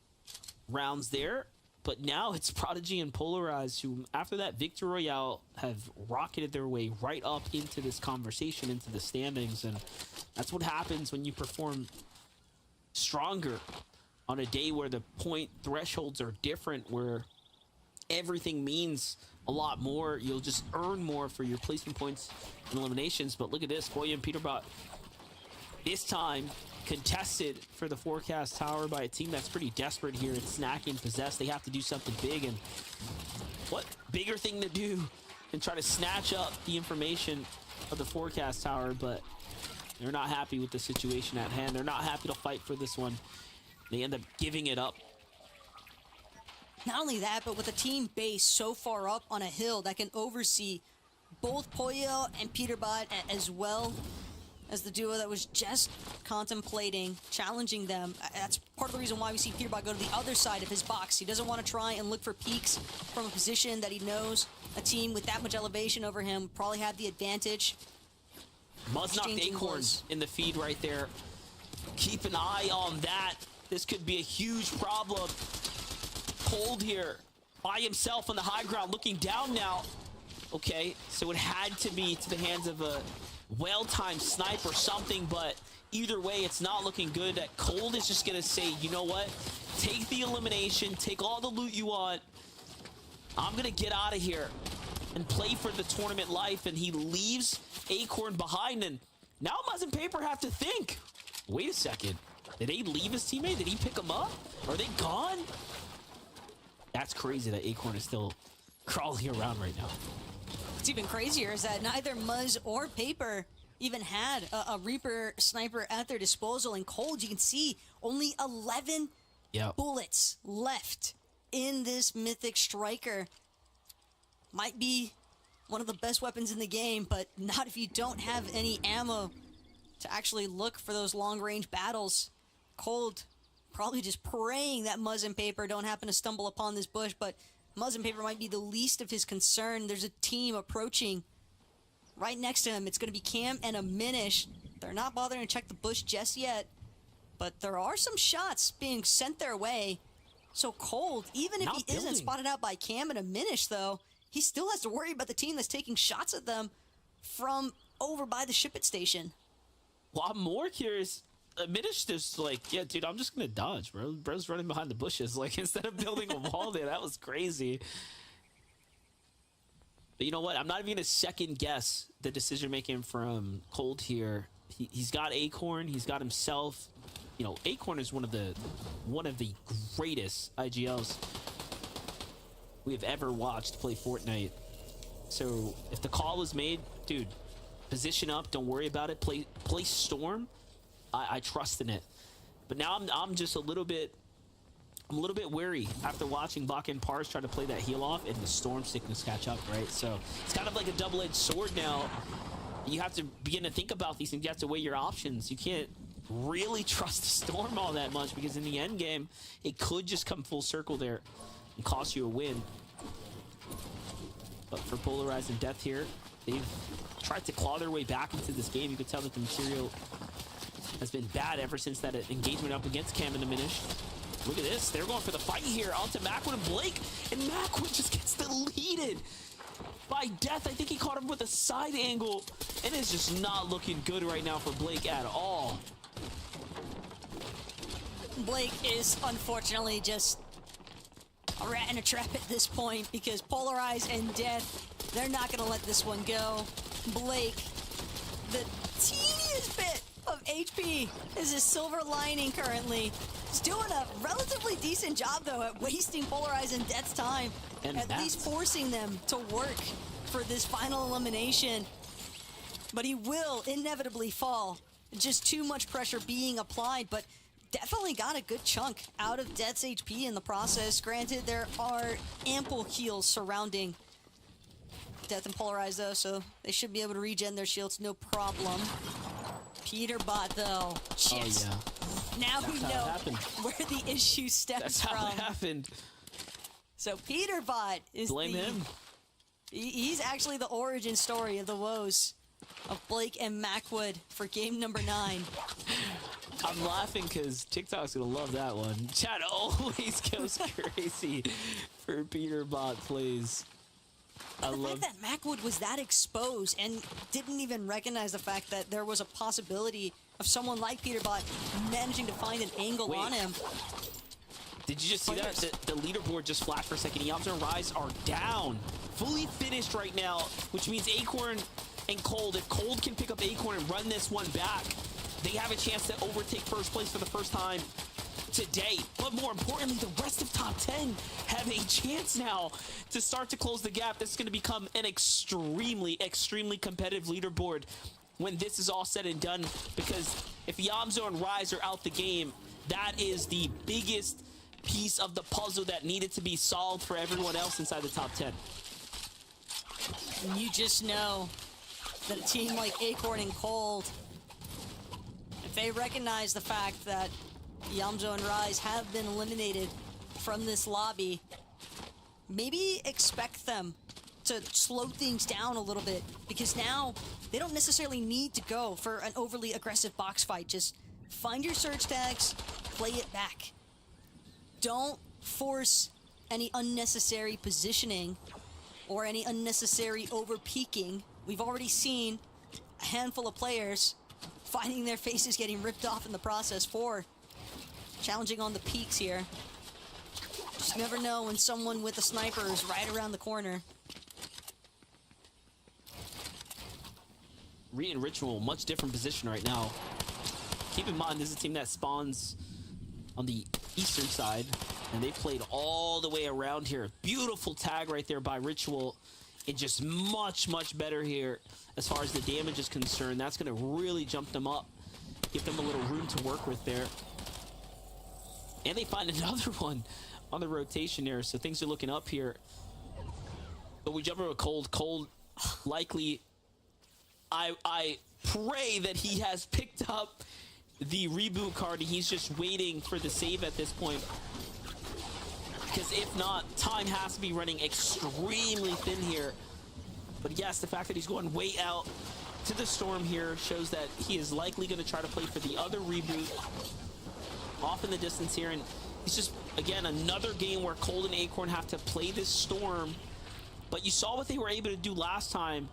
rounds there. But now it's Prodigy and Polarized, who, after that Victory Royale, have rocketed their way right up into this conversation, into the standings. And that's what happens when you perform stronger on a day where the point thresholds are different, where everything means a lot more. You'll just earn more for your placement points and eliminations. But look at this, Boya and Peterbot, this time contested for the Forecast Tower by a team that's pretty desperate here. It's Snacky and Possessed. They have to do something big, and what bigger thing to do than try to snatch up the information of the Forecast Tower? But they're not happy with the situation at hand. They're not happy to fight for this one. They end up giving it up. Not only that, but with a team base so far up on a hill that can oversee both Poyo and Peterbot, as well as the duo that was just contemplating challenging them. That's part of the reason why we see Peterbot go to the other side of his box. He doesn't want to try and look for peaks from a position that he knows a team with that much elevation over him probably had the advantage. Muzz knocked Acorns in the feed right there. Keep an eye on that. This could be a huge problem. Cold here by himself on the high ground, looking down now. Okay, so it had to be to the hands of a well-timed snipe or something, but either way, it's not looking good. That Cold is just gonna say, you know what? Take the elimination, take all the loot you want. I'm gonna get out of here and play for the tournament life, and he leaves Acorn behind, and now Muzz and Paper have to think. Wait a second. Did they leave his teammate? Did he pick him up? Are they gone? That's crazy that Acorn is still crawling around right now. What's even crazier is that neither Muzz or Paper even had a Reaper sniper at their disposal. And Cold, you can see only 11 bullets left in this Mythic Striker. Might be one of the best weapons in the game, but not if you don't have any ammo to actually look for those long-range battles. Cold probably just praying that Muzz and Paper don't happen to stumble upon this bush, but Muzz and Paper might be the least of his concern. There's a team approaching right next to him. It's going to be Cam and Aminish. They're not bothering to check the bush just yet, but there are some shots being sent their way. So Cold, even if he isn't spotted out by Cam and Aminish, though, he still has to worry about the team that's taking shots at them from over by the Ship It station. Well, I'm more curious. Aminish just like, yeah, dude, I'm just gonna dodge, bro. Bro's running behind the bushes, like, instead of building a wall there. That was crazy. But you know what? I'm not even gonna second guess the decision making from Cold here. He's got Acorn, he's got himself. You know, Acorn is one of the greatest IGLs we have ever watched play Fortnite. So if the call was made, dude, position up, don't worry about it. Play Storm. I trust in it. But now I'm just a little bit wary after watching Baka and Pars try to play that heal off and the Storm sickness catch up, right? So it's kind of like a double-edged sword now. You have to begin to think about these things. You have to weigh your options. You can't really trust the Storm all that much, because in the end game, it could just come full circle there and cost you a win. But for Polarized and Death here, they've tried to claw their way back into this game. You can tell that the material has been bad ever since that engagement up against Cam and Aminish. Look at this. They're going for the fight here onto Macwood and Blake. And and Macwood just gets deleted by Death. I think he caught him with a side angle, and it's just not looking good right now for Blake at all. Blake is unfortunately just a rat in a trap at this point because Polarize and Death, they're not going to let this one go. Blake, the teeniest bit of HP is his silver lining currently. He's doing a relatively decent job, though, at wasting Polarize and Death's time, and at least forcing them to work for this final elimination. But he will inevitably fall. Just too much pressure being applied, but definitely got a good chunk out of Death's HP in the process. Granted, there are ample heals surrounding Death and Polarize, though, so they should be able to regen their shields, no problem. Peterbot, though, shit. Oh, yeah. Now we know where the issue stems That's from. how it happened. So Peterbot is Blame him. He's actually the origin story of the woes of Blake and Macwood for game number 9. I'm laughing because TikTok's gonna love that one. Chat always goes crazy for Peterbot plays. The fact that Macwood was that exposed and didn't even recognize the fact that there was a possibility of someone like Peterbot managing to find an angle on him. Did you just see that? The leaderboard just flashed for a second. Yamcha and Rise are down. Fully finished right now, which means Acorn and Cold. If Cold can pick up Acorn and run this one back, they have a chance to overtake first place for the first time today. But more importantly, the rest of top 10 have a chance now to start to close the gap. This is going to become an extremely, extremely competitive leaderboard when this is all said and done, because if Yamzo and Rise are out the game, that is the biggest piece of the puzzle that needed to be solved for everyone else inside the top 10. And you just know that a team like Acorn and Cold, if they recognize the fact that Yamzo and Rise have been eliminated from this lobby, maybe expect them to slow things down a little bit, because now they don't necessarily need to go for an overly aggressive box fight. Just find your surge tags, play it back. Don't force any unnecessary positioning or any unnecessary over-peaking. We've already seen a handful of players finding their faces getting ripped off in the process for challenging on the peaks here. Just never know when someone with a sniper is right around the corner. Reed and Ritual, much different position right now. Keep in mind, this is a team that spawns on the eastern side, and they played all the way around here. Beautiful tag right there by Ritual, and just much, much better here as far as the damage is concerned. That's going to really jump them up, give them a little room to work with there. And they find another one on the rotation there, so things are looking up here. But we jump over Cold. Cold likely, I pray that he has picked up the reboot card and he's just waiting for the save at this point. Because if not, time has to be running extremely thin here. But yes, the fact that he's going way out to the storm here shows that he is likely going to try to play for the other reboot off in the distance here. And it's just, again, another game where Cold and Acorn have to play this storm. But you saw what they were able to do last time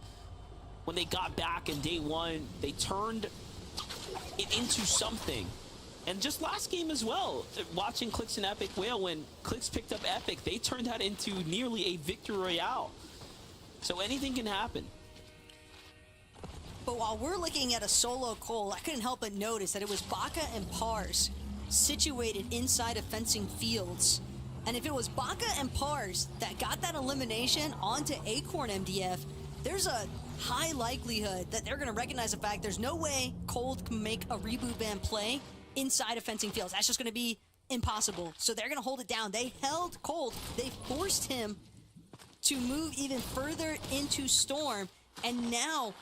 when they got back in day one. They turned it into something. And just last game as well, watching Clix and Epic Whale, when Clix picked up Epic, they turned that into nearly a victory royale. So anything can happen. But while we're looking at a solo Cole, I couldn't help but notice that it was Baka and Pars situated inside of fencing fields. And if it was Baka and Pars that got that elimination onto Acorn MDF, there's a high likelihood that they're going to recognize the fact there's no way Cold can make a reboot ban play inside of fencing fields. That's just going to be impossible. So they're going to hold it down. They held Cold. They forced him to move even further into Storm. And now,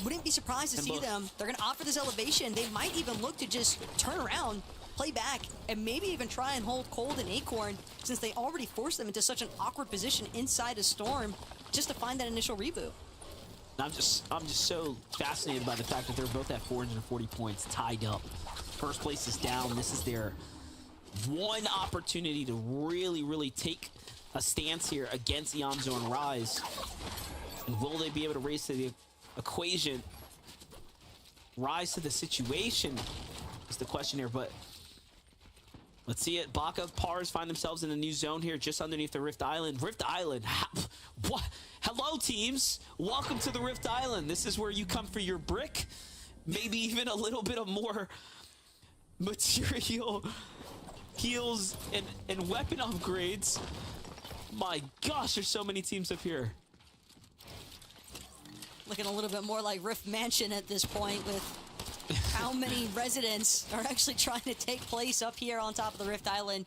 wouldn't be surprised to see them. They're going to offer this elevation. They might even look to just turn around, play back, and maybe even try and hold Cold and Acorn, since they already forced them into such an awkward position inside a Storm just to find that initial reboot. I'm just so fascinated by the fact that they're both at 440 points, tied up. First place is down. This is their one opportunity to really take a stance here against Yamzo and Rise. And will they be able to raise to the equation? Rise to the situation is the question here, but let's see it. Baka, Pars find themselves in a new zone here just underneath the Rift Island. Rift Island? What? Hello, teams. Welcome to the Rift Island. This is where you come for your brick. Maybe even a little bit of more material, heals, and weapon upgrades. My gosh, there's so many teams up here. Looking a little bit more like Rift Mansion at this point with how many residents are actually trying to take place up here on top of the Rift Island.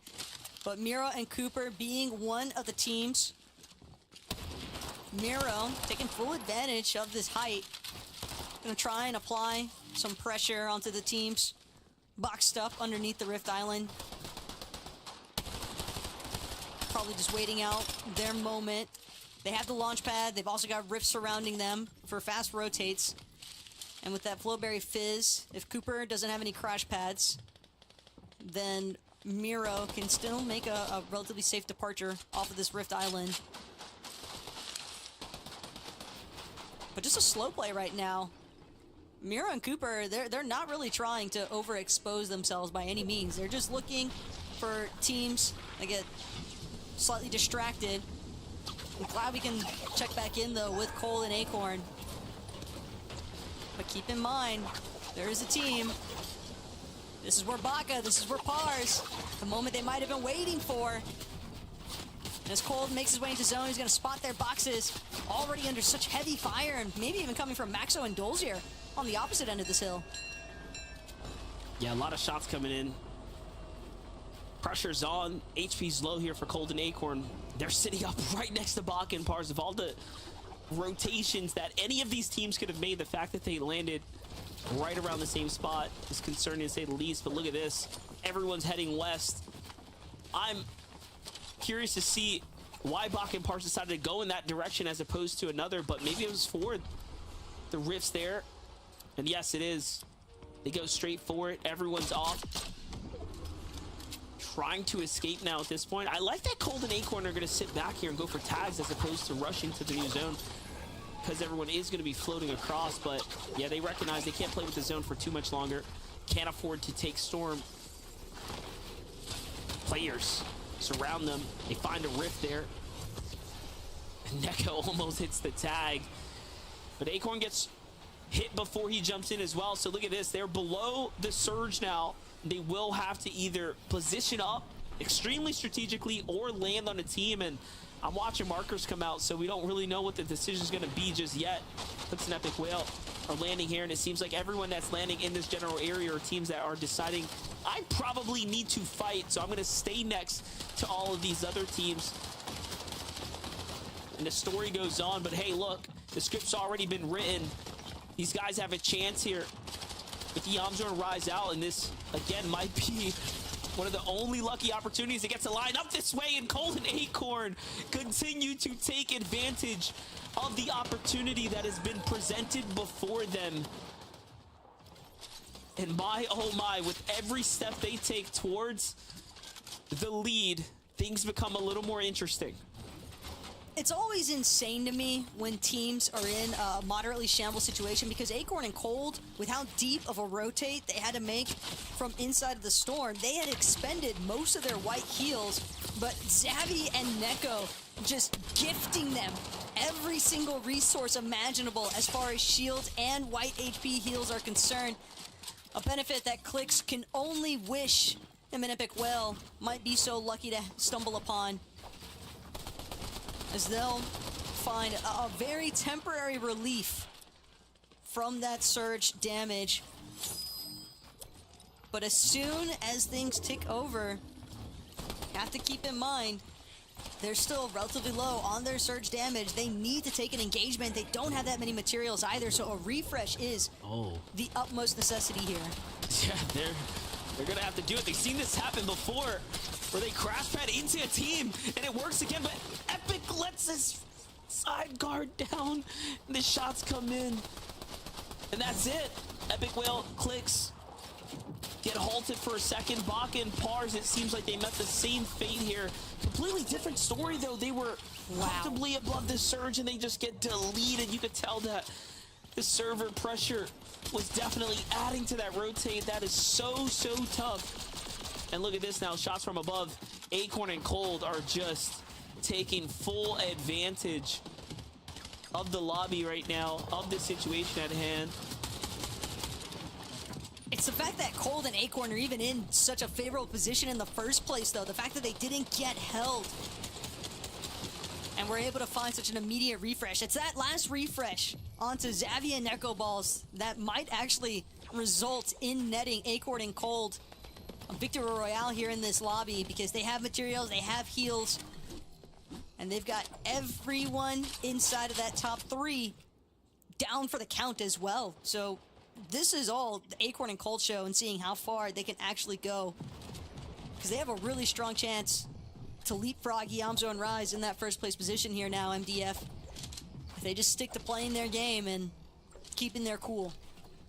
But Miro and Cooper being one of the teams. Miro taking full advantage of this height. Gonna try and apply some pressure onto the teams boxed up underneath the Rift Island. Probably just waiting out their moment. They have the launch pad. They've also got Rift surrounding them for fast rotates. And with that Flowberry Fizz, if Cooper doesn't have any crash pads, then Miro can still make a relatively safe departure off of this Rift Island. But just a slow play right now. Miro and Cooper, they're not really trying to overexpose themselves by any means. They're just looking for teams that get slightly distracted. I'm glad we can check back in though with Cole and Acorn. But keep in mind, there is a team. This is where Baka, this is where Pars, the moment they might have been waiting for. And as Cole makes his way into zone, he's gonna spot their boxes already under such heavy fire, and maybe even coming from Maxo and Dolzier on the opposite end of this hill. Yeah, a lot of shots coming in. Pressure's on. HP's low here for Cold and Acorn. They're sitting up right next to Baka and Pars. Of all the rotations that any of these teams could have made, the fact that they landed right around the same spot is concerning to say the least. But look at this. Everyone's heading west. I'm curious to see why Baka and Pars decided to go in that direction as opposed to another, but maybe it was for the rifts there. And yes, it is. They go straight for it. Everyone's off. Trying to escape now at this point. I like that Cold and Acorn are going to sit back here and go for tags as opposed to rushing to the new zone, because everyone is going to be floating across. But yeah, they recognize they can't play with the zone for too much longer. Can't afford to take Storm. Players surround them. They find a rift there. And Neko almost hits the tag. But Acorn gets hit before he jumps in as well. So look at this. They're below the surge now. They will have to either position up extremely strategically or land on a team. And I'm watching markers come out, so we don't really know what the decision is going to be just yet. Looks an Epic Whale are landing here, and it seems like everyone that's landing in this general area are teams that are deciding, I probably need to fight, so I'm going to stay next to all of these other teams. And the story goes on, but hey, look, the script's already been written. These guys have a chance here with Yamzo and Rise out, and this, again, might be one of the only lucky opportunities to get to line up this way, and Cold and Acorn continue to take advantage of the opportunity that has been presented before them. And my, oh my, with every step they take towards the lead, things become a little more interesting. It's always insane to me when teams are in a moderately shambles situation, because Acorn and Cold, with how deep of a rotate they had to make from inside of the storm, they had expended most of their white heals, but Zabby and Neko just gifting them every single resource imaginable as far as shields and white HP heals are concerned. A benefit that Clix can only wish him an Epic Whale might be so lucky to stumble upon, as they'll find a very temporary relief from that surge damage. But as soon as things tick over, you have to keep in mind they're still relatively low on their surge damage. They need to take an engagement. They don't have that many materials either, so a refresh is the utmost necessity here. Yeah, they're gonna have to do it. They've seen this happen before, where they crash pad into a team and it works again, but Epic lets his side guard down and the shots come in. And that's it. Epic Whale clicks. get halted for a second. Baka and Pars, it seems like they met the same fate here. Completely different story, though. They were comfortably above the surge, and they just get deleted. You could tell that the server pressure was definitely adding to that rotate. That is so, so tough. And look at this now. Shots from above. Acorn and Cold are just taking full advantage of the lobby right now, of the situation at hand. It's the fact that Cold and Acorn are even in such a favorable position in the first place, though. The fact that they didn't get held and were able to find such an immediate refresh. It's that last refresh onto Xavier and Echo Balls that might actually result in netting Acorn and Cold a victory royale here in this lobby, because they have materials, they have heals, and they've got everyone inside of that top 3 down for the count as well. So this is all the Acorn and Cold show, and seeing how far they can actually go, because they have a really strong chance to leapfrog Yamzo and Rise in that first place position here now, MDF. If they just stick to playing their game and keeping their cool.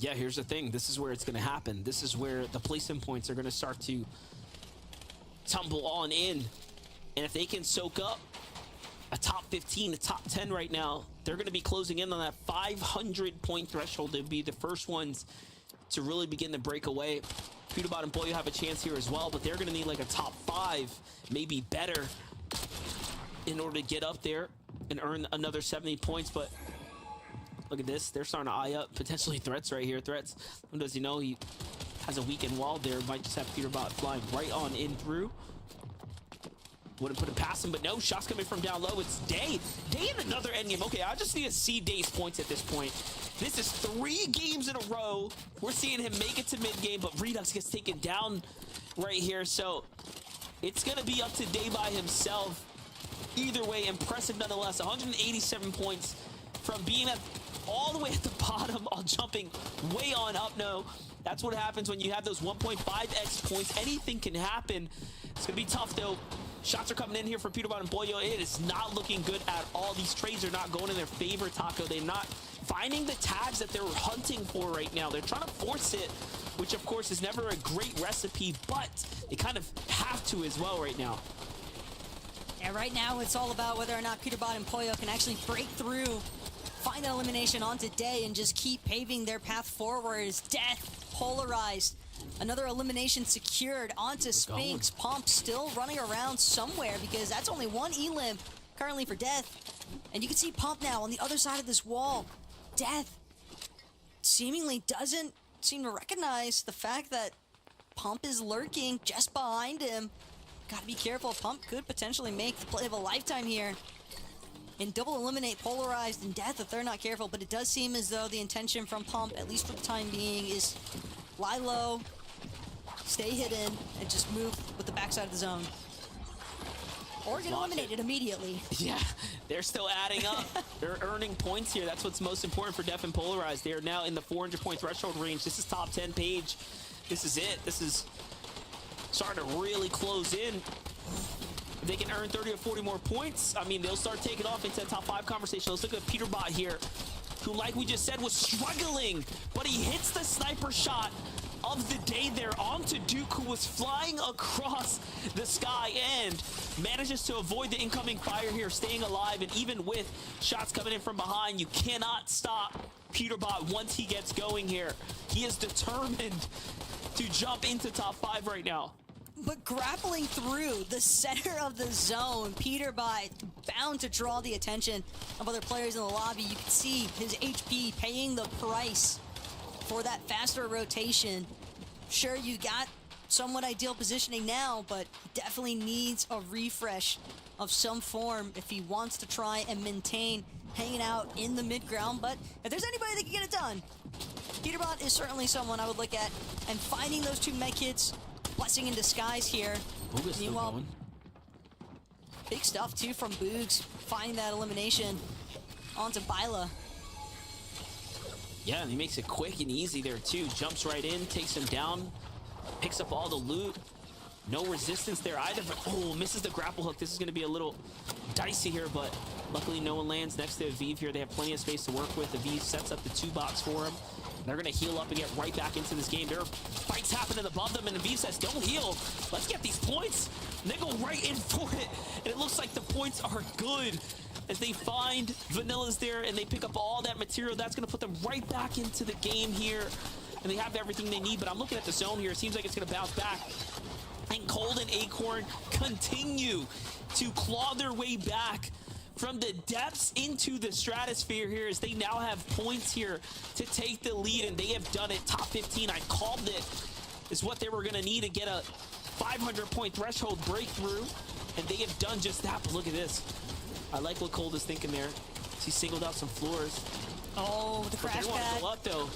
Yeah, here's the thing. This is where it's going to happen. This is where the placement points are going to start to tumble on in. And if they can soak up a top 15, a top 10 right now, they're going to be closing in on that 500 point threshold. They'll be the first ones to really begin to break away. Pewterbot and Boyo have a chance here as well, but they're going to need like a top 5, maybe better, in order to get up there and earn another 70 points. But look at this. They're starting to eye up potentially threats right here. Threats. Who does he know he has a weakened wall there? Might just have Pewterbot flying right on in through. Wouldn't put it past him, but no, shots coming from down low. It's Day. Day in another endgame. Okay, I just need to see Day's points at this point. This is 3 games in a row. We're seeing him make it to mid-game, but Redux gets taken down right here. So it's going to be up to Day by himself. Either way, impressive nonetheless. 187 points from being at all the way at the bottom on jumping way on up. No, that's what happens when you have those 1.5x points. Anything can happen. It's going to be tough, though. Shots are coming in here for Pewterbot and Boyo. It is not looking good at all. These trades are not going in their favor, Taco. They're not finding the tags that they're hunting for right now. They're trying to force it, which of course is never a great recipe, but they kind of have to as well right now. Yeah, right now it's all about whether or not Pewterbot and Boyo can actually break through, find an elimination onto Day, and just keep paving their path forward. As Death polarized. Another elimination secured onto Spinks. Pump still running around somewhere, because that's only 1 elim currently for Death. And you can see Pump now on the other side of this wall. Death seemingly doesn't seem to recognize the fact that Pump is lurking just behind him. Gotta be careful. Pump could potentially make the play of a lifetime here and double eliminate Polarized and Death if they're not careful. But it does seem as though the intention from Pump, at least for the time being, is lie low, stay hidden, and just move with the backside of the zone. Or get eliminated immediately. Yeah, they're still adding up. They're earning points here. That's what's most important for Def and Polarized. They are now in the 400-point threshold range. This is top 10 page. This is it. This is starting to really close in. If they can earn 30 or 40 more points, I mean, they'll start taking off into the top 5 conversation. Let's look at Pewterbot here, who, like we just said, was struggling, but he hits the sniper shot of the day there onto Duke, who was flying across the sky and manages to avoid the incoming fire here, staying alive. And even with shots coming in from behind, you cannot stop Pewterbot once he gets going here. He is determined to jump into top 5 right now. But grappling through the center of the zone, Pewterbot bound to draw the attention of other players in the lobby. You can see his HP paying the price for that faster rotation. Sure, you got somewhat ideal positioning now, but definitely needs a refresh of some form if he wants to try and maintain hanging out in the mid ground. But if there's anybody that can get it done, Pewterbot is certainly someone I would look at. And finding those 2 med kits, blessing in disguise here. Meanwhile, big stuff too from Boogs, finding that elimination onto Bila. Yeah, and he makes it quick and easy there too. Jumps right in, takes him down, picks up all the loot. No resistance there either, but oh, misses the grapple hook. This is going to be a little dicey here, but luckily no one lands next to Aviv here. They have plenty of space to work with. Aviv sets up the 2 box for him. They're going to heal up and get right back into this game. There are fights happening above them, and Aviv says, don't heal. Let's get these points. And they go right in for it. And it looks like the points are good as they find Vanilla's there and they pick up all that material. That's going to put them right back into the game here. And they have everything they need, but I'm looking at the zone here. It seems like it's going to bounce back. And Cold and Acorn continue to claw their way back from the depths into the stratosphere here as they now have points here to take the lead, and they have done it. Top 15, I called it, is what they were going to need to get a 500-point threshold breakthrough, and they have done just that. But look at this. I like what Cold is thinking there. He singled out some floors. Oh, the crash They want pad. to go up, though.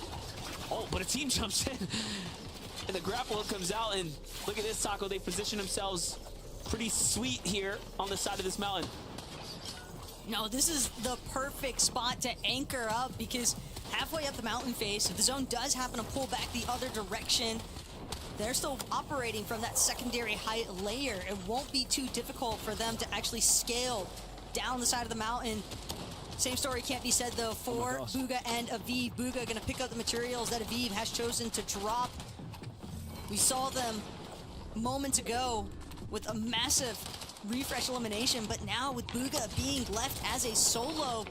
Oh, but a team jumps in. And the grapple comes out, and look at this, Taco. They position themselves pretty sweet here on the side of this mountain. No, this is the perfect spot to anchor up because halfway up the mountain face, if the zone does happen to pull back the other direction, they're still operating from that secondary height layer. It won't be too difficult for them to actually scale down the side of the mountain. Same story can't be said, though, for Bugha and Aviv. Bugha going to pick up the materials that Aviv has chosen to drop. We saw them moments ago with a massive refresh elimination, but now with Bugha being left as a solo,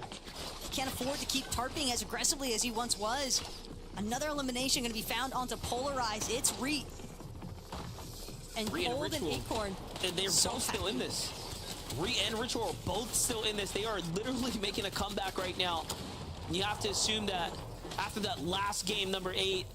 he can't afford to keep tarping as aggressively as he once was. Another elimination going to be found onto Polarize. It's Reet. And Cold and Acorn. And they're both still in this. Reet and Ritual are both still in this. They are literally making a comeback right now. And you have to assume that after that last game, number 8,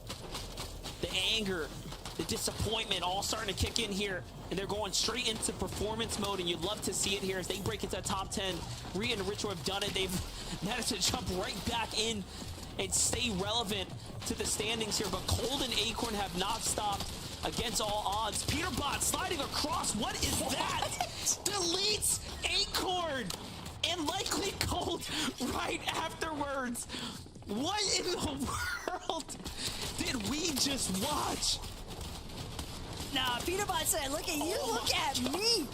the anger, the disappointment all starting to kick in here, and they're going straight into performance mode, and you'd love to see it here as they break into the top 10. Reet and Ritual have done it. They've managed to jump right back in and stay relevant to the standings here, but Cold and Acorn have not stopped against all odds. Peterbot sliding across. What is that? Deletes Acorn and likely Cold right afterwards. What in the world did we just watch? Nah, Peterbot said, look at you, look at me.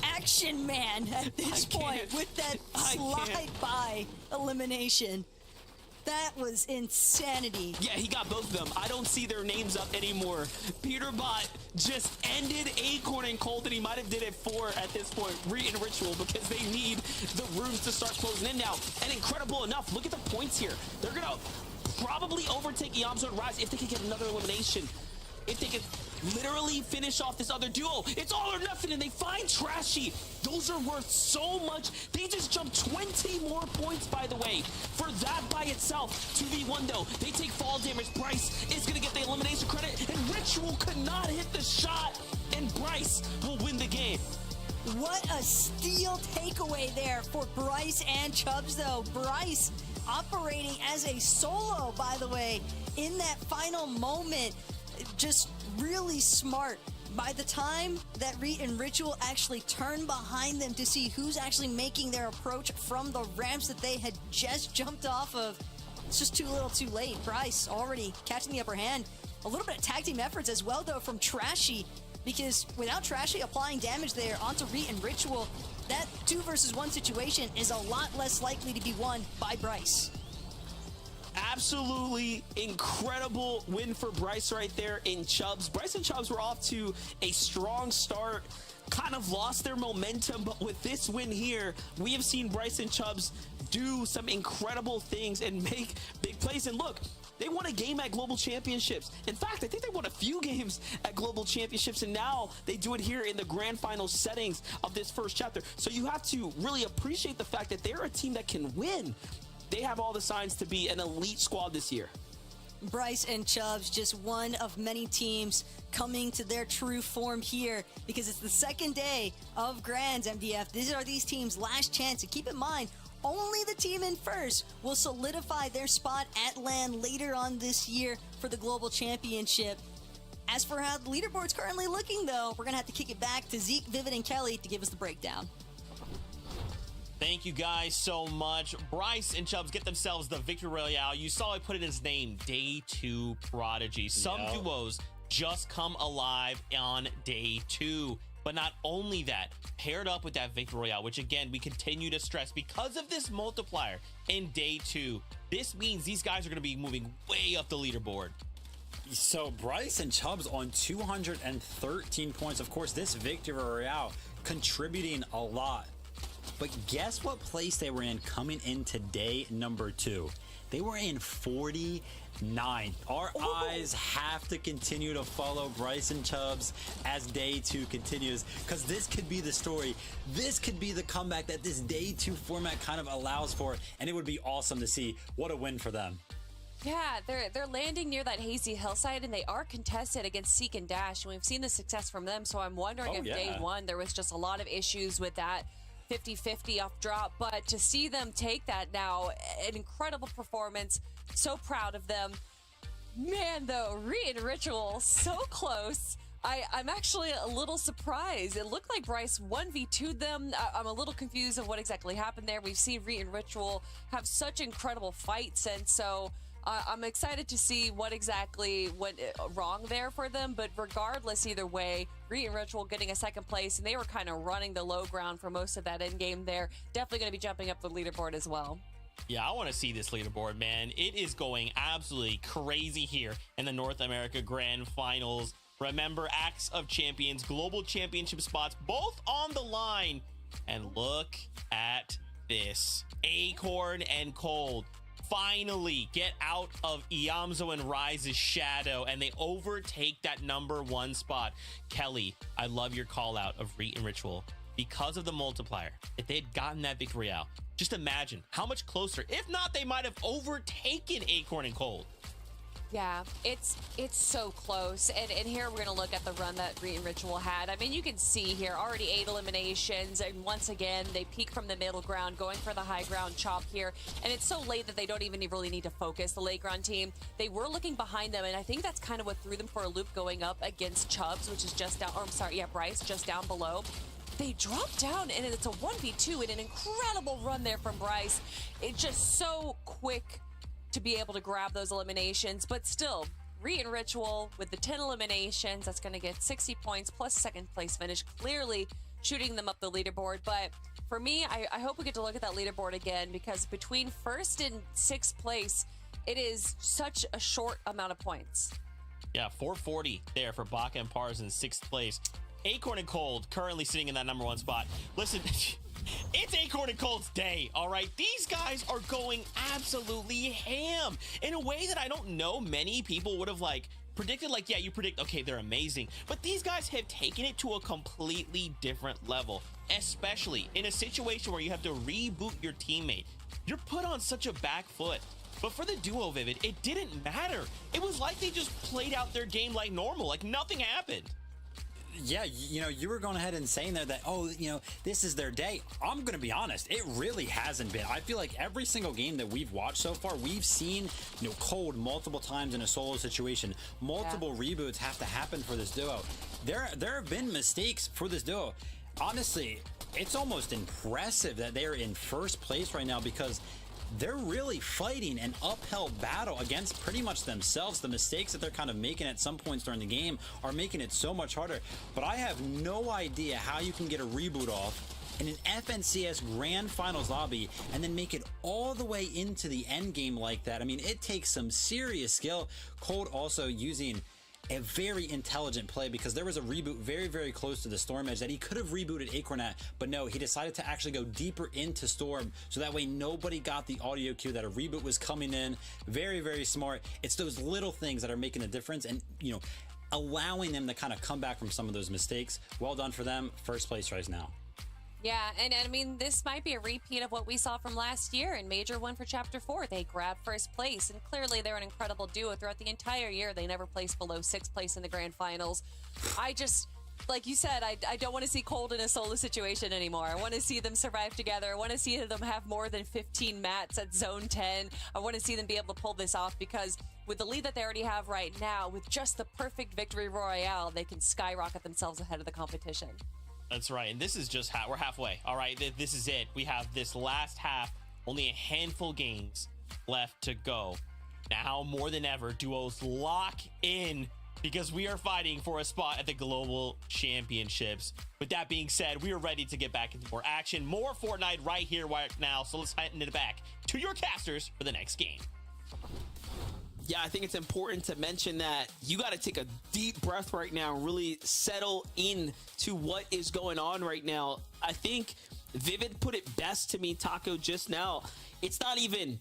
Action man at this point with that slide by elimination. That was insanity. Yeah, he got both of them. I don't see their names up anymore. Peterbot just ended Acorn and Cold, and he might have did it for, at this point, Reet and Ritual, because they need the rooms to start closing in now. And incredible enough, look at the points here. They're going to probably overtake Yamzo and Rise if they can get another elimination. If they can literally finish off this other duo. It's all or nothing, and they find Trashy. Those are worth so much. They just jumped 20 more points, by the way, for that by itself. 2v1, though. They take fall damage. Bryce is going to get the elimination credit, and Ritual could not hit the shot, and Bryce will win the game. What a steal takeaway there for Bryce and Chubbs, though. Bryce operating as a solo, by the way, in that final moment. Just really smart. By the time that Reet and Ritual actually turn behind them to see who's actually making their approach from the ramps that they had just jumped off of, it's just too little too late. Bryce already catching the upper hand. A little bit of tag team efforts as well, though, from Trashy, because without Trashy applying damage there onto Reet and Ritual, that 2 versus 1 situation is a lot less likely to be won by Bryce. Absolutely incredible win for Bryce right there in Chubbs. Bryce and Chubbs were off to a strong start, kind of lost their momentum, but with this win here, we have seen Bryce and Chubbs do some incredible things and make big plays. And look, they won a game at Global Championships. In fact, I think they won a few games at Global Championships, and now they do it here in the grand final settings of this first chapter. So you have to really appreciate the fact that they're a team that can win. They have all the signs to be an elite squad this year. Bryce and Chubbs, just one of many teams coming to their true form here because it's the second day of Grands, MDF. These are these teams' last chance. And keep in mind, only the team in first will solidify their spot at LAN later on this year for the Global Championship. As for how the leaderboard's currently looking, though, we're going to have to kick it back to Zeke, Vivid, and Kelly to give us the breakdown. Thank you guys so much. Bryce and Chubbs get themselves the Victory Royale. You saw I put in his name, Day 2 Prodigy. Some duos just come alive on Day 2. But not only that, paired up with that Victory Royale, which again, we continue to stress because of this multiplier in day 2, this means these guys are going to be moving way up the leaderboard. So Bryce and Chubbs on 213 points. Of course, this Victory Royale contributing a lot. But guess what place they were in coming into day number 2? They were in 49. Our eyes have to continue to follow Bryce and Chubbs as day 2 continues, because this could be the story. This could be the comeback that this day 2 format kind of allows for, and it would be awesome to see. What a win for them. Yeah, they're landing near that hazy hillside, and they are contested against Seek and Dash, and we've seen the success from them. So I'm wondering if day 1 there was just a lot of issues with that 50-50 off drop, but to see them take that now, an incredible performance. So proud of them. Man, though, Re and Ritual so close. I'm actually a little surprised. It looked like Bryce 1v2'd them. I'm a little confused of what exactly happened there. We've seen Re and Ritual have such incredible fights, and so I'm excited to see what exactly went wrong there for them. But regardless, either way, Re and Ritual getting a second place, and they were kind of running the low ground for most of that end game there. Definitely going to be jumping up the leaderboard as well. Yeah, I want to see this leaderboard, man. It is going absolutely crazy here in the North America Grand Finals. Remember, Acts of Champions, Global Championship spots, both on the line. And look at this. Acorn and Cold finally get out of Iamzo and Rise's shadow, and they overtake that number 1 spot. Kelly, I love your call out of Re and Ritual. Because of the multiplier, if they had gotten that Victory Royale, just imagine how much closer, if not, they might have overtaken Acorn and Cold. Yeah, it's so close. And here we're going to look at the run that Re and Ritual had. I mean, you can see here already 8 eliminations. And once again, they peak from the middle ground, going for the high ground chop here. And it's so late that they don't even really need to focus, the late ground team. They were looking behind them, and I think that's kind of what threw them for a loop going up against Chubbs, which is just down, or I'm sorry, yeah, Bryce, just down below. They drop down, and it's a 1v2 and an incredible run there from Bryce. It's just so quick to be able to grab those eliminations, but still, Re and Ritual with the 10 eliminations, that's going to get 60 points plus second place finish, clearly shooting them up the leaderboard. But for me, I hope we get to look at that leaderboard again, because between first and 6th place, it is such a short amount of points. Yeah, 440 there for Baka and Pars in 6th place. Acorn and Cold currently sitting in that number 1 spot. Listen, it's Acorn and Cold's day, all right? These guys are going absolutely ham in a way that I don't know many people would have predicted. Yeah, you predict, okay, they're amazing, but these guys have taken it to a completely different level, especially in a situation where you have to reboot your teammate. You're put on such a back foot. But for the duo, Vivid, it didn't matter. It was like they just played out their game like normal, like nothing happened. Yeah, you were going ahead and saying there that, this is their day. I'm going to be honest, it really hasn't been. I feel like every single game that we've watched so far, we've seen, Cold multiple times in a solo situation. Multiple reboots have to happen for this duo. There have been mistakes for this duo. Honestly, it's almost impressive that they're in first place right now, because they're really fighting an uphill battle against pretty much themselves. The mistakes that they're kind of making at some points during the game are making it so much harder. But I have no idea how you can get a reboot off in an FNCS Grand Finals lobby and then make it all the way into the end game like that. I mean, it takes some serious skill. Cold also using a very intelligent play, because there was a reboot very, very close to the Storm Edge that he could have rebooted Acorn at, but no, he decided to actually go deeper into Storm, so that way nobody got the audio cue that a reboot was coming in. Very, very smart. It's those little things that are making a difference, and allowing them to kind of come back from some of those mistakes. Well done for them. First place right now. Yeah, and I mean, this might be a repeat of what we saw from last year in Major 1 for Chapter 4. They grabbed first place, and clearly they're an incredible duo throughout the entire year. They never placed below 6th place in the Grand Finals. I just, like you said, I don't want to see Cold in a solo situation anymore. I want to see them survive together. I want to see them have more than 15 mats at Zone 10. I want to see them be able to pull this off, because with the lead that they already have right now, with just the perfect Victory Royale, they can skyrocket themselves ahead of the competition. That's right, and this is just we're halfway. All right, this is it. We have this last half, only a handful games left to go. Now more than ever, duos lock in because we are fighting for a spot at the Global Championships. With that being said, we are ready to get back into more action, more Fortnite right here, right now. So let's hand it back to your casters for the next game. Yeah, I think it's important to mention that you got to take a deep breath right now and really settle in to what is going on right now. I think Vivid put it best to me, Taco, just now. It's not even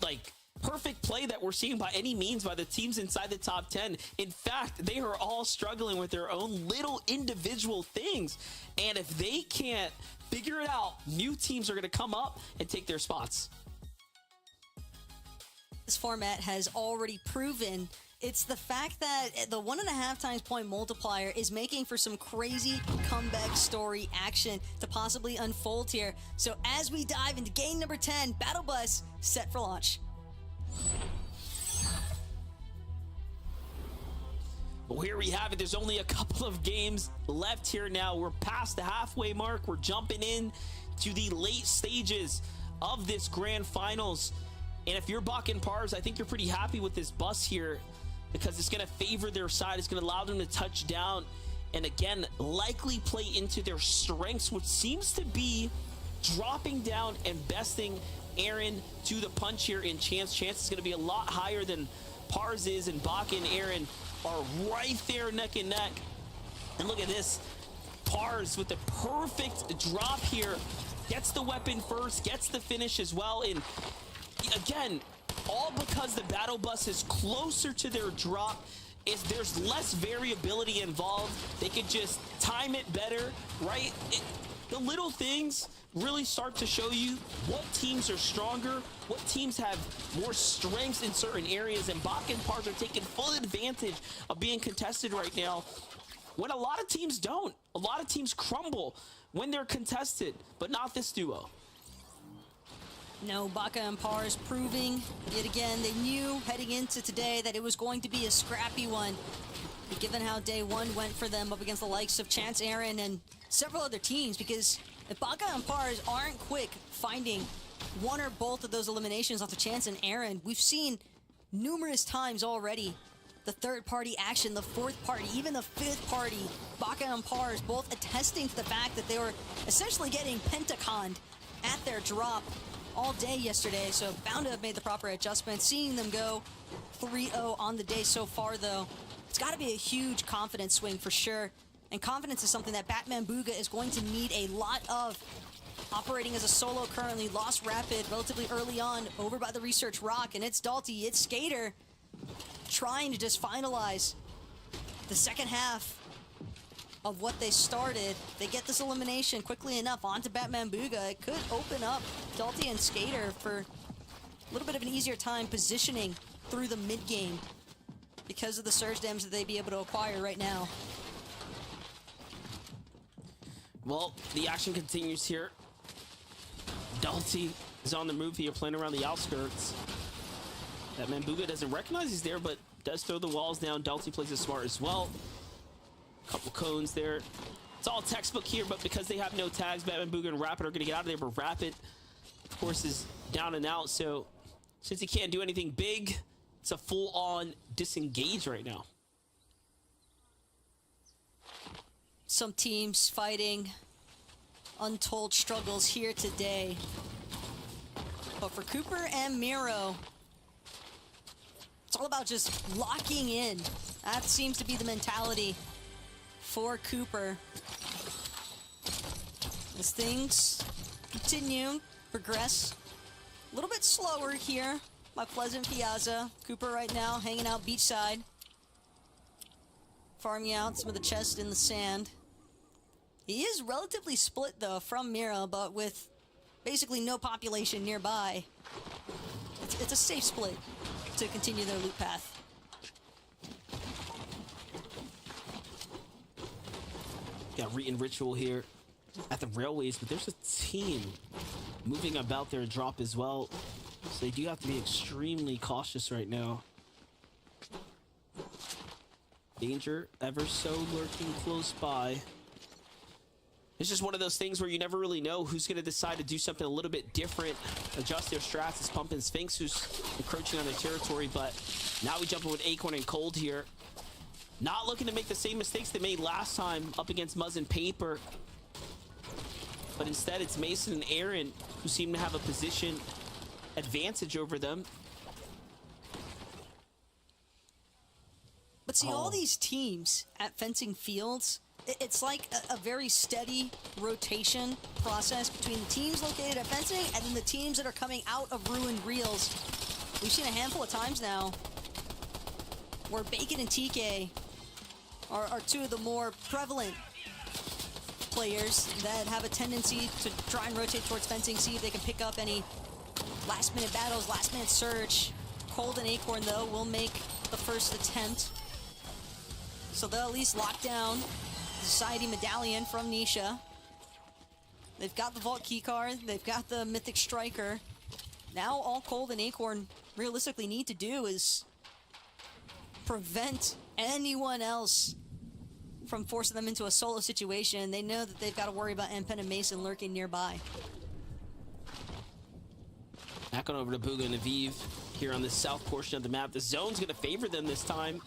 like perfect play that we're seeing by any means by the teams inside the top 10. In fact, they are all struggling with their own little individual things. And if they can't figure it out, new teams are going to come up and take their spots. This format has already proven it's the fact that the 1.5 times point multiplier is making for some crazy comeback story action to possibly unfold here. So as we dive into game number 10, Battle Bus set for launch. Well, here we have it. There's only a couple of games left here now. We're past the halfway mark. We're jumping in to the late stages of this grand finals. And if you're Bach and Pars, I think you're pretty happy with this bus here because it's going to favor their side. It's going to allow them to touch down and, again, likely play into their strengths, which seems to be dropping down and besting Aaron to the punch here in Chance. Chance is going to be a lot higher than Pars is, and Bach and Aaron are right there neck and neck. And look at this. Pars with the perfect drop here. Gets the weapon first, gets the finish as well. And again, all because the battle bus is closer to their drop, is there's less variability involved. They could just time it better, right? The little things really start to show you what teams are stronger, what teams have more strengths in certain areas, and Bach and Pars are taking full advantage of being contested right now when a lot of teams don't. A lot of teams crumble when they're contested, but not this duo. No, Baka and Pars proving yet again they knew heading into today that it was going to be a scrappy one. But given how day one went for them up against the likes of Chance, Aaron, and several other teams, because if Baka and Pars aren't quick finding one or both of those eliminations off of Chance and Aaron, we've seen numerous times already the third party action, the fourth party, even the fifth party, Baka and Pars both attesting to the fact that they were essentially getting pentaconned at their drop all day yesterday, so bound to have made the proper adjustments. Seeing them go 3-0 on the day so far, though, it's got to be a huge confidence swing for sure. And confidence is something that Batman Booga is going to need a lot of. Operating as a solo currently, lost Rapid relatively early on over by the Research Rock, and it's Dalty, it's Skater, trying to just finalize the second half of what they started. They get this elimination quickly enough onto Batman Booga. It could open up Dalty and Skater for a little bit of an easier time positioning through the mid game because of the surge damage that they'd be able to acquire right now. Well, the action continues here. Dalty is on the move here, playing around the outskirts. Batman Booga doesn't recognize he's there, but does throw the walls down. Dalty plays it smart as well. Couple cones there. It's all textbook here, but because they have no tags, Batman Booga and Rapid are going to get out of there. But Rapid, of course, is down and out. So since he can't do anything big, it's a full-on disengage right now. Some teams fighting untold struggles here today. But for Cooper and Miro, it's all about just locking in. That seems to be the mentality for Cooper. As things continue, progress a little bit slower here by Pleasant Piazza. Cooper right now hanging out beachside, farming out some of the chests in the sand. He is relatively split though from Mira, but with basically no population nearby, it's a safe split to continue their loot path. Got Reet and Ritual here at the railways, but there's a team moving about their drop as well. So they do have to be extremely cautious right now. Danger ever so lurking close by. It's just one of those things where you never really know who's going to decide to do something a little bit different, adjust their strats. It's Pump and Sphinx who's encroaching on their territory, but now we jump in with Acorn and Cold here. not looking to make the same mistakes they made last time up against Muzz and Paper. But instead, it's Mason and Aaron who seem to have a position advantage over them. But see, all these teams at Fencing Fields, it's like a very steady rotation process between the teams located at Fencing and then the teams that are coming out of Ruined Reels. We've seen a handful of times now where Bacon and TK are two of the more prevalent players that have a tendency to try and rotate towards Fencing, see if they can pick up any last-minute battles, last-minute search. Cold and Acorn, though, will make the first attempt. So they'll at least lock down the Society Medallion from Nisha. They've got the Vault Keycard, they've got the Mythic Striker. Now all Cold and Acorn realistically need to do is prevent anyone else from forcing them into a solo situation. They know that they've got to worry about Empen and Mason lurking nearby. Back on over to Bugha and Aviv here on the south portion of the map. The zone's going to favor them this time.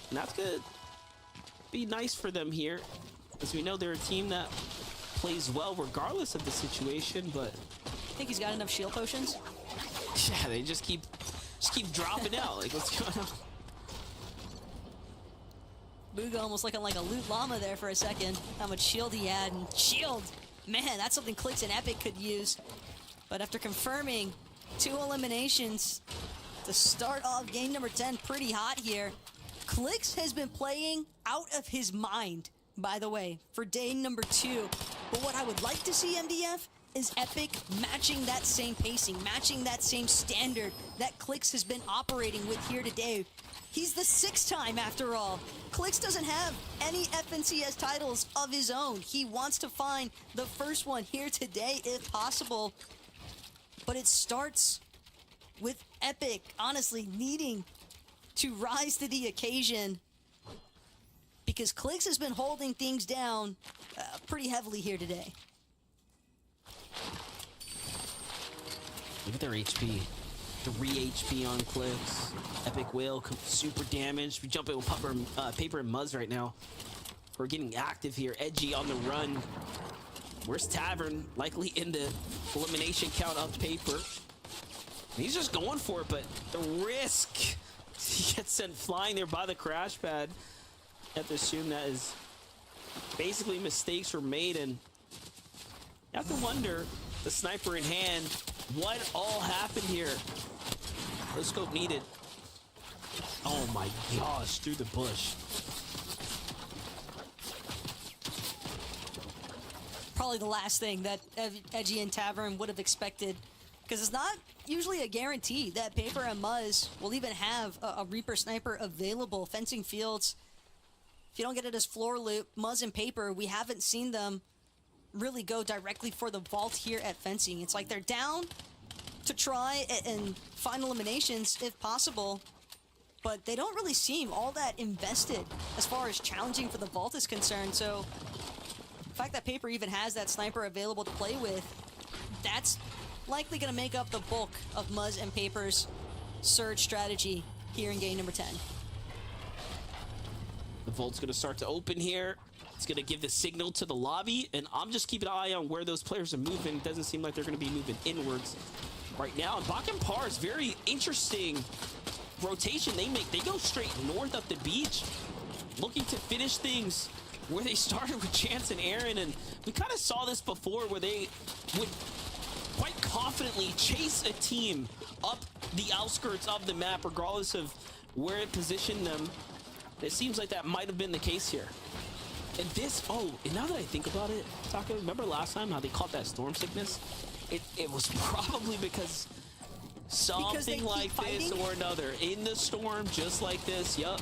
And that's going to be nice for them here, as we know they're a team that plays well regardless of the situation, but... I think he's got enough shield potions. Yeah, they just keep dropping out. Like, what's going on? Bugha almost looking like a loot llama there for a second. How much shield he had. And shield! Man, that's something Clix and Epic could use. But after confirming 2 eliminations to start off game number 10 pretty hot here, Clix has been playing out of his mind, by the way, for day number 2. But what I would like to see, MDF, is Epic matching that same pacing, matching that same standard that Clix has been operating with here today. He's the 6th time, after all. Clix doesn't have any FNCS titles of his own. He wants to find the first one here today, if possible. But it starts with Epic, honestly, needing to rise to the occasion, because Clix has been holding things down pretty heavily here today. Look at their HP. 3 HP on Clix. Epic Whale, super damaged. We jump in with Paper and Muzz right now. We're getting active here. Edgy on the run. Where's Tavern? Likely in the elimination count of Paper. He's just going for it, but the risk. He gets sent flying there by the crash pad. You have to assume that is basically mistakes were made, and you have to wonder, the sniper in hand, what all happened here? No scope needed. Oh my gosh, through the bush. Probably the last thing that Edgy and Tavern would have expected, because it's not usually a guarantee that Paper and Muzz will even have a Reaper Sniper available. Fencing Fields, if you don't get it as floor loot, Muzz and Paper, we haven't seen them really go directly for the vault here at Fencing. It's like they're down to try and find eliminations if possible, but they don't really seem all that invested as far as challenging for the vault is concerned. So the fact that Paper even has that sniper available to play with, that's likely going to make up the bulk of Muzz and Paper's surge strategy here in game number 10. The vault's going to start to open here. It's going to give the signal to the lobby, and I'm just keeping an eye on where those players are moving. It doesn't seem like they're going to be moving inwards right now. And Bach and Pars, very interesting rotation they make. They go straight north up the beach, looking to finish things where they started with Chance and Aaron. And we kind of saw this before, where they would quite confidently chase a team up the outskirts of the map, regardless of where it positioned them. It seems like that might have been the case here. And this, and now that I think about it, Taka, remember last time how they caught that storm sickness? It was probably because something like this or another. In the storm, just like this, yup.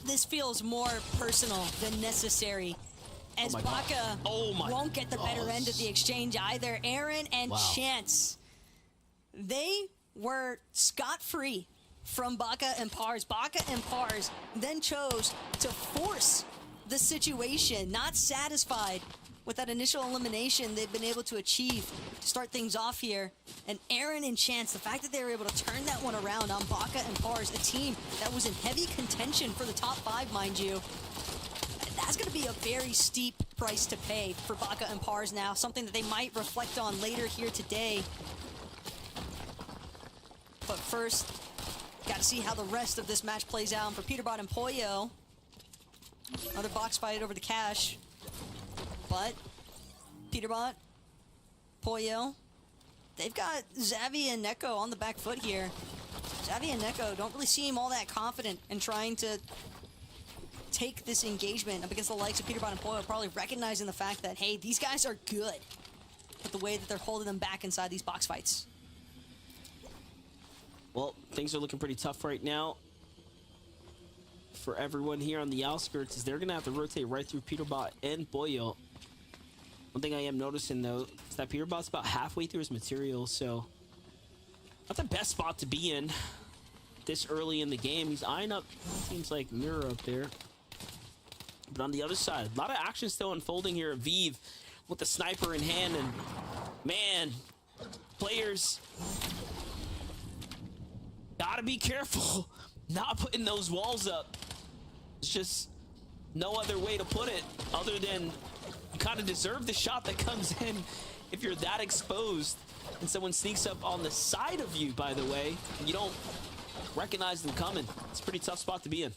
This feels more personal than necessary, as Baka won't get the better end of the exchange either. Aaron and Chance, they were scot-free from Baka and Pars. Baka and Pars then chose to force the situation, not satisfied with that initial elimination they've been able to achieve to start things off here. And Aaron and Chance, the fact that they were able to turn that one around on Baka and Pars, a team that was in heavy contention for the top 5, mind you. That's going to be a very steep price to pay for Baka and Pars now, something that they might reflect on later here today. But first, got to see how the rest of this match plays out. And for Peterbot and Pollo, another box fight over the cash. But Peterbot, Pollo, they've got Xavi and Neko on the back foot here. Xavi and Neko don't really seem all that confident in trying to take this engagement up against the likes of Peterbot and Pollo, probably recognizing the fact that, hey, these guys are good, but the way that they're holding them back inside these box fights. Well, things are looking pretty tough right now for everyone here on the outskirts, as they're going to have to rotate right through Peterbot and Pollo. One thing I am noticing, though, is that Peterbot's about halfway through his material, so not the best spot to be in this early in the game. He's eyeing up, seems like, Mirror up there. But on the other side, a lot of action still unfolding here. Aviv with the sniper in hand, and man, players gotta be careful not putting those walls up. It's just no other way to put it other than you kind of deserve the shot that comes in if you're that exposed and someone sneaks up on the side of you, by the way, and you don't recognize them coming. It's a pretty tough spot to be in.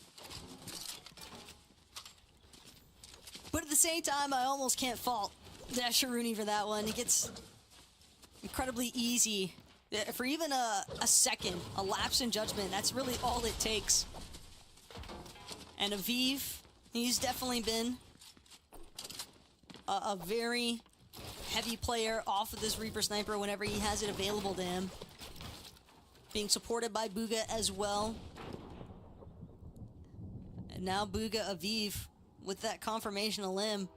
But at the same time, I almost can't fault Dasharuni for that one. He gets incredibly easy. For even a second, a lapse in judgment, that's really all it takes. And Aviv, he's definitely been a very heavy player off of this Reaper Sniper whenever he has it available to him. Being supported by Bugha as well. And now Bugha Aviv with that confirmation of limb.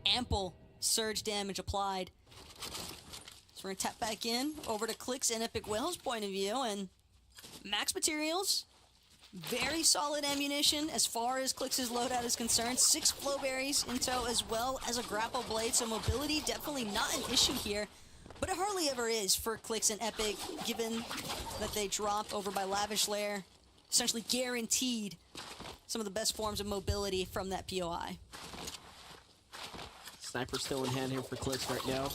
Ample surge damage applied. So we're gonna tap back in over to Clix and Epic Whale's point of view, and max materials, very solid ammunition as far as Clix's loadout is concerned. 6 flowberries in tow as well as a grapple blade, so mobility definitely not an issue here, but it hardly ever is for Clix and Epic, given that they drop over by Lavish Lair, essentially guaranteed some of the best forms of mobility from that POI. Sniper still in hand here for Clix right now.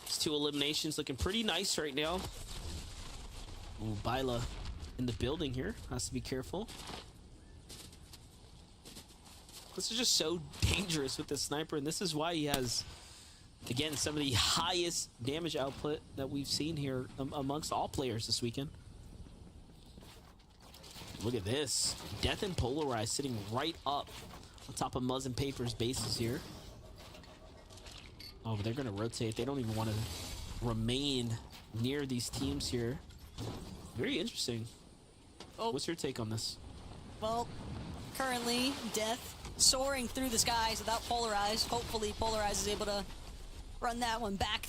These 2 eliminations looking pretty nice right now. Ooh, Bila in the building here. Has to be careful. This is just so dangerous with the sniper, and this is why he has, again, some of the highest damage output that we've seen here amongst all players this weekend. Look at this. Death and Polarize sitting right up on top of Muzz and Paper's bases here. Oh, but they're going to rotate. They don't even want to remain near these teams here. Very interesting. Oh. What's your take on this? Well, currently, Death soaring through the skies without Polarize. Hopefully, Polarize is able to run that one back.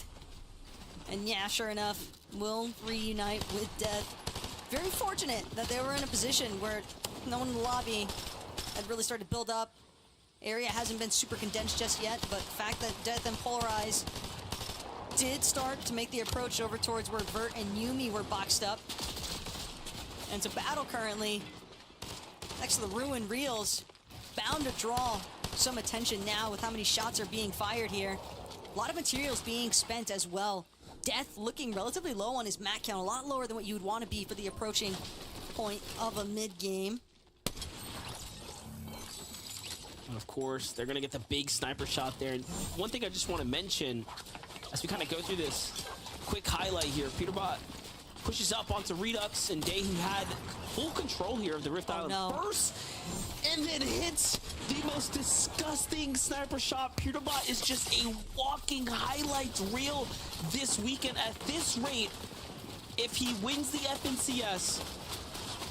And yeah, sure enough, will reunite with Death. Very fortunate that they were in a position where no one in the lobby had really started to build up. Area hasn't been super condensed just yet, but the fact that Death and Polarize did start to make the approach over towards where Vert and Yuumi were boxed up. And to battle currently next to the Ruin Reels, bound to draw some attention now with how many shots are being fired here. A lot of materials being spent as well. Death looking relatively low on his mat count, a lot lower than what you would want to be for the approaching point of a mid-game. And of course, they're going to get the big sniper shot there. And one thing I just want to mention, as we kind of go through this quick highlight here, Peterbot pushes up onto Redux, and Day, who had full control here of the Rift Island burst, and then hits the most disgusting sniper shot. Peterbot is just a walking highlights reel this weekend. At this rate, if he wins the FNCS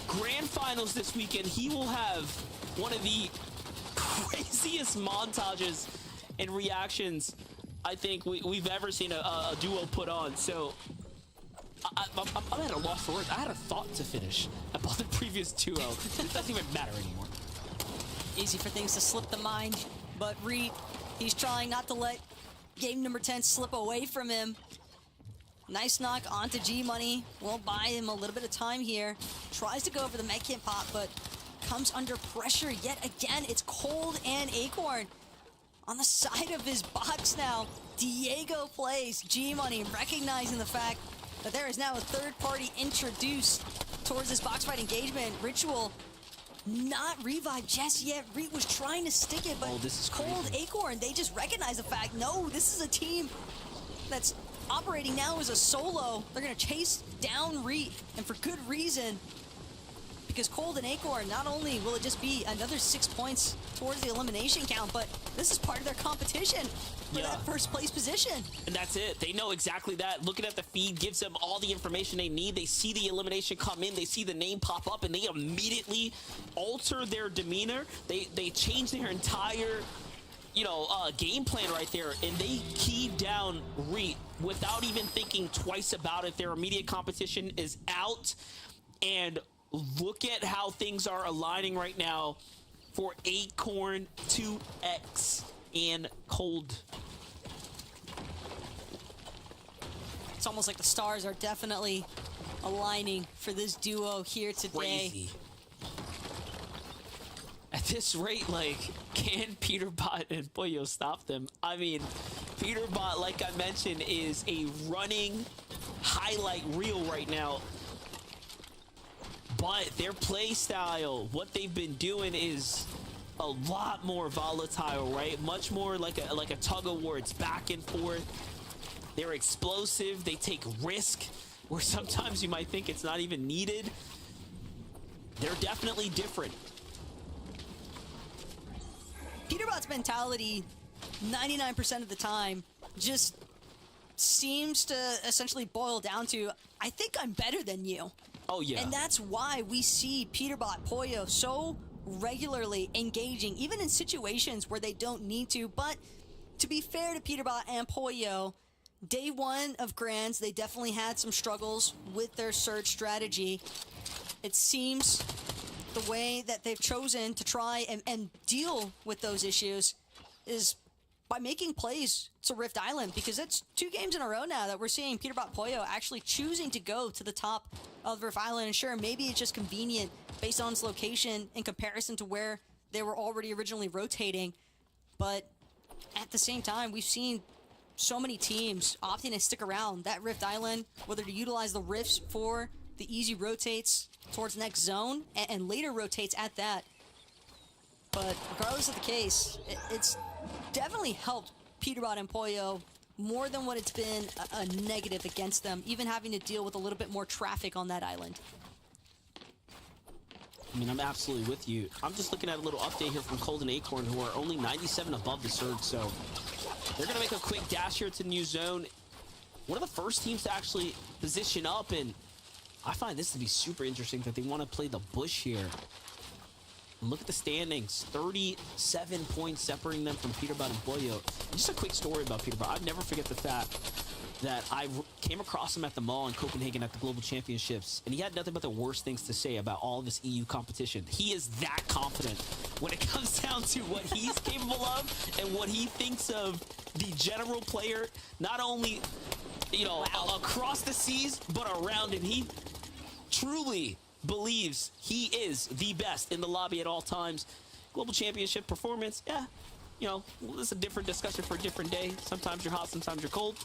Grand Finals this weekend, he will have one of the craziest montages and reactions I think we've ever seen a duo put on. So I'm at a loss for words. I had a thought to finish about the previous duo. It doesn't even matter anymore. Easy for things to slip the mind, but Reed, He's trying not to let game number 10 slip away from him. Nice knock onto G-Money. Won't buy him a little bit of time here. Tries to go for the medkit pop, but comes under pressure yet again. It's Cold and Acorn on the side of his box now. Diego plays. G-Money recognizing the fact that there is now a third party introduced towards this box fight engagement. Ritual not revived just yet. Reed was trying to stick it, but this is Cold, crazy. Acorn, they just recognize the fact, no, this is a team that's operating now as a solo. They're going to chase down Reed, and for good reason, because Cold and Acorn, not only will it just be another 6 points towards the elimination count, but this is part of their competition for that first place position. And that's it. They know exactly that. Looking at the feed gives them all the information they need. They see the elimination come in. They see the name pop up, and they immediately alter their demeanor. They change their entire, game plan right there, and they key down Reed without even thinking twice about it. Their immediate competition is out, and look at how things are aligning right now for Acorn, 2X, and Cold. It's almost like the stars are definitely aligning for this duo here today. Crazy. At this rate, can Peterbot and Pollo stop them? I mean, Peterbot, like I mentioned, is a running highlight reel right now. But their play style, what they've been doing is a lot more volatile, right? Much more like a tug of war. It's back and forth. They're explosive. They take risk where sometimes you might think it's not even needed. They're definitely different. Peterbot's mentality, 99% of the time, just seems to essentially boil down to, I think I'm better than you. Oh, yeah. And that's why we see Peterbot, Pollo so regularly engaging, even in situations where they don't need to. But to be fair to Peterbot and Pollo, day one of Grands, they definitely had some struggles with their surge strategy. It seems the way that they've chosen to try and deal with those issues is by making plays to Rift Island, because it's 2 games in a row now that we're seeing Peterbot Pollo actually choosing to go to the top of Rift Island. And sure, maybe it's just convenient based on its location in comparison to where they were already originally rotating. But at the same time, we've seen so many teams opting to stick around that Rift Island, whether to utilize the rifts for the easy rotates towards next zone and later rotates at that. But regardless of the case, it's definitely helped Peterbot and Pollo more than what it's been a negative against them, even having to deal with a little bit more traffic on that island. I mean, I'm absolutely with you. I'm just looking at a little update here from Cold and Acorn, who are only 97 above the surge, so they're going to make a quick dash here to the new zone. One of the first teams to actually position up, and I find this to be super interesting that they want to play the bush here. Look at the standings, 37 points separating them from Peterbot and Pollo. Just a quick story about Peterbot. I'll never forget the fact that I came across him at the mall in Copenhagen at the Global Championships, and he had nothing but the worst things to say about all of this EU competition. He is that confident when it comes down to what he's capable of and what he thinks of the general player, not only, across the seas, but around him. He truly believes he is the best in the lobby at all times. Global Championship performance, this is a different discussion for a different day. Sometimes you're hot, sometimes you're cold.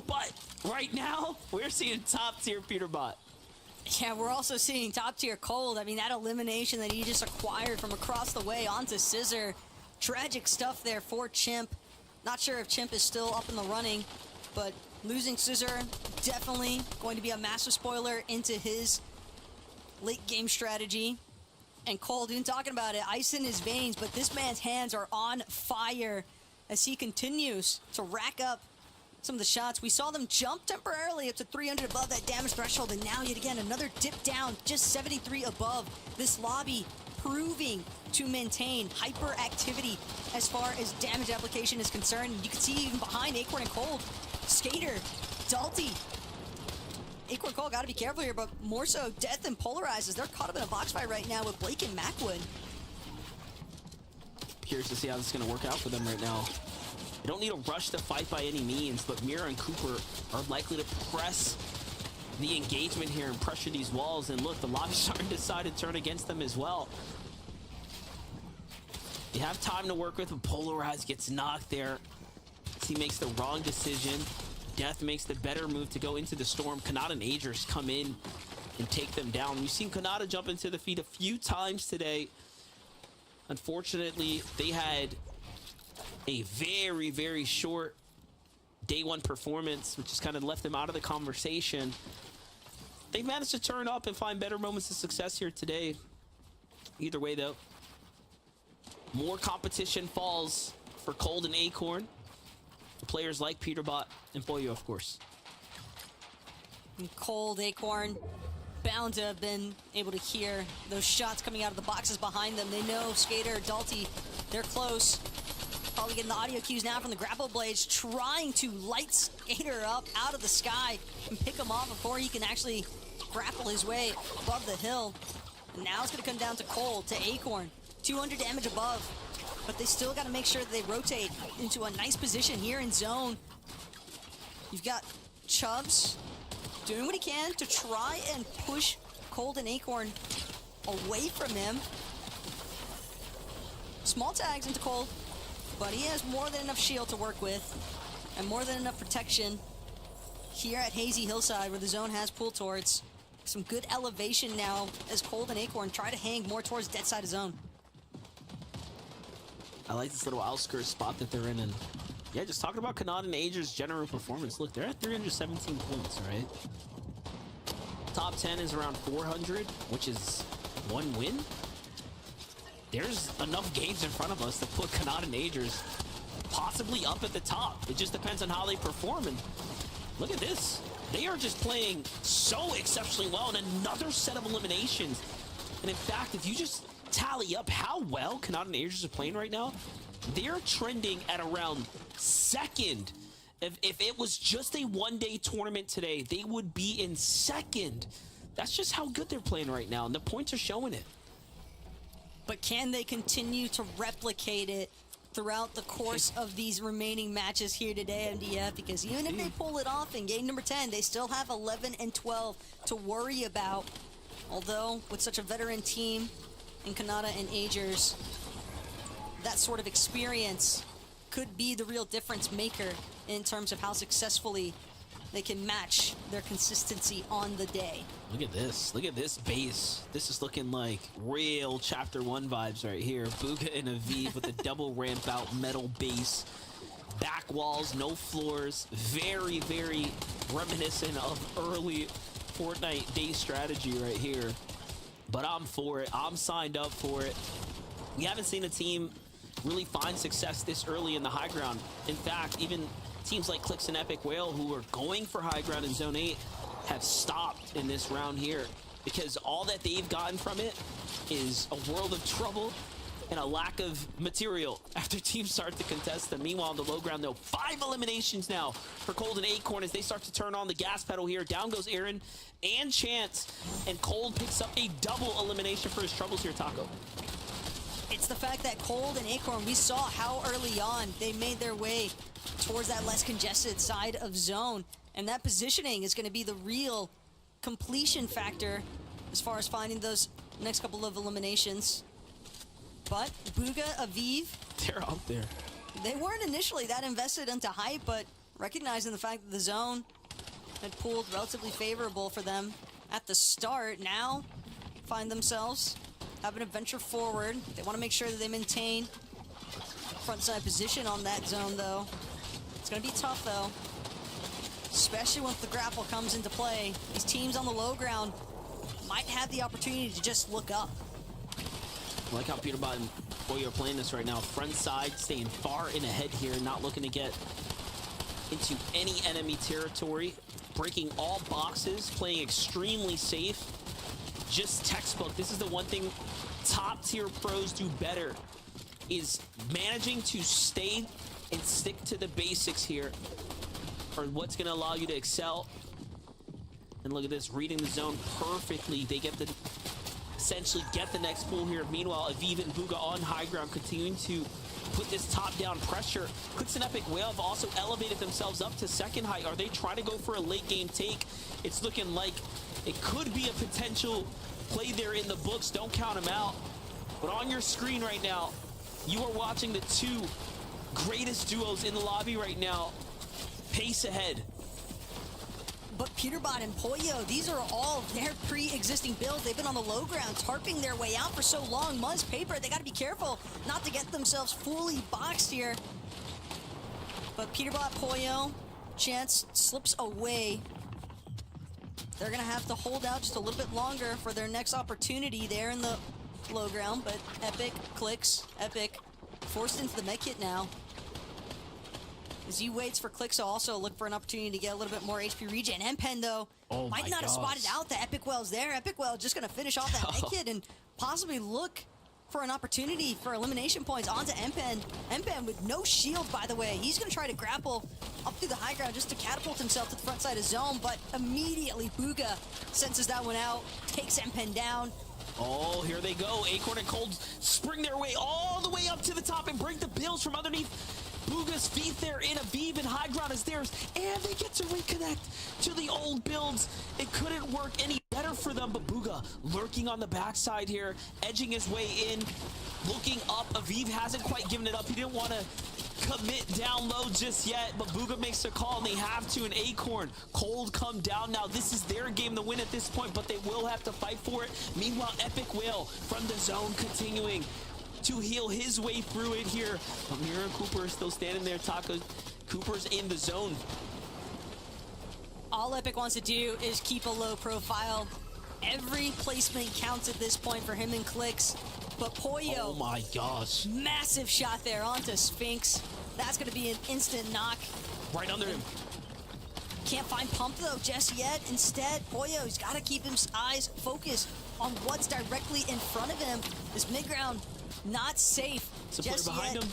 But right now, we're seeing top-tier Peterbot. Yeah, we're also seeing top-tier Cold. I mean, that elimination that he just acquired from across the way onto Scissor. Tragic stuff there for Chimp. Not sure if Chimp is still up in the running, but losing Scissor definitely going to be a massive spoiler into his late game strategy. And Cold, even talking about it, ice in his veins, but this man's hands are on fire as he continues to rack up some of the shots. We saw them jump temporarily up to 300 above that damage threshold, and now yet again another dip down, just 73 above. This lobby proving to maintain hyperactivity as far as damage application is concerned. And you can see even behind Acorn and Cold, Skater, Dalty. Acorn and Cold got to be careful here, but more so Death and Polarizes. They're caught up in a box fight right now with Blake and Macwood. Curious to see how this is going to work out for them right now. They don't need to rush the fight by any means, but Mira and Cooper are likely to press the engagement here and pressure these walls. And look, the lobby's starting to decide to turn against them as well. You have time to work with, but Polarize gets knocked there. He makes the wrong decision. Death makes the better move to go into the storm. Kanata and Agers come in and take them down. We've seen Kanata jump into the feet a few times today. Unfortunately, they had a very, very short day one performance, which has kind of left them out of the conversation. They've managed to turn up and find better moments of success here today. Either way, though, more competition falls for Cold and Acorn. Players like Peterbot and Boyo, of course. And Cold, Acorn, bound to have been able to hear those shots coming out of the boxes behind them. They know Skater, Dalty, they're close. Probably getting the audio cues now from the grapple blades, trying to light Skater up out of the sky and pick him off before he can actually grapple his way above the hill. And now it's going to come down to Cold, to Acorn. 200 damage above, but they still got to make sure that they rotate into a nice position here in zone. You've got Chubbs doing what he can to try and push Cold and Acorn away from him. Small tags into Cold, but he has more than enough shield to work with and more than enough protection here at Hazy Hillside, where the zone has pull towards. Some good elevation now as Cold and Acorn try to hang more towards dead side of zone. I like this little outskirts spot that they're in, and yeah, just talking about Kanata and Agers' general performance. Look, they're at 317 points, right? Top 10 is around 400, which is 1 win. There's enough games in front of us to put Kanata and Agers possibly up at the top. It just depends on how they perform, and look at this. They are just playing so exceptionally well in another set of eliminations. And in fact, if you just tally up how well Kanata and Agers are playing right now, they're trending at around second. If it was just a one-day tournament today, they would be in second. That's just how good they're playing right now, and the points are showing it. But can they continue to replicate it throughout the course of these remaining matches here today, MDF? Because even if they pull it off in game number 10, they still have 11 and 12 to worry about. Although, with such a veteran team in Kanata and Agers, that sort of experience could be the real difference maker in terms of how successfully they can match their consistency on the day. Look at this. Look at this base. This is looking like real Chapter 1 vibes right here. Bugha and Aviv with a double ramp out metal base. Back walls, no floors. Very, very reminiscent of early Fortnite day strategy right here. But I'm for it. I'm signed up for it. We haven't seen a team really find success this early in the high ground. In fact, even teams like Clix and Epic Whale, who are going for high ground in Zone 8, have stopped in this round here because all that they've gotten from it is a world of trouble and a lack of material after teams start to contest them. Meanwhile, on the low ground, though, 5 eliminations now for Cold and Acorn as they start to turn on the gas pedal here. Down goes Aaron and Chance, and Cold picks up a double elimination for his troubles here, Taco. It's the fact that Cold and Acorn, we saw how early on they made their way towards that less congested side of zone. And that positioning is going to be the real completion factor as far as finding those next couple of eliminations. But Bugha, Aviv, they're up there. They weren't initially that invested into hype, but recognizing the fact that the zone had pooled relatively favorable for them at the start, now find themselves having to venture forward. They want to make sure that they maintain front side position on that zone, though. It's going to be tough, though, especially once the grapple comes into play. These teams on the low ground might have the opportunity to just look up. I like how Peterbot and Boyo are playing this right now. Front side, staying far in ahead here, not looking to get into any enemy territory. Breaking all boxes, playing extremely safe. Just textbook. This is the one thing top tier pros do better, is managing to stay and stick to the basics here, or what's going to allow you to excel. And look at this, reading the zone perfectly. They get the essentially get the next pull here. Meanwhile, Aviv and Bugha on high ground, continuing to put this top-down pressure. Clix and Epic Whale have also elevated themselves up to second height. Are they trying to go for a late game take? It's looking like it could be a potential play there in the books. Don't count them out. But on your screen right now, you are watching the two greatest duos in the lobby right now pace ahead. But Peterbot and Poyo, these are all their pre-existing builds. They've been on the low ground, tarping their way out for so long. Muzz Paper, they got to be careful not to get themselves fully boxed here. But Peterbot, Poyo, Chance slips away. They're going to have to hold out just a little bit longer for their next opportunity there in the low ground. But Epic, Clix, Epic forced into the med kit now. As he waits for Clix to also look for an opportunity to get a little bit more HP regen. Empen, though, might not have spotted out that Epic Well's there. Epic Well just going to finish off that med kit and possibly look for an opportunity for elimination points onto Empen. Empen with no shield, by the way. He's going to try to grapple up through the high ground just to catapult himself to the front side of zone, but immediately Bugha senses that one out, takes Empen down. Oh, here they go. Acorn and Cold spring their way all the way up to the top and break the bills from underneath Bugha's feet there in Aviv, and high ground is theirs, and they get to reconnect to the old builds. It couldn't work any better for them, but Bugha lurking on the backside here, edging his way in, looking up. Aviv hasn't quite given it up. He didn't want to commit down low just yet, but Bugha makes the call, and they have to, and Acorn, Cold come down now. This is their game to win at this point, but they will have to fight for it. Meanwhile, Epic Whale from the zone continuing to heal his way through it here. But Mira Cooper is still standing there. Taco Cooper's in the zone. All Epic wants to do is keep a low profile. Every placement counts at this point for him and Clix. But Poyo, oh my gosh, massive shot there onto Sphinx. That's going to be an instant knock. Right under him. Can't find Pump though just yet. Instead, Poyo's got to keep his eyes focused on what's directly in front of him. This mid-ground not safe just behind yet. him.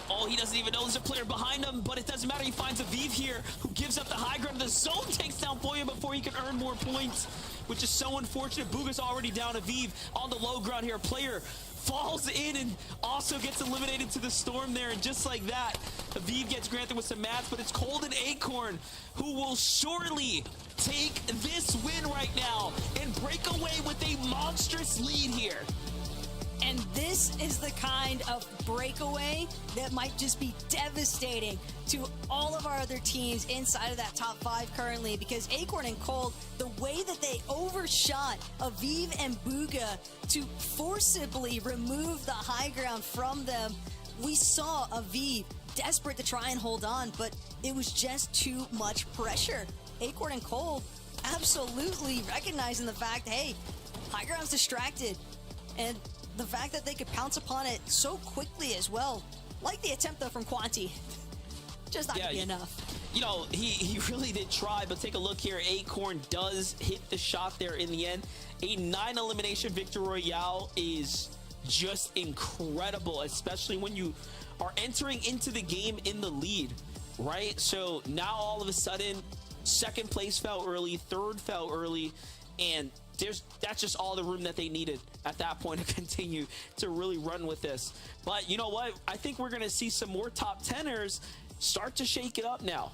Oh, he doesn't even know there's a player behind him, but it doesn't matter. He finds Aviv here, who gives up the high ground. The zone takes down Poyo before he can earn more points, which is so unfortunate. Bugha's already down. Aviv on the low ground here. Player falls in and also gets eliminated to the storm there, and just like that, Aviv gets granted with some mats, but it's Cold and Acorn who will surely take this win right now and break away with a monstrous lead here. And this is the kind of breakaway that might just be devastating to all of our other teams inside of that top 5 currently, because Acorn and Cold, the way that they overshot Aviv and Bugha to forcibly remove the high ground from them, we saw Aviv desperate to try and hold on, but it was just too much pressure. Acorn and Cold absolutely recognizing the fact, hey, high ground's distracted, and the fact that they could pounce upon it so quickly as well, like the attempt though from Quanti, just not gonna be enough. You know, he really did try, but take a look here. Acorn does hit the shot there in the end. A 9 elimination victory royale is just incredible, especially when you are entering into the game in the lead, right? So now all of a sudden, second place fell early, third fell early, and that's just all the room that they needed at that point to continue to really run with this. But you know what? I think we're going to see some more top 10ers start to shake it up now.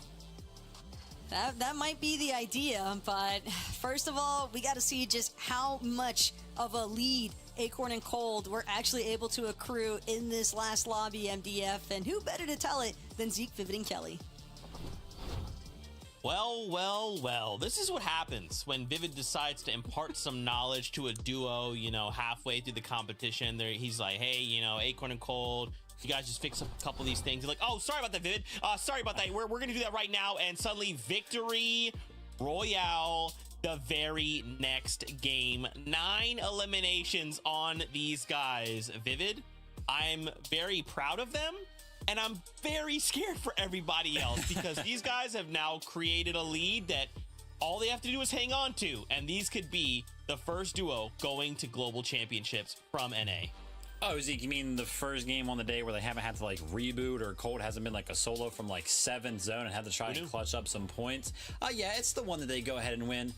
That might be the idea, but first of all, we got to see just how much of a lead Acorn and Cold were actually able to accrue in this last lobby, MDF, and who better to tell it than Zeke, Vivid, and Kelly. Well, this is what happens when Vivid decides to impart some knowledge to a duo, you know, halfway through the competition. He's like, hey, you know, Acorn and Cold, you guys just fix up a couple of these things. They're like, oh, sorry about that, Vivid. Sorry about that. We're going to do that right now. And suddenly, victory royale, the very next game. 9 eliminations on these guys. Vivid, I'm very proud of them. And I'm very scared for everybody else because these guys have now created a lead that all they have to do is hang on to. And these could be the first duo going to global championships from NA. Oh, Zeke, you mean the first game on the day where they haven't had to like reboot, or Cold hasn't been like a solo from like 7th zone and had to try and clutch up some points? Yeah, it's the one that they go ahead and win.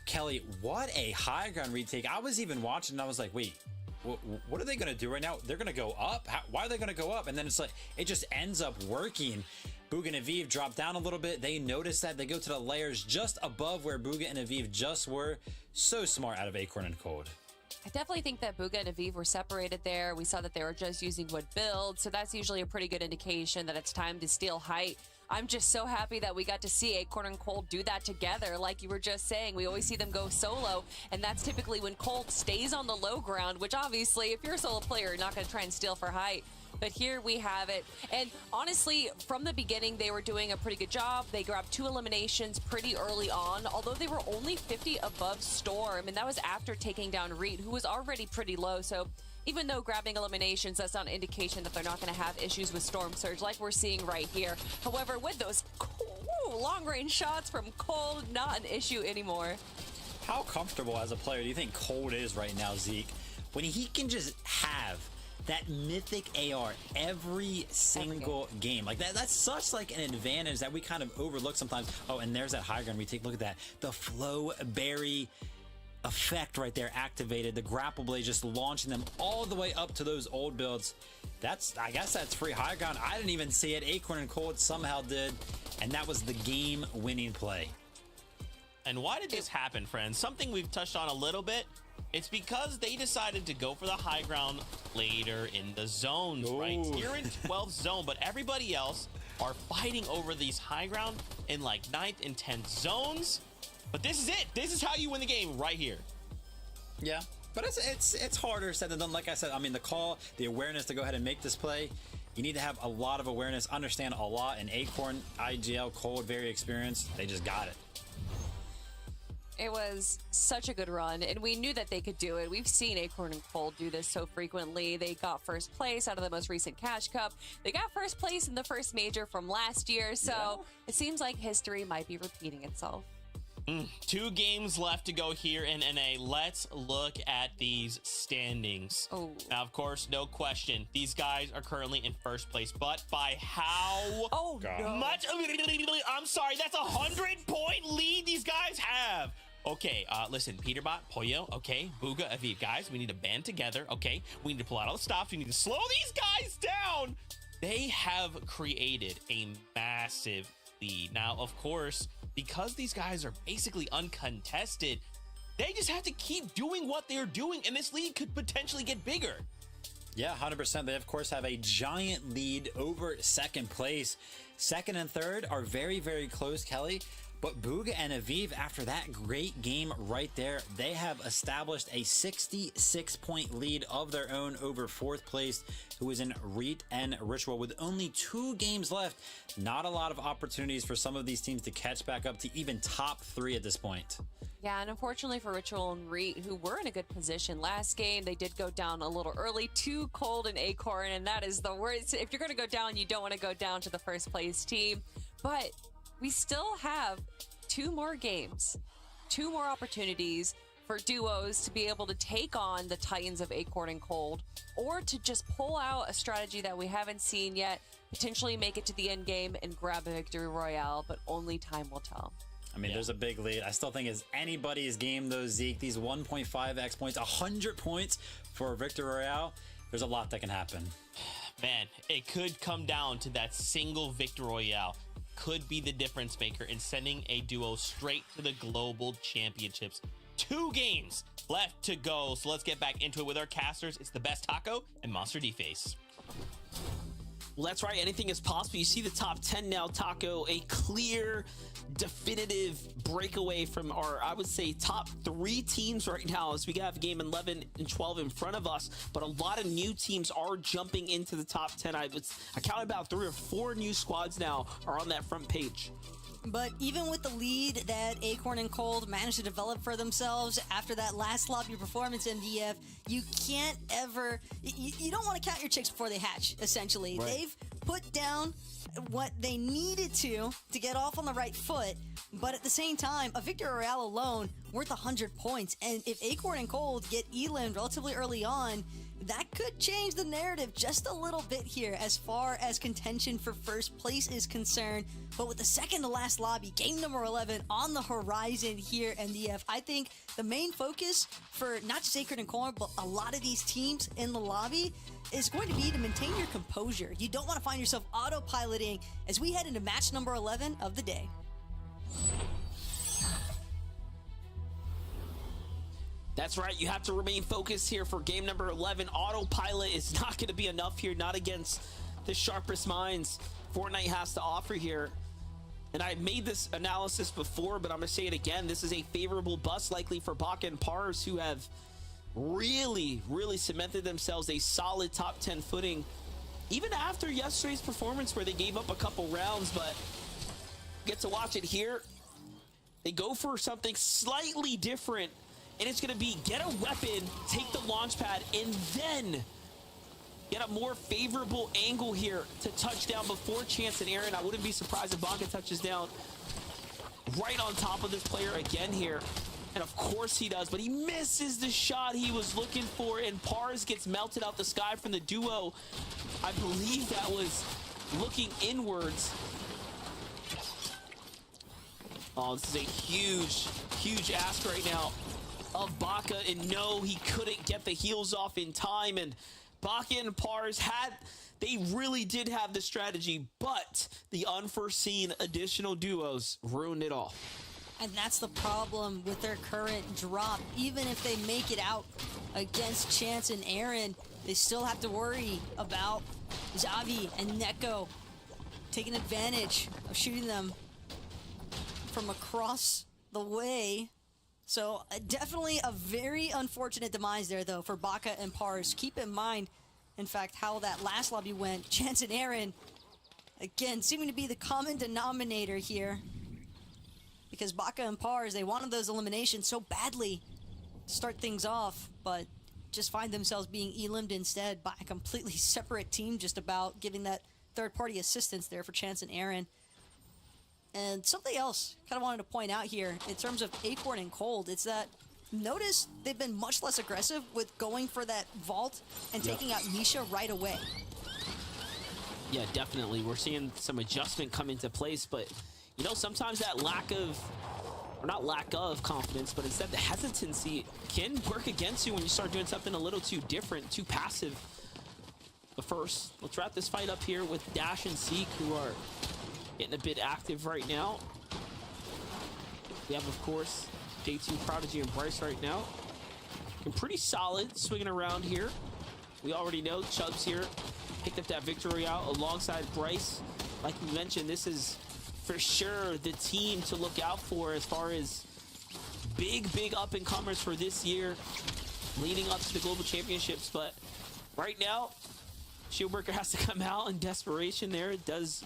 Kelly, what a high ground retake. I was even watching and I was like, wait, what are they going to do right now? They're going to go up? Why are they going to go up? And then it's like, it just ends up working. Bugha and Aviv drop down a little bit. They notice that. They go to the layers just above where Bugha and Aviv just were. So smart out of Acorn and Cold. I definitely think that Bugha and Aviv were separated there. We saw that they were just using wood build, so that's usually a pretty good indication that it's time to steal height. I'm just so happy that we got to see Acorn and Cold do that together. Like you were just saying, we always see them go solo, and that's typically when Cold stays on the low ground, which obviously, if you're a solo player, you're not going to try and steal for height. But here we have it. And honestly, from the beginning, they were doing a pretty good job. They grabbed 2 eliminations pretty early on, although they were only 50 above Storm, and that was after taking down Reed, who was already pretty low. So even though grabbing eliminations, that's not an indication that they're not going to have issues with Storm Surge like we're seeing right here. However, with those long-range shots from Cold, not an issue anymore. How comfortable as a player do you think Cold is right now, Zeke, when he can just have that mythic AR every single game? Like that's such like an advantage that we kind of overlook sometimes. Oh, and there's that high ground. We take a look at that. The Flow Berry effect right there activated. The grapple blade just launching them all the way up to those old builds. I guess that's free high ground. I didn't even see it. Acorn and Cold somehow did, and that was the game-winning play. And why did this happen, friends? Something we've touched on a little bit. It's because they decided to go for the high ground later in the zones, right? You're in 12th zone, but everybody else are fighting over these high ground in like 9th and 10th zones. But this is it. This is how you win the game right here. Yeah, but it's harder said than done. Like I said, I mean, the call, the awareness to go ahead and make this play, you need to have a lot of awareness, understand a lot. And Acorn, IGL, Cold, very experienced. They just got it. It was such a good run, and we knew that they could do it. We've seen Acorn and Cold do this so frequently. They got first place out of the most recent Cash Cup. They got first place in the first major from last year, so it seems like history might be repeating itself. 2 games left to go here in NA. Let's look at these standings. Now, of course, no question, these guys are currently in first place, but by how much? I'm sorry, that's a 100-point lead these guys have. Okay, listen, Peterbot, Pollo, okay, Bugha, Aviv, guys, we need to band together, okay? We need to pull out all the stops. We need to slow these guys down. They have created a massive lead. Now, of course, because these guys are basically uncontested, they just have to keep doing what they're doing, and this lead could potentially get bigger. Yeah, 100%. They, of course, have a giant lead over second place. Second and third are very, very close, Kelly. But Bugha and Aviv, after that great game right there, they have established a 66-point lead of their own over fourth place, who is in Reet and Ritual. With only 2 games left, not a lot of opportunities for some of these teams to catch back up to even top 3 at this point. Yeah, and unfortunately for Ritual and Reet, who were in a good position last game, they did go down a little early to Cold and Acorn, and that is the worst. If you're going to go down, you don't want to go down to the first place team. But we still have 2 more games, 2 more opportunities for duos to be able to take on the Titans of Acorn and Cold, or to just pull out a strategy that we haven't seen yet, potentially make it to the end game and grab a victory royale, but only time will tell. I mean, there's a big lead. I still think it's anybody's game, though, Zeke. These 1.5x points, 100 points for Victor Royale. There's a lot that can happen. Man, it could come down to that single Victor Royale. Could be the difference maker in sending a duo straight to the global championships. 2 games left to go, so let's get back into it with our casters. It's the best Taco and Monster D-Face. Well, that's right. Anything is possible. You see the top 10 now, Taco, a clear, definitive breakaway from our, I would say, top 3 teams right now, as we have game 11 and 12 in front of us. But a lot of new teams are jumping into the top 10. I counted about 3 or 4 new squads now are on that front page. But even with the lead that Acorn and Cold managed to develop for themselves after that last lobby performance, MDF, you can't ever, you don't want to count your chicks before they hatch, essentially. Right. They've put down what they needed to get off on the right foot, but at the same time, a Victor Royale alone worth 100 points. And if Acorn and Cold get Eland relatively early on, that could change the narrative just a little bit here as far as contention for first place is concerned. But with the second to last lobby, game number 11 on the horizon here, MDF, I think the main focus for not just Acrid and Corn, but a lot of these teams in the lobby is going to be to maintain your composure. You don't want to find yourself autopiloting as we head into match number 11 of the day. That's right, you have to remain focused here for game number 11. Autopilot is not going to be enough here, not against the sharpest minds Fortnite has to offer here. And I made this analysis before, but I'm going to say it again. This is a favorable bust likely for Baka and Pars, who have really cemented themselves a solid top 10 footing, even after yesterday's performance where they gave up a couple rounds, but get to watch it here. They go for something slightly different, and it's going to be get a weapon, take the launch pad, and then get a more favorable angle here to touch down before Chance and Aaron. I wouldn't be surprised if Baka touches down right on top of this player again here. And of course he does, but he misses the shot he was looking for, and Pars gets melted out the sky from the duo. I believe that was looking inwards. Oh, this is a huge ask right now of Baka, and no, he couldn't get the heals off in time, and Baka and Pars they really did have the strategy, but the unforeseen additional duos ruined it all. And that's the problem with their current drop. Even if they make it out against Chance and Aaron, they still have to worry about Xavi and Neko taking advantage of shooting them from across the way. So definitely a very unfortunate demise there, though, for Baka and Pars. Keep in mind, in fact, how that last lobby went. Chance and Aaron, again, seeming to be the common denominator here. Because Baka and Pars, they wanted those eliminations so badly to start things off, but just find themselves being eliminated instead by a completely separate team, just about giving that third-party assistance there for Chance and Aaron. And something else kind of wanted to point out here in terms of Acorn and Cold, it's that notice they've been much less aggressive with going for that vault and taking out Nisha right away. Yeah, definitely. We're seeing some adjustment come into place, but you know, sometimes that lack of confidence, but instead the hesitancy can work against you when you start doing something a little too different, too passive. But first, let's wrap this fight up here with Dash and Seek, who are getting a bit active right now. We have, of course, Day 2 Prodigy and Bryce right now. Looking pretty solid, swinging around here. We already know Chubbs here picked up that victory out alongside Bryce. Like we mentioned, this is for sure the team to look out for as far as big up-and-comers for this year leading up to the Global Championships. But right now, Shieldbreaker has to come out in desperation there. It does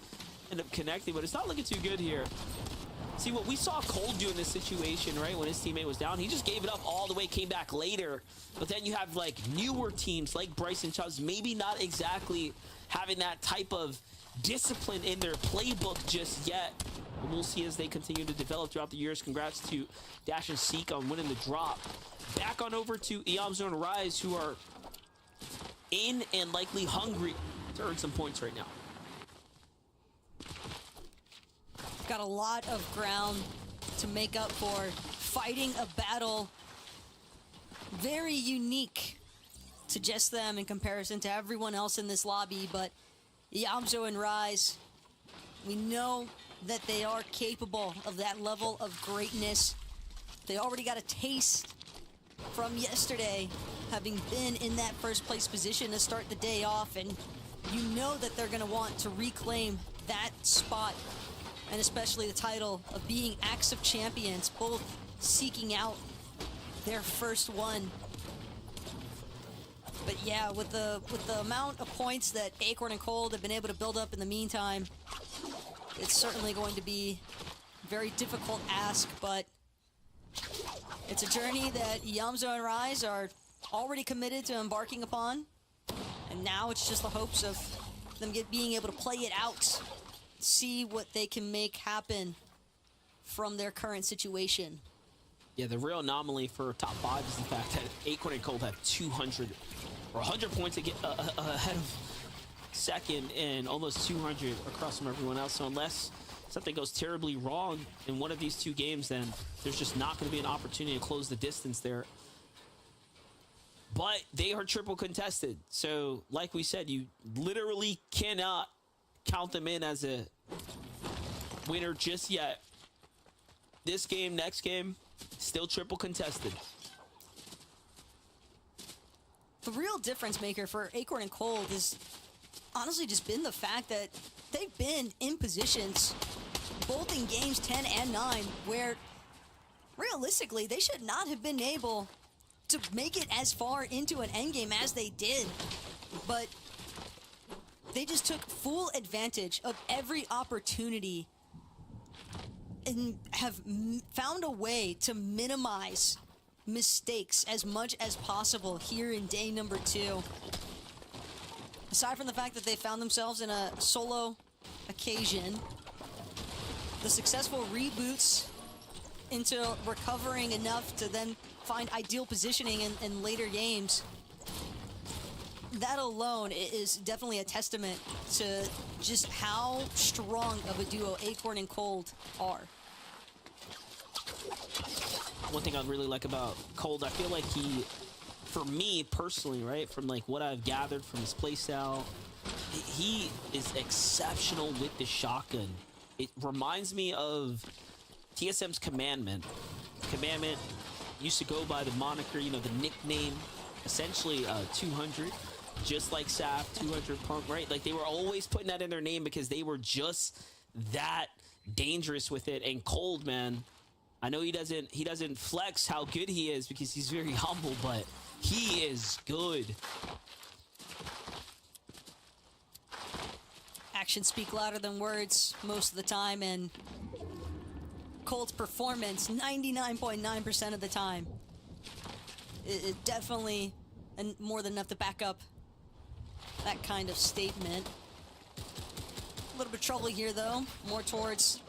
end up connecting, but it's not looking too good here. See, what we saw Cold do in this situation, right, when his teammate was down, he just gave it up all the way, came back later. But then you have, like, newer teams like Bryce and Chubbs, maybe not exactly having that type of discipline in their playbook just yet. And we'll see as they continue to develop throughout the years. Congrats to Dash and Seek on winning the drop. Back on over to Eomzo and Rise, who are in and likely hungry to earn some points right now. Got a lot of ground to make up for, fighting a battle very unique to just them in comparison to everyone else in this lobby. But Eomzo and Rise, we know that they are capable of that level of greatness. They already got a taste from yesterday, having been in that first place position to start the day off, and you know that they're going to want to reclaim that spot, and especially the title of being Acts of Champions, both seeking out their first one. But yeah, with the amount of points that Acorn and Cold have been able to build up in the meantime, it's certainly going to be a very difficult ask, but it's a journey that Eomzo and Rise are already committed to embarking upon. And now it's just the hopes of them being able to play it out, see what they can make happen from their current situation. Yeah, the real anomaly for top 5 is the fact that Acorn and Cold have 200 or 100 points ahead of second and almost 200 across from everyone else. So unless something goes terribly wrong in one of these two games, then there's just not going to be an opportunity to close the distance there. But they are triple contested. So like we said, you literally cannot count them in as a winner just yet. This game, next game, still triple contested. The real difference maker for Acorn and Cold has honestly just been the fact that they've been in positions, both in games 10 and 9, where realistically they should not have been able to make it as far into an endgame as they did. But they just took full advantage of every opportunity and have found a way to minimize mistakes as much as possible here in day number 2. Aside from the fact that they found themselves in a solo occasion, the successful reboots into recovering enough to then find ideal positioning in later games, that alone is definitely a testament to just how strong of a duo Acorn and Cold are. One thing I really like about Cold, I feel like he, for me personally, right, from like what I've gathered from his playstyle, he is exceptional with the shotgun. It reminds me of TSM's Commandment. Commandment used to go by the moniker, you know, the nickname, essentially 200, just like Saf, 200 Punk, right? Like they were always putting that in their name because they were just that dangerous with it. And Cold, man, I know he doesn't flex how good he is because he's very humble, but he is good. Actions speak louder than words most of the time, and Cold's performance 99.9% of the time. It definitely and more than enough to back up that kind of statement. A little bit of trouble here though, more towards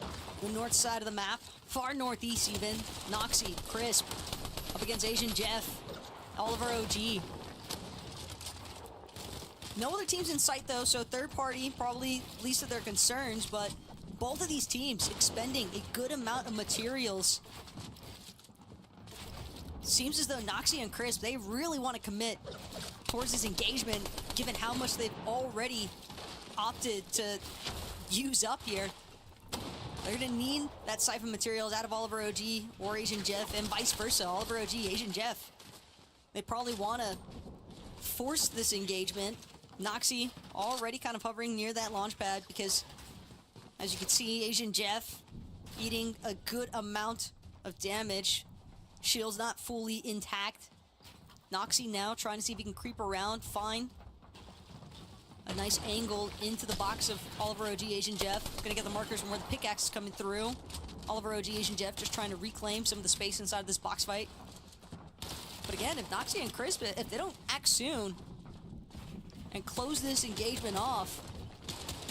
the north side of the map, far northeast even. Noxy, Crisp, up against Asian Jeff, Oliver OG. No other teams in sight though, so third party probably least of their concerns, but both of these teams expending a good amount of materials. Seems as though Noxy and Crisp, they really want to commit towards this engagement, given how much they've already opted to use up here. They're gonna need that siphon materials out of Oliver OG or Asian Jeff, and vice versa, Oliver OG, Asian Jeff. They probably want to force this engagement. Noxy already kind of hovering near that launch pad because, as you can see, Asian Jeff eating a good amount of damage. Shield's not fully intact. Noxy now trying to see if he can creep around, find a nice angle into the box of Oliver OG, Asian Jeff. Gonna get the markers from where the pickaxe is coming through. Oliver OG, Asian Jeff just trying to reclaim some of the space inside this box fight. But again, if Noxy and Crisp, if they don't act soon and close this engagement off,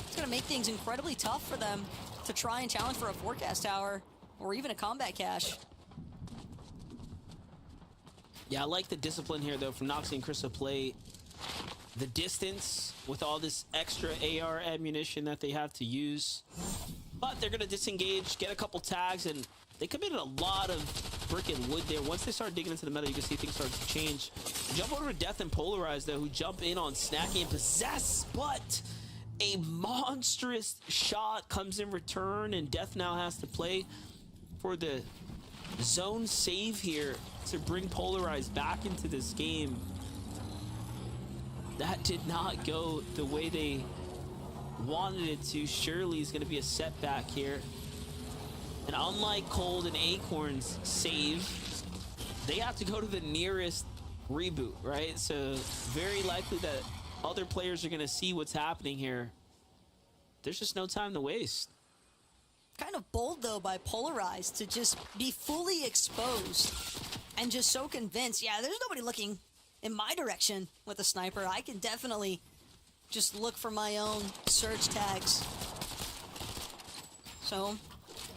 it's gonna make things incredibly tough for them to try and challenge for a forecast tower or even a combat cache. Yeah, I like the discipline here, though, from Noxy and Crisp to play the distance with all this extra AR ammunition that they have to use. But they're going to disengage, get a couple tags, and they committed a lot of brick and wood there. Once they start digging into the metal, you can see things start to change. Jump over to Death and Polarize, though, who jump in on Snacky and Possess, but a monstrous shot comes in return, and Death now has to play for the zone save here to bring Polarize back into this game. That did not go the way they wanted it to. Surely is going to be a setback here. And unlike Cold and Acorn's save, they have to go to the nearest reboot, right? So very likely that other players are going to see what's happening here. There's just no time to waste. Kind of bold though by Polarize to just be fully exposed and just so convinced, yeah, there's nobody looking in my direction with a sniper. I can definitely just look for my own search tags. So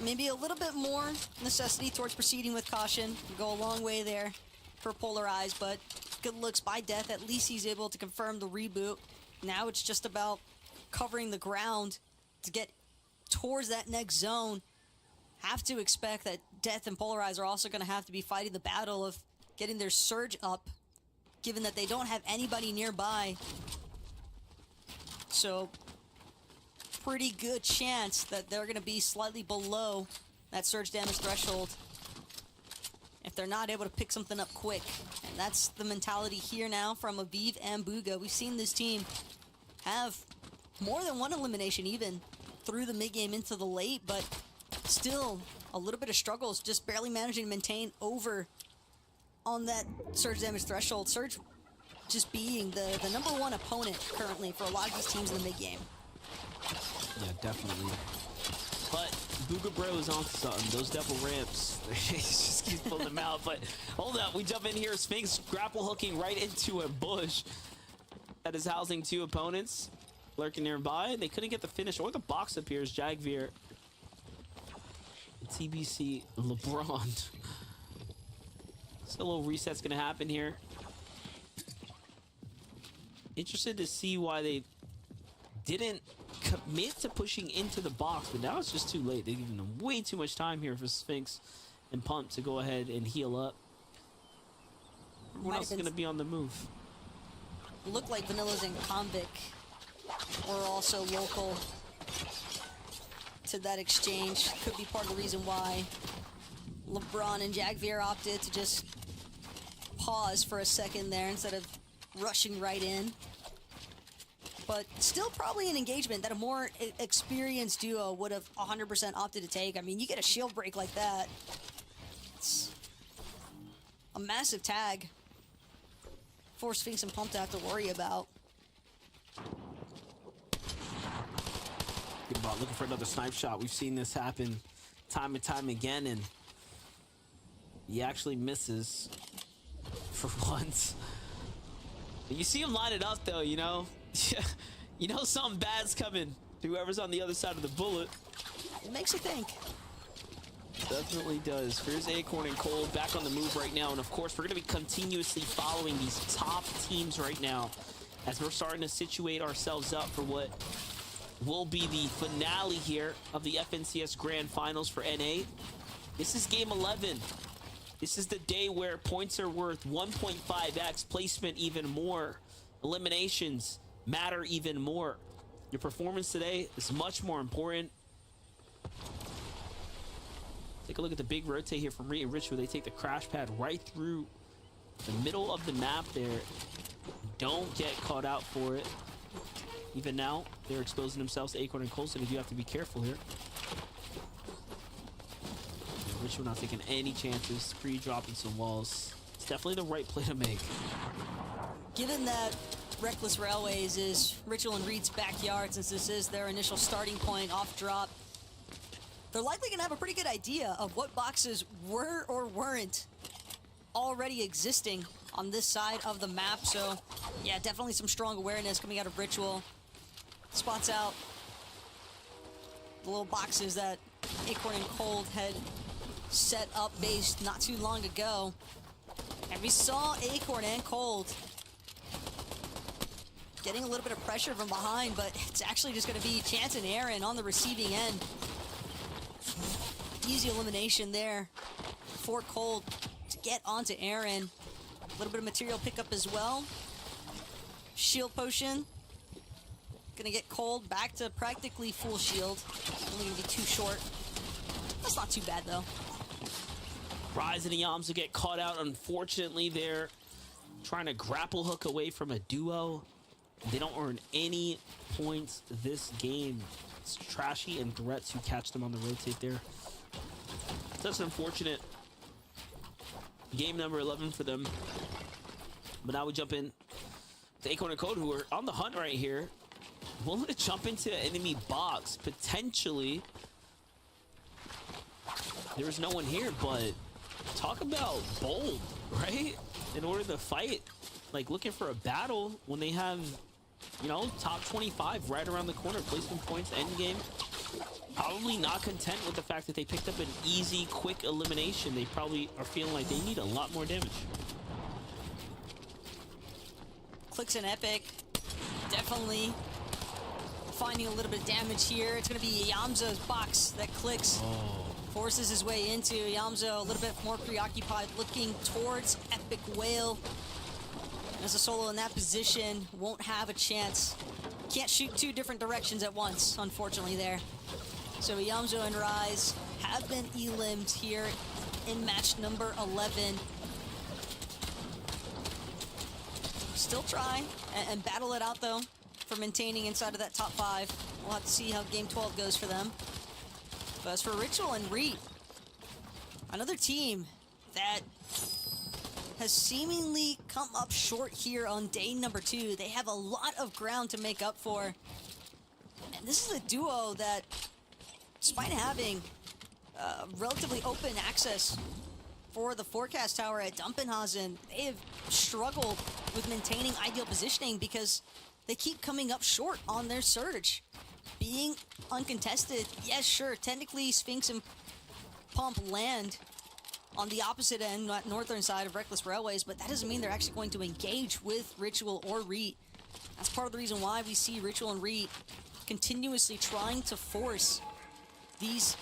maybe a little bit more necessity towards proceeding with caution. Go a long way there for Polarize, but Good looks by Death. At least he's able to confirm the reboot. Now it's just about covering the ground to get towards that next zone. Have to expect that Death and Polarize are also going to have to be fighting the battle of getting their surge up, given that they don't have anybody nearby. So, pretty good chance that they're going to be slightly below that surge damage threshold if they're not able to pick something up quick. And that's the mentality here now from Aviv and Bugha. We've seen this team have more than one elimination even through the mid-game into the late, but still a little bit of struggles, just barely managing to maintain over on that surge damage threshold. Surge just being the number one opponent currently for a lot of these teams in the mid-game. Yeah, definitely. But Bugha Bro is onto something. Those double ramps, he just keeps pulling them out. But hold up, we jump in here. Sphinx grapple hooking right into a bush that is housing two opponents lurking nearby. They couldn't get the finish or the box appears. Jagvir, TBC, LeBron. Still a little reset's gonna happen here. Interested to see why they didn't commit to pushing into the box, but now it's just too late. They've given them way too much time here for Sphinx and Pump to go ahead and heal up. Everyone else is going to be on the move. Looked like Vanillas and Convic were also local to that exchange. Could be part of the reason why LeBron and Jagvir opted to just pause for a second there instead of rushing right in. But still probably an engagement that a more experienced duo would have 100% opted to take. I mean, you get a shield break like that. It's a massive tag for Sphinx and Pump to have to worry about. Good ball, looking for another snipe shot. We've seen this happen time and time again, and he actually misses for once. You see him line it up, though, you know? You know something bad's coming to whoever's on the other side of the bullet. It makes you think. Definitely does. Here's Acorn and Cold back on the move right now. And of course, we're going to be continuously following these top teams right now as we're starting to situate ourselves up for what will be the finale here of the FNCS Grand Finals for NA. This is game 11. This is the day where points are worth 1.5x, placement even more, eliminations matter even more. Your performance today is much more important. Take a look at the big rotate here from Rhea Rich, where they take the crash pad right through the middle of the map there. Don't get caught out for it. Even now, they're exposing themselves to Acorn and Colson. You do have to be careful here. Rich not taking any chances, pre-dropping some walls. It's definitely the right play to make. Given that Reckless Railways is Ritual and Reed's backyard, since this is their initial starting point off drop, they're likely going to have a pretty good idea of what boxes were or weren't already existing on this side of the map. So, yeah, definitely some strong awareness coming out of Ritual. Spots out the little boxes that Acorn and Cold had set up base not too long ago. And we saw Acorn and Cold getting a little bit of pressure from behind, but it's actually just going to be Chance and Aaron on the receiving end. Easy elimination there for Cold to get onto Aaron. A little bit of material pickup as well. Shield potion. Gonna get Cold back to practically full shield. Only gonna be too short. That's not too bad though. Rise and Yams will get caught out. Unfortunately, they're trying to grapple hook away from a duo. They don't earn any points this game. It's Trashy and Threats who catch them on the rotate there. That's unfortunate. Game number 11 for them. But now we jump in to Acorn and Code, who are on the hunt right here. Willing to jump into an enemy box, potentially. There's no one here, but talk about bold, right? In order to fight, like looking for a battle when they have, you know, top 25 right around the corner, placement points, end game. Probably not content with the fact that they picked up an easy, quick elimination. They probably are feeling like they need a lot more damage. Clix and Epic definitely finding a little bit of damage here. It's going to be Yamzo's box that Clix forces his way into. Yamzo a little bit more preoccupied, looking towards Epic Whale. As a solo in that position, won't have a chance. Can't shoot two different directions at once, unfortunately there. So Yamzo and Rise have been elimed here in match number 11. Still try and battle it out though for maintaining inside of that top 5. We'll have to see how game 12 goes for them. But as for Ritual and Reet, another team that has seemingly come up short here on day number 2. They have a lot of ground to make up for. And this is a duo that, despite having relatively open access for the forecast tower at Dumpenhausen, they have struggled with maintaining ideal positioning because they keep coming up short on their surge. Being uncontested, yes, sure, technically Sphinx and Pump land on the opposite end, northern side of Reckless Railways, but that doesn't mean they're actually going to engage with Ritual or Reet. That's part of the reason why we see Ritual and Reet continuously trying to force these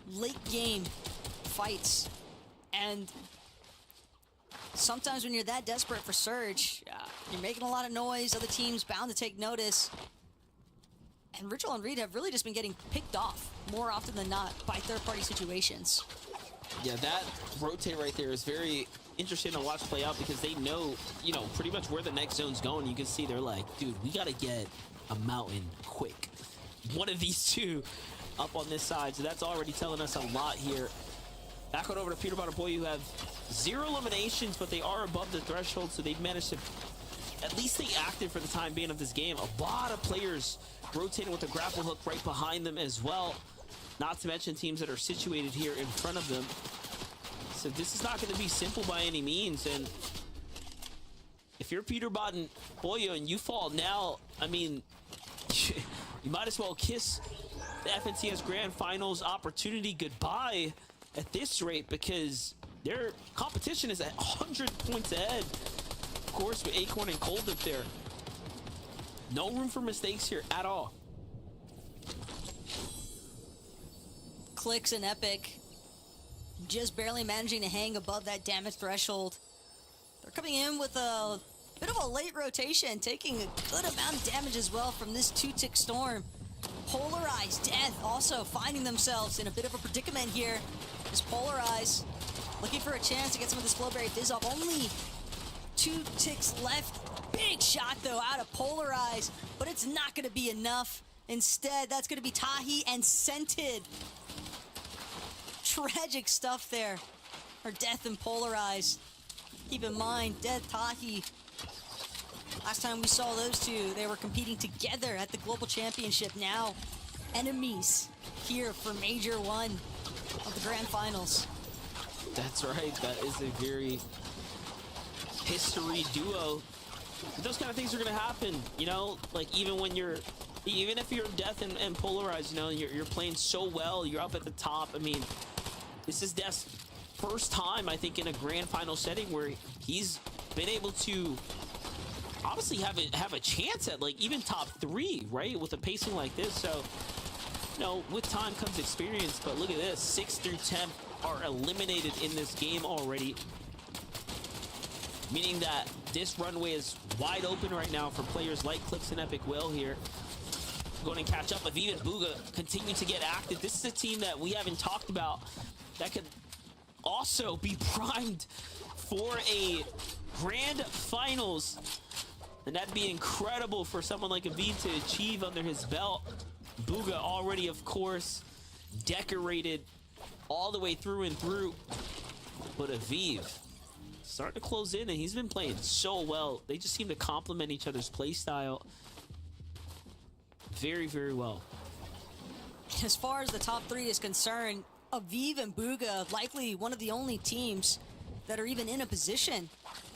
late game fights. And sometimes when you're that desperate for surge, you're making a lot of noise, other teams bound to take notice. And Ritual and Reet have really just been getting picked off more often than not by third-party situations. Yeah, that rotate right there is very interesting to watch play out because they know, you know, pretty much where the next zone's going. You can see they're like, dude, we got to get a mountain quick. One of these two up on this side. So that's already telling us a lot here. Back on over to Peter Boy, who have 0 eliminations, but they are above the threshold. So they've managed to at least stay active for the time being of this game. A lot of players rotating with a grapple hook right behind them as well. Not to mention teams that are situated here in front of them. So this is not going to be simple by any means. And if you're Peter Boyo and you fall now, I mean, you might as well kiss the FNCS Grand Finals opportunity goodbye at this rate because their competition is at 100 points ahead. Of course, with Acorn and Cold up there. No room for mistakes here at all. Clix and Epic just barely managing to hang above that damage threshold. They're coming in with a bit of a late rotation, taking a good amount of damage as well from this 2-tick storm. Polarized Death also finding themselves in a bit of a predicament here. As Polarized looking for a chance to get some of this Flowberry Fizz off. Only 2 ticks left. Big shot though out of Polarized, but it's not going to be enough. Instead, that's going to be Tahi and Scented. Tragic stuff there for Death and Polarized. Keep in mind, Death, Tahi. Last time we saw those two, they were competing together at the Global Championship. Now, enemies here for Major 1 of the Grand Finals. That's right. That is a very history duo. Those kind of things are going to happen, you know? Like, even if you're Death and Polarized, you know, you're playing so well, you're up at the top. I mean, this is Death's first time, I think, in a grand final setting where he's been able to obviously have a chance at, like, even top 3, right? With a pacing like this. So, you know, with time comes experience. But look at this. 6 through 10 are eliminated in this game already. Meaning that this runway is wide open right now for players like Clix and Epic Whale here. Going and catch up. Aviv and Bugha continue to get active. This is a team that we haven't talked about that could also be primed for a grand finals. And that'd be incredible for someone like Aviv to achieve under his belt. Bugha already, of course, decorated all the way through and through. But Aviv starting to close in, and he's been playing so well. They just seem to complement each other's play style very, very well. As far as the top 3 is concerned, Aviv and Bugha likely one of the only teams that are even in a position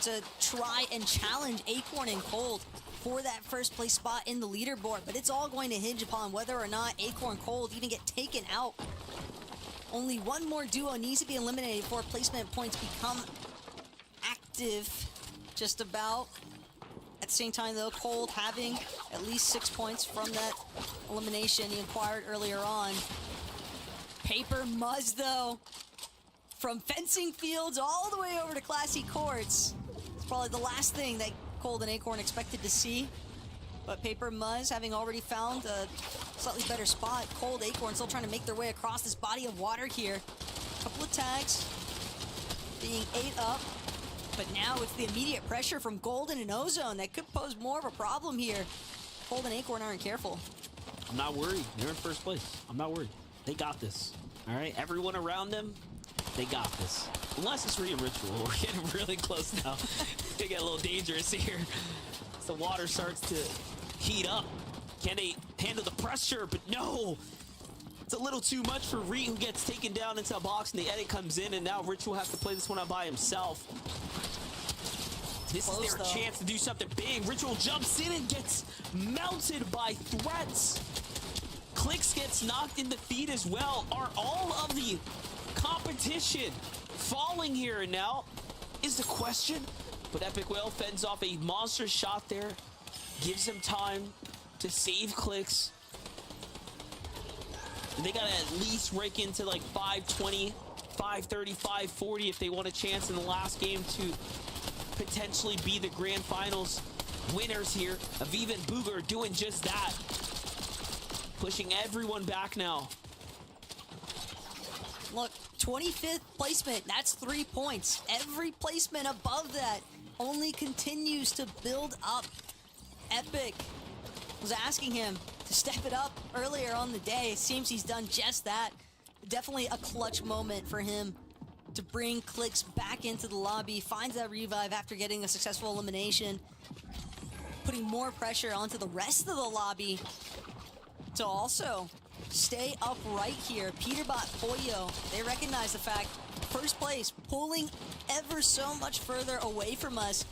to try and challenge Acorn and Cold for that first place spot in the leaderboard. But it's all going to hinge upon whether or not Acorn Cold even get taken out. Only one more duo needs to be eliminated before placement points become active. Just about. At the same time, though, Cold having at least 6 points from that elimination he acquired earlier on. Paper Muzz, though, from fencing fields all the way over to Classy Courts. It's probably the last thing that Cold and Acorn expected to see. But Paper Muzz having already found a slightly better spot. Cold, Acorn still trying to make their way across this body of water here. Couple of tags being ate up. But now it's the immediate pressure from Golden and Ozone that could pose more of a problem here. Cold and Acorn aren't careful. I'm not worried. They're in first place. I'm not worried. They got this. All right, everyone around them, they got this. Unless it's Re and Ritual. We're getting really close now. They get a little dangerous here. As the water starts to heat up. Can they handle the pressure? But no. It's a little too much for Re, who gets taken down into a box, and the edit comes in, and now Ritual has to play this one out by himself. This is their chance to do something big. Ritual jumps in and gets melted by threats. Clix gets knocked in the feet as well. Are all of the competition falling here now is the question. But Epic Whale fends off a monster shot there. Gives him time to save Clix. They gotta at least rake into like 520, 530, 540 if they want a chance in the last game to potentially be the grand finals winners here. Aviv and Booga are doing just that. Pushing everyone back now. Look, 25th placement, that's 3 points. Every placement above that only continues to build up. Epic was asking him to step it up earlier on the day. It seems he's done just that. Definitely a clutch moment for him to bring Clix back into the lobby, finds that revive after getting a successful elimination, putting more pressure onto the rest of the lobby to also stay upright here. Peterbot, Boyo, they recognize the fact, first place, pulling ever so much further away from us.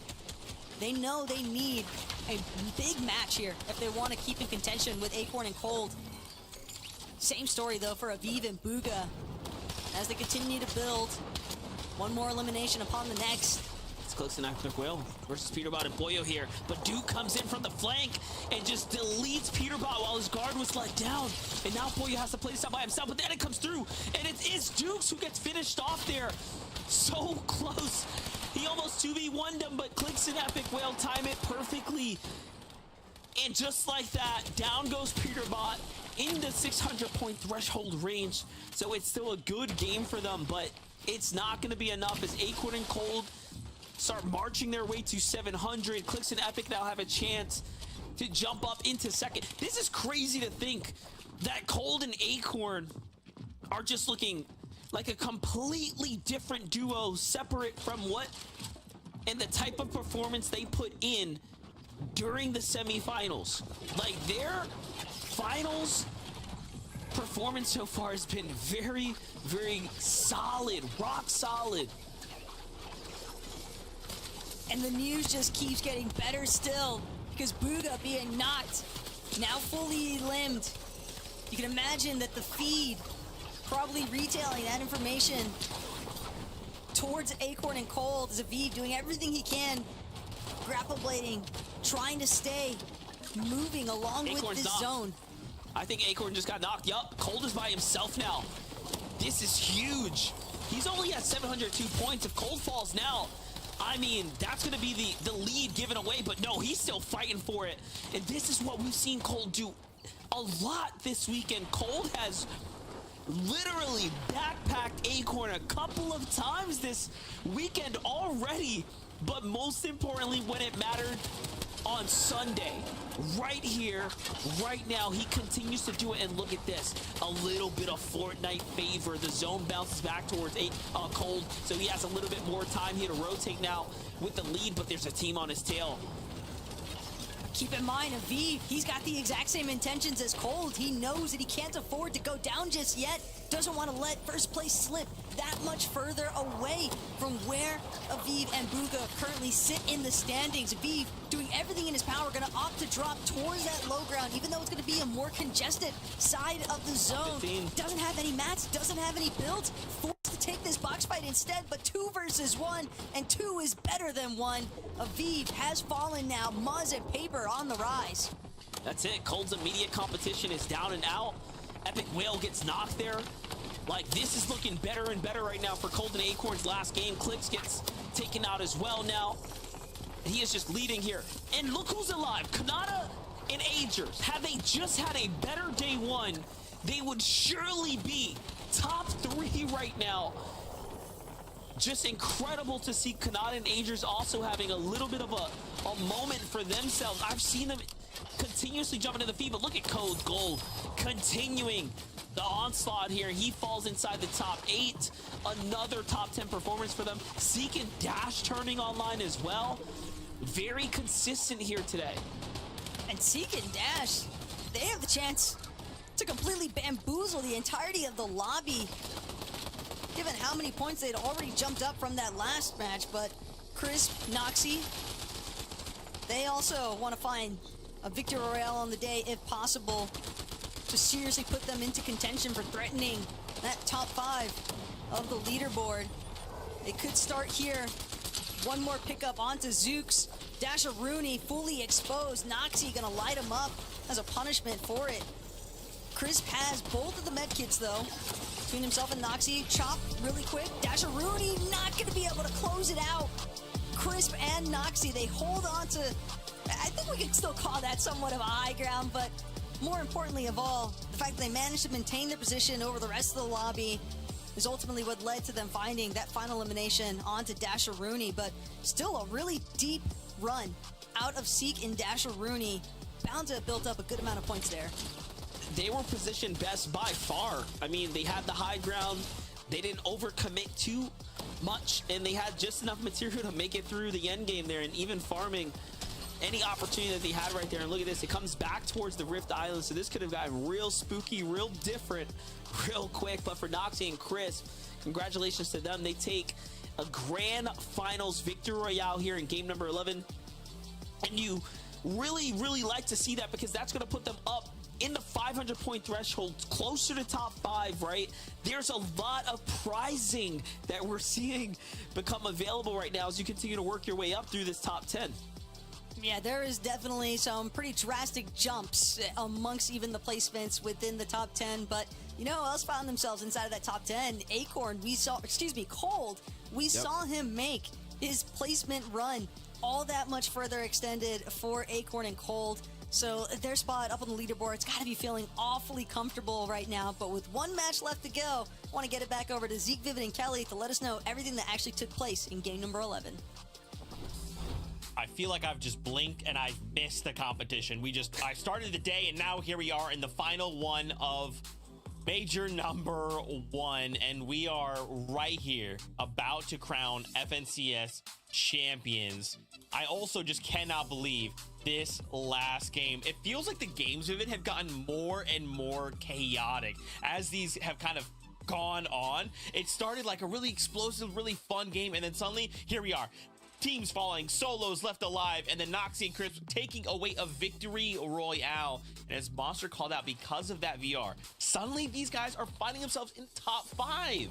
They know they need a big match here if they want to keep in contention with Acorn and Cold. Same story, though, for Aviv and Booga. As they continue to build, one more elimination upon the next. It's Clix and Epic Whale versus Peterbot and Boyo here. But Duke comes in from the flank and just deletes Peterbot while his guard was let down. And now Boyo has to play this out by himself, but then it comes through. And it is Dukes who gets finished off there. So close. He almost 2v1'd them, but Clix and Epic Whale time it perfectly. And just like that, down goes Peterbot in the 600-point threshold range. So it's still a good game for them, but it's not going to be enough as Acorn and Cold start marching their way to 700. Clix and Epic now have a chance to jump up into second. This is crazy to think that Cold and Acorn are just looking like a completely different duo, separate from what and the type of performance they put in during the semifinals. Like, their finals performance so far has been very, very solid, rock solid. And the news just keeps getting better still, because Booga being knocked, now fully limbed. You can imagine that the feed probably retailing that information towards Acorn and Cold as Aviv doing everything he can, grapple blading, trying to stay moving along Acorn's with this knocked. zone. I think Acorn just got knocked. Yup, Cold is by himself now. This is huge. He's only at 702 points. If Cold falls now, I mean, that's going to be the lead given away. But no, he's still fighting for it. And this is what we've seen Cold do a lot this weekend. Cold has literally backpacked Acorn a couple of times this weekend already. But most importantly, when it mattered on Sunday, right here, right now, he continues to do it. And look at this, a little bit of Fortnite favor. The zone bounces back towards Cold, so he has a little bit more time here to rotate now with the lead, but there's a team on his tail. Keep in mind, Aviv, he's got the exact same intentions as Cold. He knows that he can't afford to go down just yet. Doesn't want to let first place slip that much further away from where Aviv and Booga currently sit in the standings. Aviv doing everything in his power, going to opt to drop towards that low ground, even though it's going to be a more congested side of the zone. 15. Doesn't have any mats, doesn't have any builds, forced to take this this box fight instead, but 2 versus 1, and 2 is better than 1. Aviv has fallen now. Muzz and Paper on the rise. That's it. Cold's immediate competition is down and out. Epic Whale gets knocked there. Like, this is looking better and better right now for Cold and Acorn's last game. Clix gets taken out as well now. He is just leading here. And look who's alive. Kanata and Agers. Had they just had a better day one, they would surely be top 3 right now. Just incredible to see Kanata and Agers also having a little bit of a moment for themselves. I've seen them continuously jumping to the feet, but look at Code Gold continuing the onslaught here. He falls inside the top 8. Another top 10 performance for them. Zeke and Dash turning online as well. Very consistent here today. And Zeke and Dash, they have the chance to completely bamboozle the entirety of the lobby, given how many points they'd already jumped up from that last match. But Crisp, Noxy, they also want to find a victory royale on the day if possible, to seriously put them into contention for threatening that top 5 of the leaderboard. They could start here. One more pickup onto Zooks. Dasharuni fully exposed. Noxy gonna light him up as a punishment for it. Crisp has both of the medkits though. Between himself and Noxy, chop really quick. Dasharuni not gonna be able to close it out. Crisp and Noxy, they hold on to, I think we could still call that somewhat of a high ground, but more importantly of all, the fact that they managed to maintain their position over the rest of the lobby is ultimately what led to them finding that final elimination onto Dasharuni. But still a really deep run out of Zeke and Dasharuni. Bound to have built up a good amount of points there. They were positioned best by far. I mean, they had the high ground. They didn't overcommit too much, and they had just enough material to make it through the end game there, and even farming any opportunity that they had right there. And look at this, it comes back towards the Rift Island, so this could have gotten real spooky, real different, real quick. But for Noxy and Crisp, congratulations to them. They take a grand finals victory royale here in game number 11, and you really like to see that, because that's going to put them up in the 500 point threshold, closer to top 5, right? There's a lot of prizing that we're seeing become available right now as you continue to work your way up through this top 10. Yeah, there is definitely some pretty drastic jumps amongst even the placements within the top 10, but you know who else found themselves inside of that top 10? Acorn, Cold. We saw him make his placement run all that much further extended for Acorn and Cold. So their spot up on the leaderboard's got to be feeling awfully comfortable right now. But with one match left to go, I want to get it back over to Zeke, Vivid, and Kelly to let us know everything that actually took place in game number 11. I feel like I've just blinked and I've missed the competition. I started the day, and now here we are in the final one of major number 1, and we are right here about to crown FNCS champions. I also just cannot believe this last game. It feels like the games of it have gotten more and more chaotic as these have kind of gone on. It started like a really explosive, really fun game, and then suddenly here we are. Teams falling, solos left alive, and then Noxy and Crisp taking away a victory royale. And as Monster called out, because of that VR, suddenly these guys are finding themselves in top 5.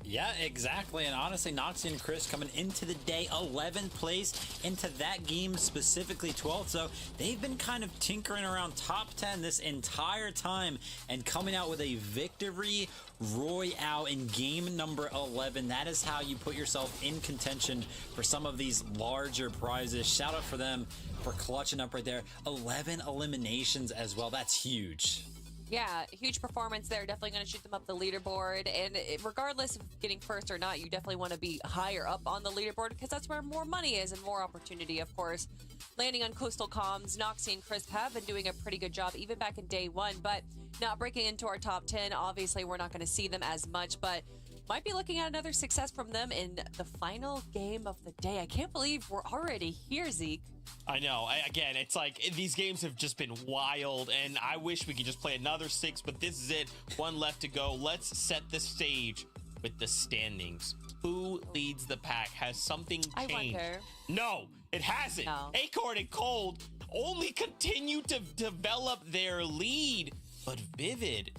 Yeah, exactly. And honestly, Noxy and Chris coming into the day 11th place, into that game specifically 12th. So they've been kind of tinkering around top 10 this entire time and coming out with a victory royale in game number 11. That is how you put yourself in contention for some of these larger prizes. Shout out for them for clutching up right there. 11 eliminations as well. That's huge. Yeah, huge performance there. Definitely going to shoot them up the leaderboard. And regardless of getting first or not, you definitely want to be higher up on the leaderboard, because that's where more money is and more opportunity, of course. Landing on Coastal Comms, Noxy and Crisp have been doing a pretty good job even back in day 1, but not breaking into our top 10. Obviously, we're not going to see them as much, but might be looking at another success from them in the final game of the day. I can't believe we're already here, Zeke. I know. Again, it's like these games have just been wild, and I wish we could just play another 6, but this is it. 1 left to go. Let's set the stage with the standings. Who leads the pack? Has something changed? I wonder. No, it hasn't. No. Acorn and Cold only continue to develop their lead, but Vivid,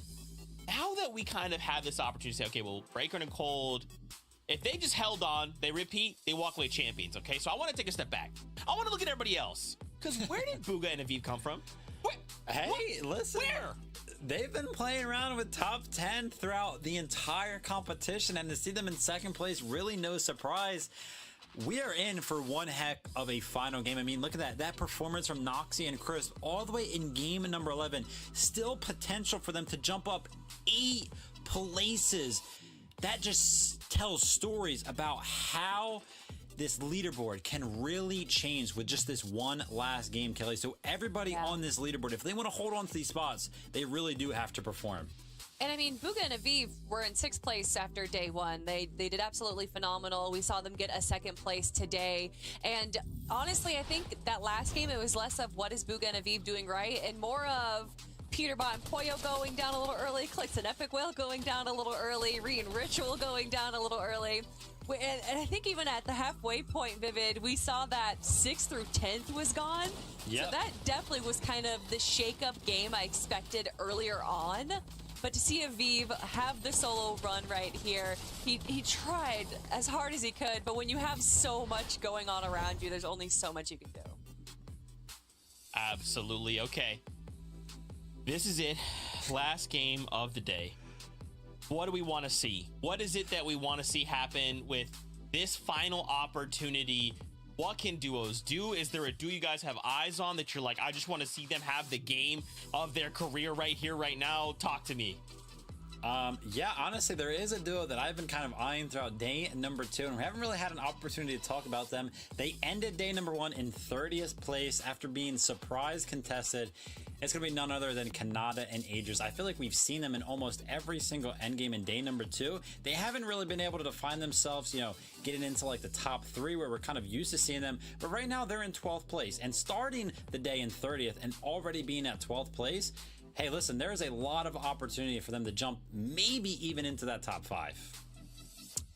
now that we kind of have this opportunity to say, okay, well, Acorn and Cold, if they just held on, they repeat, they walk away champions, okay? So I want to take a step back. I want to look at everybody else. Because where did Bugha and Aviv come from? Hey, listen. Where? They've been playing around with top 10 throughout the entire competition, and to see them in second place, really no surprise. We are in for one heck of a final game. I mean, look at that performance from Noxy and Chris all the way in game number 11. Still potential for them to jump up 8 places. That just tells stories about how this leaderboard can really change with just this one last game, Kelly. So everybody on this leaderboard, if they want to hold on to these spots, they really do have to perform. And I mean, Bugha and Aviv were in 6th place after day 1. They did absolutely phenomenal. We saw them get a 2nd place today. And honestly, I think that last game, it was less of what is Bugha and Aviv doing right and more of Peterbot and Poyo going down a little early, Clicks and Epic Whale going down a little early, Re and Ritual going down a little early. And I think even at the halfway point, Vivid, we saw that 6th through 10th was gone. Yep. So that definitely was kind of the shake-up game I expected earlier on. But to see Aviv have the solo run right here, he tried as hard as he could, but when you have so much going on around you, there's only so much you can do. Absolutely. Okay. This is it. Last game of the day. What do we want to see? What is it that we want to see happen with this final opportunity? What can duos do? Is there a duo you guys have eyes on that you're like, I just want to see them have the game of their career right here, right now? Talk to me. Yeah, honestly, there is a duo that I've been kind of eyeing throughout day number 2, and we haven't really had an opportunity to talk about them. They ended day number 1 in 30th place after being surprise contested. It's going to be none other than Kanata and Aegis. I feel like we've seen them in almost every single endgame in day number 2. They haven't really been able to define themselves, you know, getting into like the top 3 where we're kind of used to seeing them. But right now they're in 12th place and starting the day in 30th and already being at 12th place. Hey, listen, there is a lot of opportunity for them to jump maybe even into that top 5.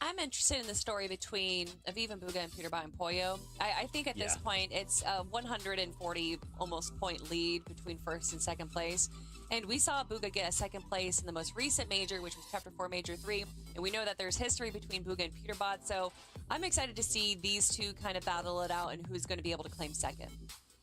I'm interested in the story between Aviv and Bugha and Peterbot and Poyo. I think at this point it's a 140 almost point lead between 1st and 2nd place. And we saw Bugha get a 2nd place in the most recent major, which was Chapter 4 Major 3. And we know that there's history between Bugha and Peterbot. So I'm excited to see these two kind of battle it out and who's going to be able to claim 2nd.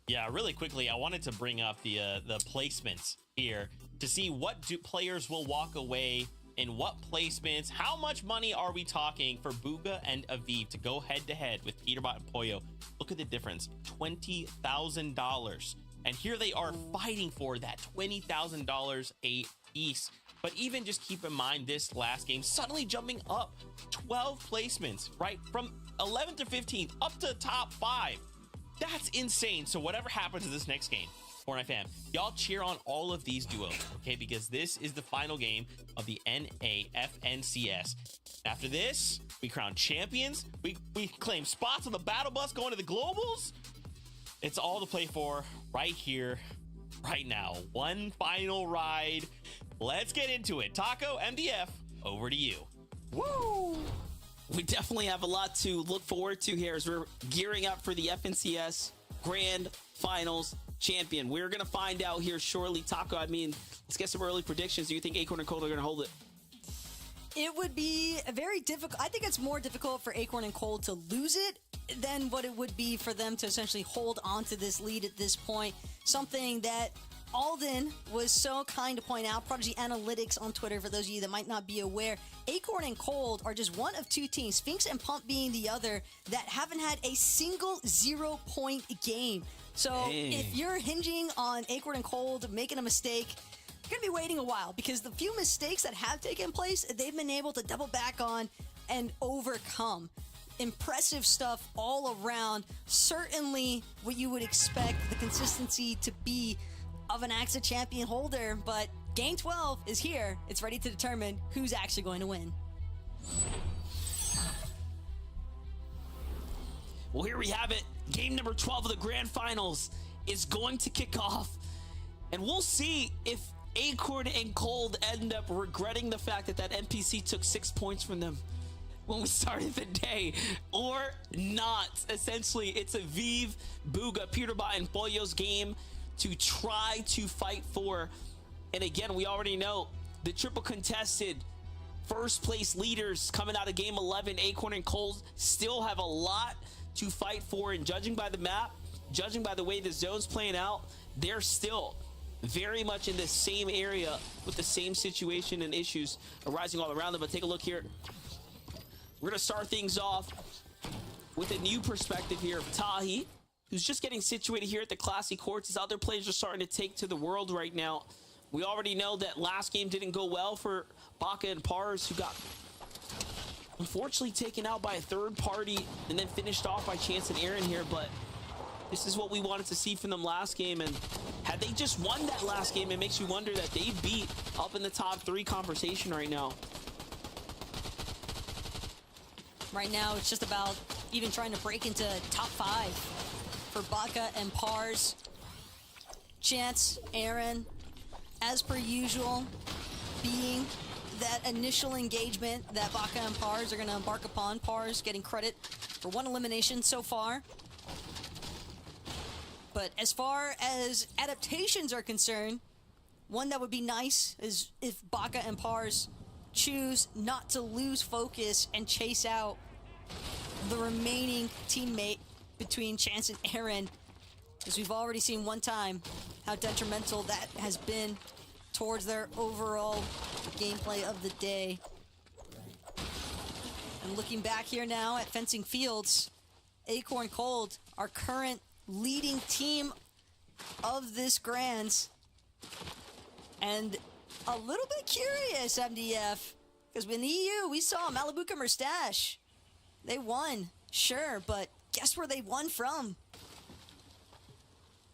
Yeah, really quickly, I wanted to bring up the placements here to see what players will walk away in what placements. How much money are we talking for Bugha and Aviv to go head-to-head with Peterbot and Poyo? Look at the difference, $20,000. And here they are fighting for that $20,000 a piece. But even just keep in mind this last game, suddenly jumping up 12 placements, right? From 11th to 15th, up to top 5. That's insane. So whatever happens in this next game, Fortnite fam, y'all cheer on all of these duos, okay? Because this is the final game of the NAFNCS. After this, we crown champions. We claim spots on the battle bus going to the globals. It's all to play for right here, right now. One final ride. Let's get into it. Taco, MDF, over to you. Woo! We definitely have a lot to look forward to here as we're gearing up for the FNCS Grand Finals champion. We're going to find out here shortly. Taco, I mean, let's get some early predictions. Do you think Acorn and Cold are going to hold it? It would be a very difficult. I think it's more difficult for Acorn and Cold to lose it than what it would be for them to essentially hold onto this lead at this point. Something that Alden was so kind to point out. Prodigy Analytics on Twitter, for those of you that might not be aware, Acorn and Cold are just one of 2 teams, Sphinx and Pump being the other, that haven't had a single 0-point game. So if you're hinging on Acorn and Cold making a mistake, you're going to be waiting a while, because the few mistakes that have taken place, they've been able to double back on and overcome. Impressive stuff all around. Certainly what you would expect the consistency to be of an AXA champion holder, but Game 12 is here. It's ready to determine who's actually going to win. Well, here we have it. Game number 12 of the Grand Finals is going to kick off, and we'll see if Acorn and Cold end up regretting the fact that that NPC took 6 points from them when we started the day, or not. Essentially, it's Aviv, Bugha, Peterbot, and Poyo's game to try to fight for. And again, we already know the triple contested first place leaders coming out of game 11, Acorn and Cold, still have a lot to fight for. And judging by the map, judging by the way the zone's playing out, they're still very much in the same area with the same situation and issues arising all around them. But take a look here. We're gonna start things off with a new perspective here of Tahi, who's just getting situated here at the Classy Courts. His other players are starting to take to the world right now. We already know that last game didn't go well for Baka and Pars, who got unfortunately taken out by a third party and then finished off by Chance and Aaron here. But this is what we wanted to see from them last game, and had they just won that last game, it makes you wonder that they'd be up in the top 3 conversation right now. Right now, it's just about even trying to break into top 5 for Baka and Pars. Chance, Aaron, as per usual, being that initial engagement that Baka and Pars are going to embark upon. Pars getting credit for 1 elimination so far. But as far as adaptations are concerned, one that would be nice is if Baka and Pars choose not to lose focus and chase out the remaining teammate between Chance and Aaron, as we've already seen one time how detrimental that has been towards their overall gameplay of the day. And looking back here now at Fencing Fields, Acorn Cold, our current leading team of this Grands, and a little bit curious, MDF, because in the EU we saw Malibuca Mustache. They won, sure, but guess where they won from?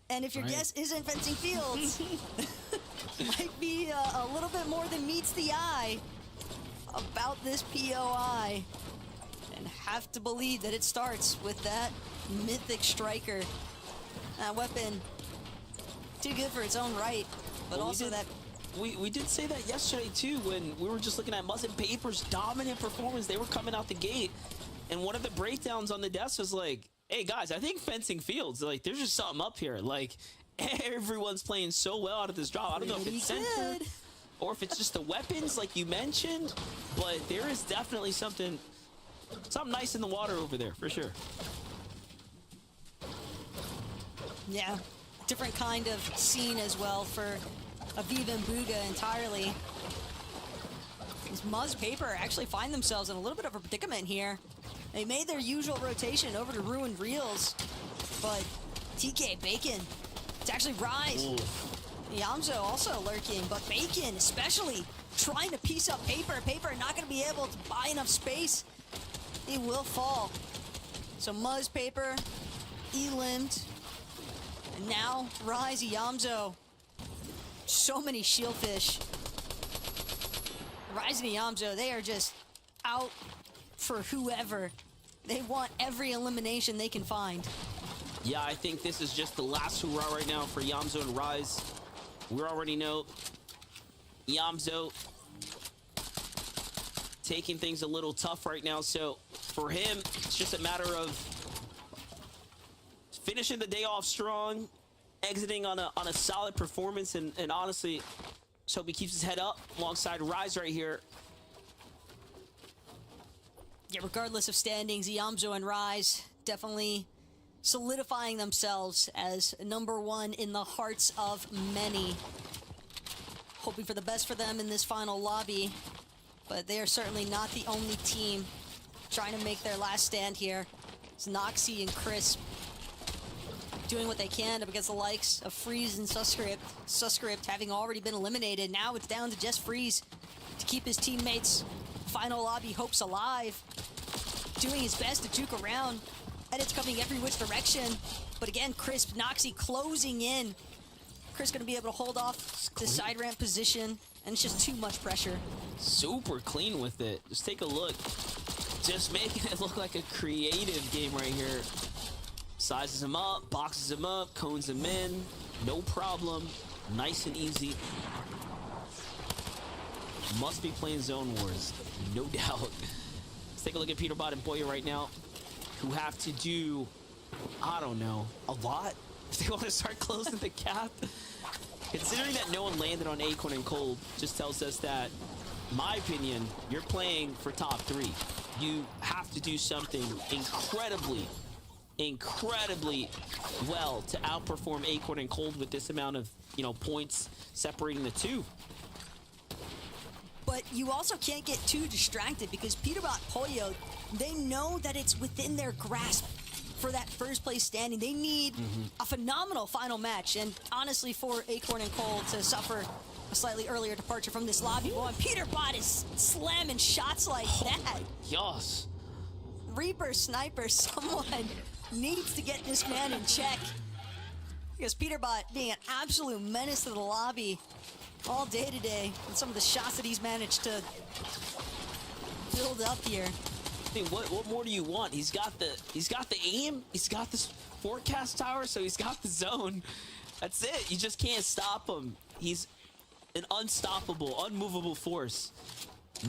And if your guess isn't Fencing Fields, might be a little bit more than meets the eye about this POI. And have to believe that it starts with that mythic striker. That weapon, too good for its own right, but Well, also that... We did say that yesterday too, when we were just looking at Muzz and Paper's dominant performance. They were coming out the gate, and one of the breakdowns on the desk was like, hey guys, I think Fencing Fields, like, there's just something up here. Like, everyone's playing so well out of this drop. I don't know if it's center or if it's just the weapons like you mentioned, but there is definitely something nice in the water over there for sure. Yeah, different kind of scene as well for Aviva and Bugha entirely. These Muzz Paper actually find themselves in a little bit of a predicament here. They made their usual rotation over to Ruined Reels, but TK, Bacon, it's actually Rise. Yamzo also lurking, but Bacon especially trying to piece up Paper. Paper not going to be able to buy enough space. He will fall. So Muzz Paper, E-limbed, and now Rise, Yamzo. So many Shieldfish. Rise and Yamzo, they are just out for whoever. They want every elimination they can find. Yeah, I think this is just the last hurrah right now for Yamzo and Rise. We already know Yamzo taking things a little tough right now, so for him, it's just a matter of finishing the day off strong, exiting on a solid performance, and honestly, just hope he keeps his head up alongside Rise right here. Yeah, regardless of standings, Yamzo and Rise definitely solidifying themselves as #1 in the hearts of many. Hoping for the best for them in this final lobby, but they are certainly not the only team trying to make their last stand here. It's Noxy and Crisp doing what they can up against the likes of Freeze and Suscript. Suscript having already been eliminated. Now it's down to just Freeze to keep his teammates' final lobby hopes alive. Doing his best to juke around. And it's coming every which direction. But again, Crisp, Noxy closing in. Chris gonna be able to hold off the side ramp position. And it's just too much pressure. Super clean with it. Just take a look. Just making it look like a creative game right here. Sizes him up, boxes him up, cones him in. No problem. Nice and easy. Must be playing Zone Wars. No doubt. Let's take a look at Peterbot and Boya right now, who have to do, I don't know, a lot. If they want to start closing the gap. Considering that no one landed on Acorn and Cold just tells us that, in my opinion, you're playing for top 3. You have to do something incredibly well to outperform Acorn and Cold with this amount of, points separating the two. But you also can't get too distracted because Peterbot Pollo, they know that it's within their grasp for that first place standing. They need a phenomenal final match. And honestly, for Acorn and Cold to suffer a slightly earlier departure from this lobby, boy, Peterbot is slamming shots like that. Yes. Reaper, Sniper, someone needs to get this man in check. Because Peterbot being an absolute menace to the lobby all day today, and some of the shots that he's managed to build up here. I mean, what more do you want? He's got the aim, he's got this forecast tower, so he's got the zone. That's it. You just can't stop him. He's an unstoppable, unmovable force.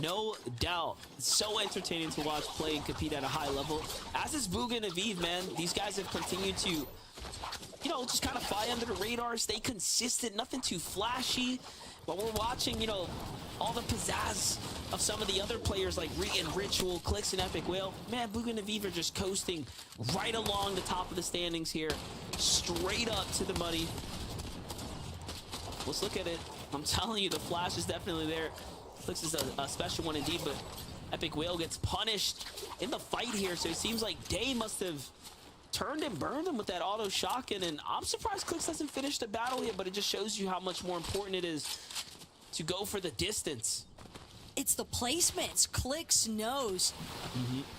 No doubt. It's so entertaining to watch play and compete at a high level. As is Bugha and Aviv, man. These guys have continued to, just kind of fly under the radar, stay consistent, nothing too flashy. But we're watching, all the pizzazz of some of the other players like and Ritual, Clix, and Epic Whale. Man, Bugha and Aviv are just coasting right along the top of the standings here, straight up to the money. Let's look at it. I'm telling you, the flash is definitely there. Clix is a special one indeed, but Epic Whale gets punished in the fight here, so it seems like Day must have turned and burned him with that auto shotgun, and I'm surprised Clix hasn't finished the battle yet, but it just shows you how much more important it is to go for the distance. It's the placements. Clix knows.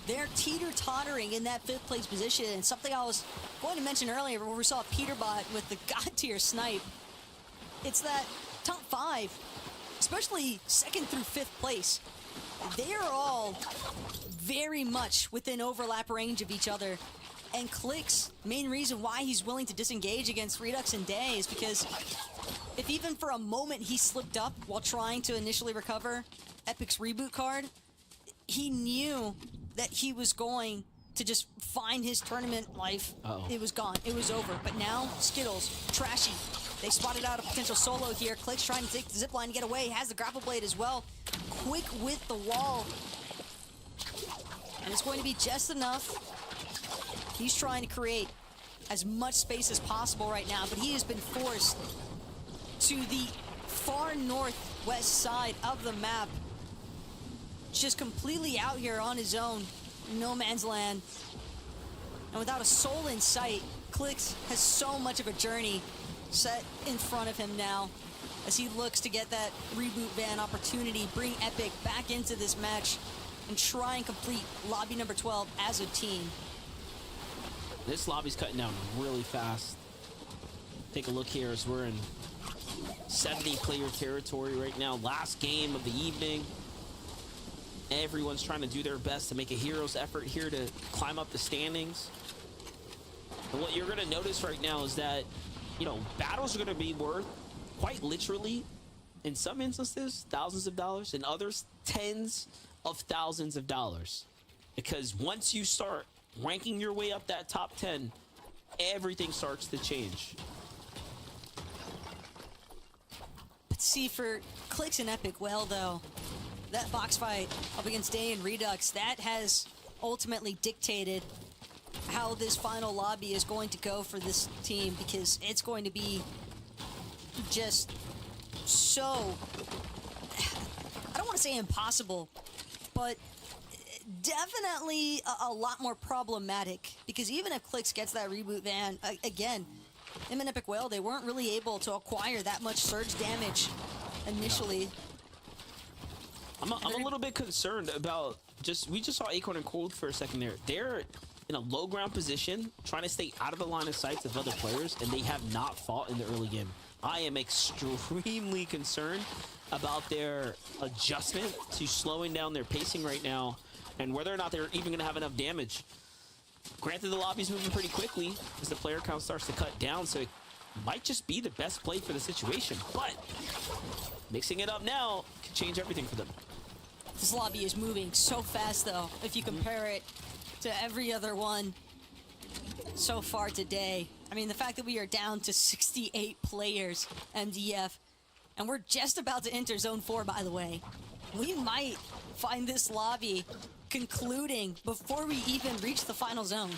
They're teeter-tottering in that 5th place position, and something I was going to mention earlier where we saw Peterbot with the god-tier snipe. It's that top 5, especially 2nd through 5th place, they are all very much within overlap range of each other. And Clix, main reason why he's willing to disengage against Redux and Day is because if even for a moment he slipped up while trying to initially recover Epic's reboot card, he knew that he was going to just find his tournament life. It was gone. It was over. But now, Skittles, Trashy, they spotted out a potential solo here. Clix trying to take the zipline and get away. Has the grapple blade as well. Quick with the wall. And it's going to be just enough. He's trying to create as much space as possible right now, but he has been forced to the far northwest side of the map. Just completely out here on his own. No man's land. And without a soul in sight, Clix has so much of a journey set in front of him now as he looks to get that reboot ban opportunity, bring Epic back into this match, and try and complete lobby number 12 as a team. This lobby's cutting down really fast. Take a look here as we're in 70-player territory right now. Last game of the evening. Everyone's trying to do their best to make a hero's effort here to climb up the standings. And what you're going to notice right now is that, battles are going to be worth, quite literally, in some instances, thousands of dollars, in others, tens of thousands of dollars. Because once you start ranking your way up that top 10, everything starts to change. But see, for Clix and Epic Whale, though, that box fight up against Day and Redux, that has ultimately dictated how this final lobby is going to go for this team, because it's going to be just so, I don't want to say impossible, but definitely a lot more problematic, because even if Clix gets that reboot ban, again, him and Epic Whale, they weren't really able to acquire that much surge damage initially. I'm a little bit concerned about we just saw Acorn and Cold for a second there. They're in a low ground position, trying to stay out of the line of sight of other players, and they have not fought in the early game. I am extremely concerned about their adjustment to slowing down their pacing right now, and whether or not they're even going to have enough damage. Granted, the lobby's moving pretty quickly as the player count starts to cut down, so it might just be the best play for the situation. But mixing it up now can change everything for them. This lobby is moving so fast, though, if you compare it to every other one so far today. I mean, the fact that we are down to 68 players, MDF, and we're just about to enter Zone 4, by the way. We might find this lobby concluding before we even reach the final zone.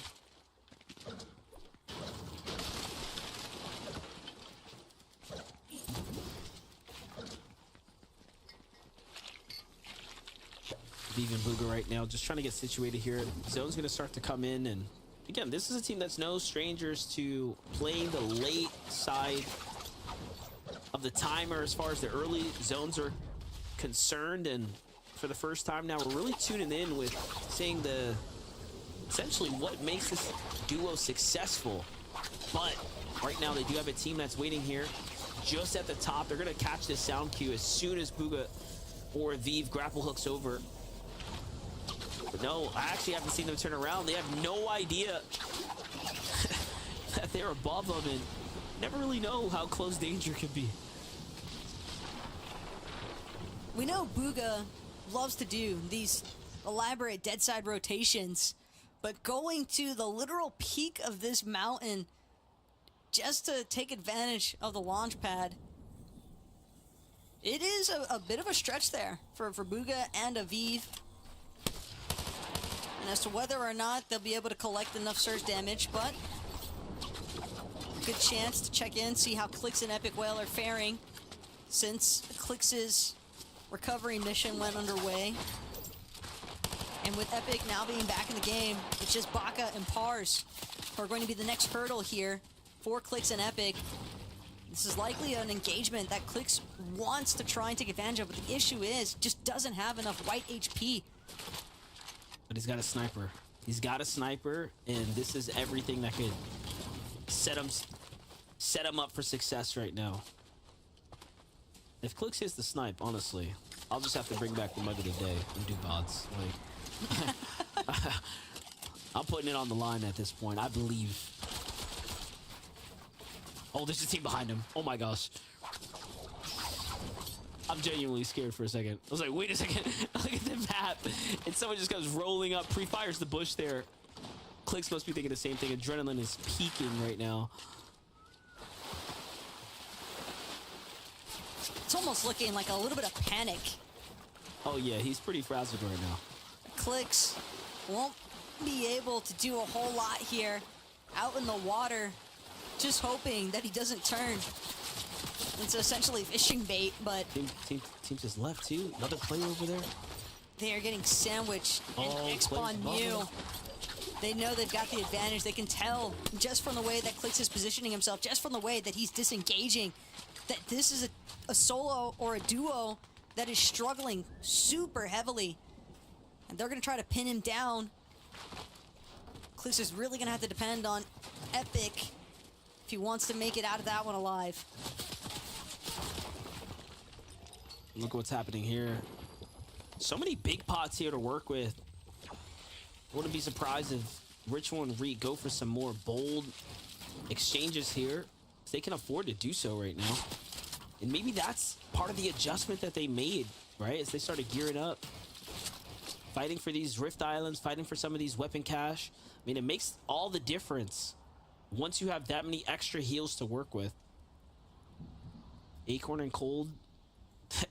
Vive and Bugha right now just trying to get situated here. Zone's going to start to come in, and again, this is a team that's no strangers to playing the late side of the timer as far as the early zones are concerned, and for the first time now we're really tuning in with seeing the essentially what makes this duo successful. But right now they do have a team that's waiting here just at the top. They're going to catch this sound cue as soon as Bugha or Vive grapple hooks over. But no, I actually haven't seen them turn around. They have no idea that they're above them, and never really know how close danger can be. We know Bugha loves to do these elaborate dead side rotations, but going to the literal peak of this mountain just to take advantage of the launch pad, it is a bit of a stretch there for Bugha and Aviv. And as to whether or not they'll be able to collect enough surge damage, but good chance to check in, see how Clix and Epic Whale are faring since Clix's recovery mission went underway. And with Epic now being back in the game, it's just Baka and Pars who are going to be the next hurdle here for Clix and Epic. This is likely an engagement that Clix wants to try and take advantage of, but the issue is just doesn't have enough white HP. But he's got a sniper. He's got a sniper, and this is everything that could set him up for success right now. If Clix hits the snipe, honestly, I'll just have to bring back the mug of the day and do VODs. Like, I'm putting it on the line at this point. I believe. Oh, there's a team behind him. Oh my gosh. I'm genuinely scared for a second. I was like, wait a second. Look at the map. And someone just goes rolling up, pre-fires the bush there. Clix must be thinking the same thing. Adrenaline is peaking right now. It's almost looking like a little bit of panic. Oh yeah, he's pretty frazzled right now. Clix won't be able to do a whole lot here out in the water, just hoping that he doesn't turn. It's essentially fishing bait, but Team just left too. Another player over there. they are getting sandwiched. And X-Spawn knew. They know they've got the advantage. They can tell just from the way that Clix is positioning himself, just from the way that he's disengaging, that this is a solo or a duo that is struggling super heavily. And they're going to try to pin him down. Clix is really going to have to depend on Epic if he wants to make it out of that one alive. Look what's happening here. So many big pots here to work with. Wouldn't be surprised if Ritual and Reek go for some more bold exchanges here. They can afford to do so right now. And maybe that's part of the adjustment that they made, right? As they started gearing up. Fighting for these Rift Islands, fighting for some of these weapon cache. I mean, it makes all the difference once you have that many extra heals to work with. Acorn and Cold,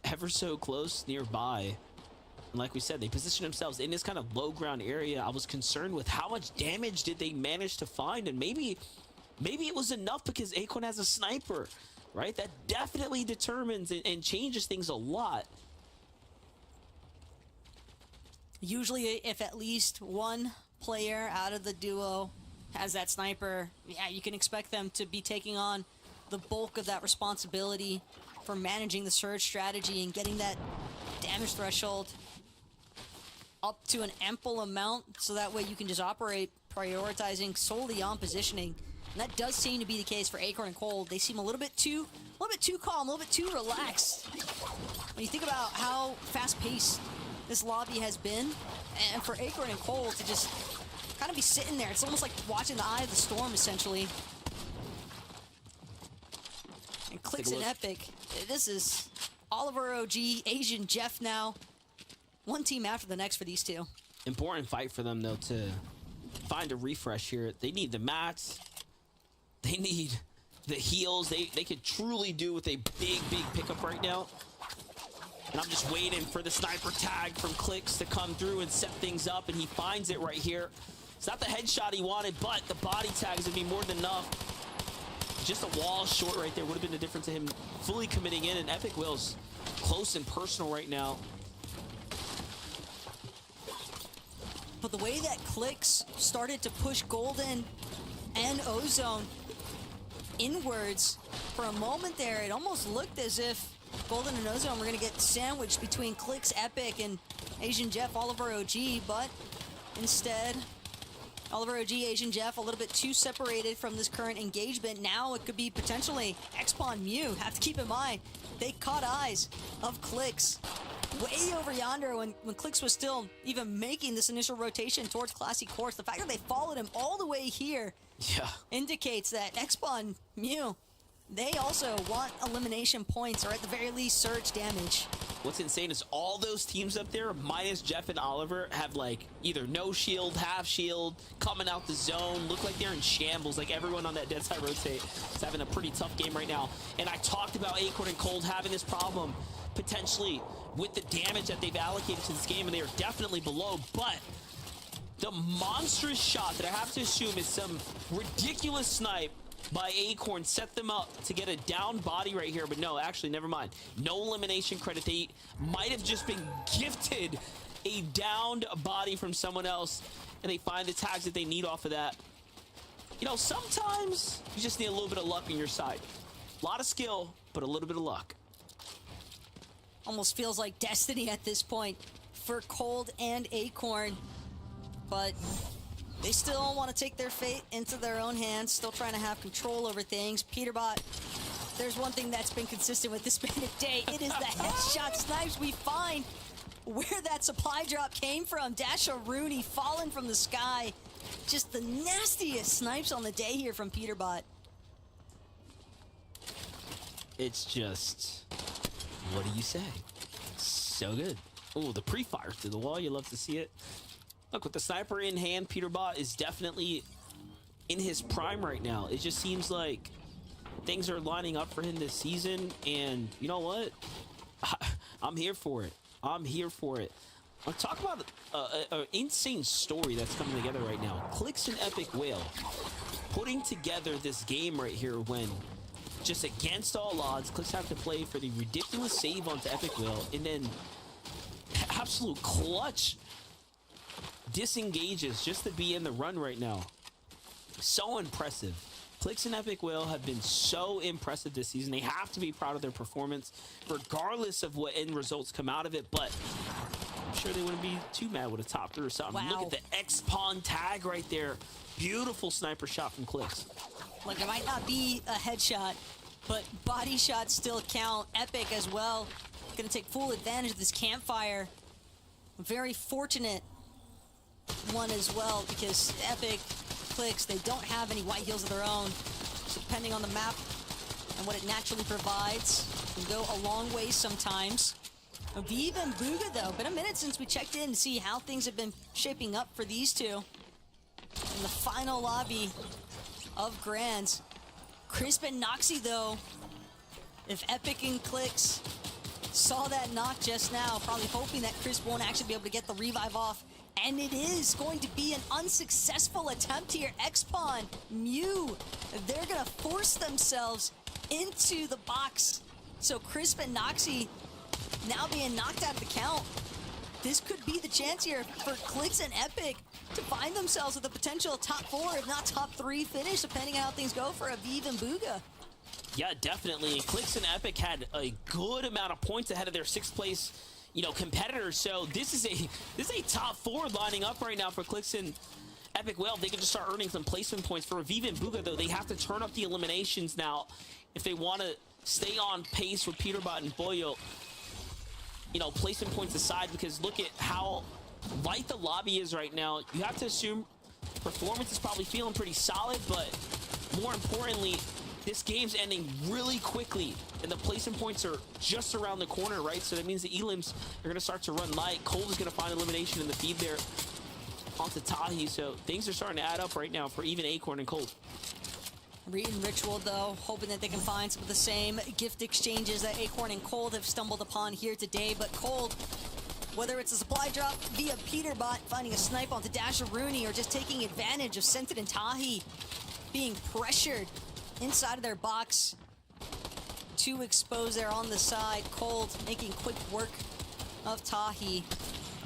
ever so close nearby. And like we said, they position themselves in this kind of low ground area. I was concerned with how much damage did they manage to find, and maybe it was enough because Acorn has a sniper, right? That definitely determines and changes things a lot. Usually, if at least one player out of the duo has that sniper, yeah, you can expect them to be taking on the bulk of that responsibility for managing the surge strategy and getting that damage threshold up to an ample amount, so that way you can just operate prioritizing solely on positioning. And that does seem to be the case for Acorn and Cold. They seem a little bit too calm, a little bit too relaxed. When you think about how fast-paced this lobby has been, and for Acorn and Cold to just kind of be sitting there, it's almost like watching the eye of the storm, essentially. And Clix and Epic, this is Oliver OG, Asian Jeff now. One team after the next for these two. Important fight for them, though, to find a refresh here. They need the mats. They need the heals. They could truly do with a big pickup right now. And I'm just waiting for the sniper tag from Clix to come through and set things up, and he finds it right here. It's not the headshot he wanted, but the body tags would be more than enough. Just a wall short right there would have been the difference to him fully committing in, and Epic Will's close and personal right now. But the way that Clix started to push Golden and Ozone inwards, for a moment there, it almost looked as if Golden and Ozone were going to get sandwiched between Clix, Epic, and Asian Jeff, Oliver OG, but instead, Oliver OG, Asian Jeff, a little bit too separated from this current engagement. Now it could be potentially Xpon Mew. Have to keep in mind, they caught eyes of Clix way over yonder when Clix was still even making this initial rotation towards Classy Course. The fact that they followed him all the way here indicates that Xpon Mew, they also want elimination points, or at the very least surge damage. What's insane is all those teams up there, minus Jeff and Oliver, have like either no shield, half shield, coming out the zone, look like they're in shambles. Like everyone on that dead side rotate is having a pretty tough game right now. And I talked about Acorn and Cold having this problem potentially with the damage that they've allocated to this game, and they are definitely below, but the monstrous shot that I have to assume is some ridiculous snipe by Acorn set them up to get a down body right here, but no, actually, never mind. No elimination credit. They might have just been gifted a downed body from someone else, and they find the tags that they need off of that. You know, sometimes you just need a little bit of luck on your side. A lot of skill, but a little bit of luck. Almost feels like destiny at this point for Cold and Acorn, but they still want to take their fate into their own hands, still trying to have control over things. Peterbot, there's one thing that's been consistent with this Hispanic Day. It is the headshot snipes. We find where that supply drop came from. Dasha Rooney falling from the sky. Just the nastiest snipes on the day here from Peterbot. It's just, what do you say? So good. Oh, the pre-fire through the wall. You love to see it. Look, with the sniper in hand, Peterbot is definitely in his prime right now. It just seems like things are lining up for him this season, and you know what? I'm here for it. I'm here for it. I'm talking about an insane story that's coming together right now. Clix and Epic Whale putting together this game right here when just against all odds, Clix have to play for the ridiculous save onto Epic Whale, and then absolute clutch disengages just to be in the run right now. So impressive. Clix and Epic Whale have been so impressive this season. They have to be proud of their performance, regardless of what end results come out of it, but I'm sure they wouldn't be too mad with a top 3 or something. Wow. Look at the X-Pawn tag right there. Beautiful sniper shot from Clix. Like, it might not be a headshot, but body shots still count. Epic as well. Gonna take full advantage of this campfire. Very fortunate one as well, because Epic, Clix, they don't have any white heals of their own. So depending on the map and what it naturally provides, can go a long way sometimes. Aviv and Bugha, though, been a minute since we checked in to see how things have been shaping up for these two in the final lobby of Grands. Crisp and Noxy, though, if Epic and Clix saw that knock just now, probably hoping that Crisp won't actually be able to get the revive off. And it is going to be an unsuccessful attempt here. Xpon, Mew, they're going to force themselves into the box. So Crisp and Noxy now being knocked out of the count. This could be the chance here for Clix and Epic to find themselves with a potential top 4, if not top 3 finish, depending on how things go for Aviv and Bugha. Yeah, definitely. Clix and Epic had a good amount of points ahead of their 6th place, you know, competitors. So this is a top 4 lining up right now for Clix and Epic Whale. They can just start earning some placement points. For Aviv and Bugha, though, they have to turn up the eliminations now if they want to stay on pace with Peterbot and Boyo. You know, placement points aside, because look at how light the lobby is right now. You have to assume performance is probably feeling pretty solid, but more importantly, this game's ending really quickly, and the placement points are just around the corner, right? So that means the elims are going to start to run light. Cold is going to find elimination in the feed there onto Tahi, so things are starting to add up right now for even Acorn and Cold. Reed and Ritual, though, hoping that they can find some of the same gift exchanges that Acorn and Cold have stumbled upon here today. But Cold, whether it's a supply drop via Peterbot, finding a snipe onto Dasher Rooney, or just taking advantage of Sentin and Tahi being pressured inside of their box to expose there on the side. Cold making quick work of Tahi.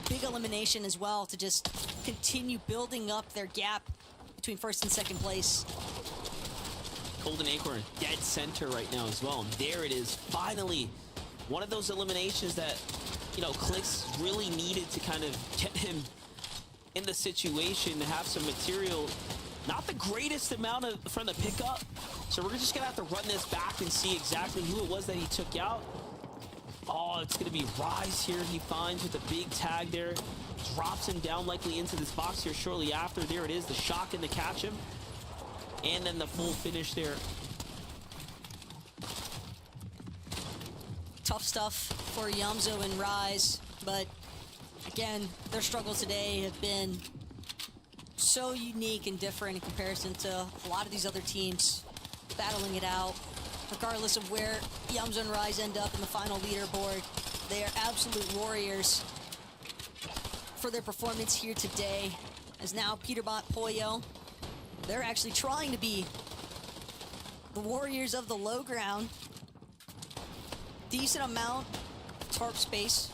Big elimination as well to just continue building up their gap between first and second place. Cold and Acorn dead center right now as well. And there it is, finally. One of those eliminations that, you know, Clix really needed to kind of get him in the situation to have some material. Not the greatest amount of from the pickup. So we're just gonna have to run this back and see exactly who it was that he took out. Oh, it's gonna be Rise here. He finds with a big tag there. Drops him down likely into this box here shortly after. There it is, the shotgun to catch him. And then the full finish there. Tough stuff for Yamzo and Rise, but again, their struggles today have been so unique and different in comparison to a lot of these other teams battling it out. Regardless of where Yamzo and Rise end up in the final leaderboard, they are absolute warriors for their performance here today. As now Peterbot, Poyo, they're actually trying to be the warriors of the low ground. Decent amount of tarp space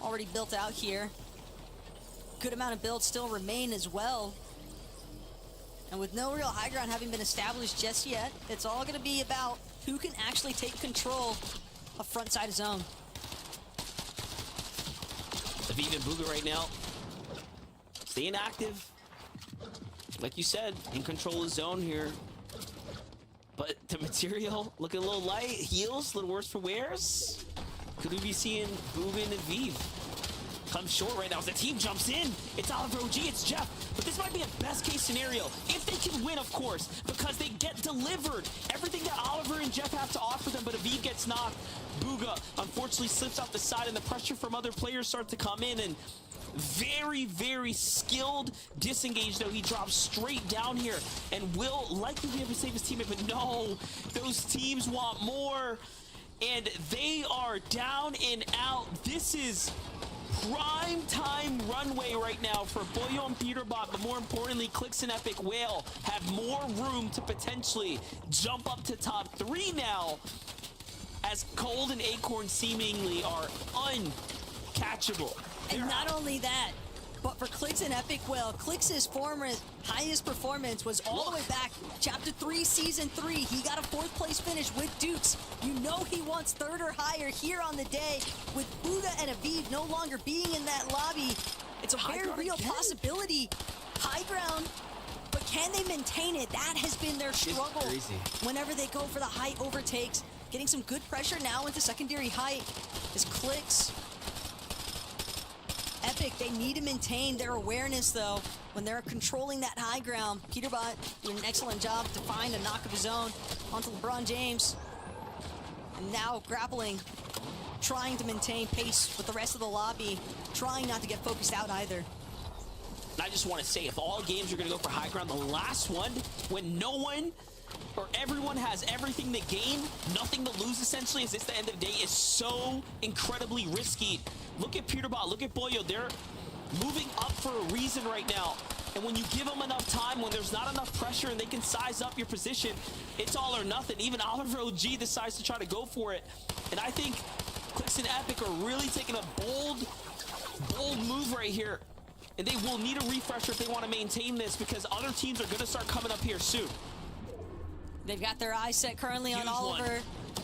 already built out here. Good amount of builds still remain as well. And with no real high ground having been established just yet, it's all going to be about who can actually take control of front side of zone. Aviv and Bugha right now staying active. Like you said, in control of zone here. But the material looking a little light. Heals, a little worse for wears. Could we be seeing Bugha and Aviv come short right now as the team jumps in? It's Oliver OG, it's Jeff. But this might be a best case scenario. If they can win, of course, because they get delivered everything that Oliver and Jeff have to offer them, but Aviv gets knocked. Bugha unfortunately slips off the side, and the pressure from other players starts to come in, and very, very skilled disengage, though. He drops straight down here and will likely be able to save his teammate, but no, those teams want more, and they are down and out. This is prime time runway right now for Boyo and Peterbot, but more importantly, Clix and Epic Whale have more room to potentially jump up to top 3 now, as Cold and Acorn seemingly are uncatchable. And not only that, but for Clix and Epic Whale, Clix's highest performance was all the way back Chapter 3, Season 3. He got a 4th place finish with Dukes. You know he wants 3rd or higher here on the day. With Bugha and Aviv no longer being in that lobby, it's a very real possibility. High ground, but can they maintain it? That has been their struggle whenever they go for the high overtakes. Getting some good pressure now into secondary height is Clix. Epic, they need to maintain their awareness, though, when they're controlling that high ground. Peterbot doing an excellent job to find a knock of his own onto LeBron James. And now grappling, trying to maintain pace with the rest of the lobby, trying not to get focused out either. And I just want to say, if all games are going to go for high ground, the last one, when no one or everyone has everything to gain, nothing to lose, essentially, as it's the end of the day, is so incredibly risky. Look at Peterbot, look at Boyo. They're moving up for a reason right now. And when you give them enough time, when there's not enough pressure and they can size up your position, it's all or nothing. Even Oliver OG decides to try to go for it. And I think Clix and Epic are really taking a bold move right here. And they will need a refresher if they want to maintain this, because other teams are going to start coming up here soon. They've got their eyes set currently on Oliver.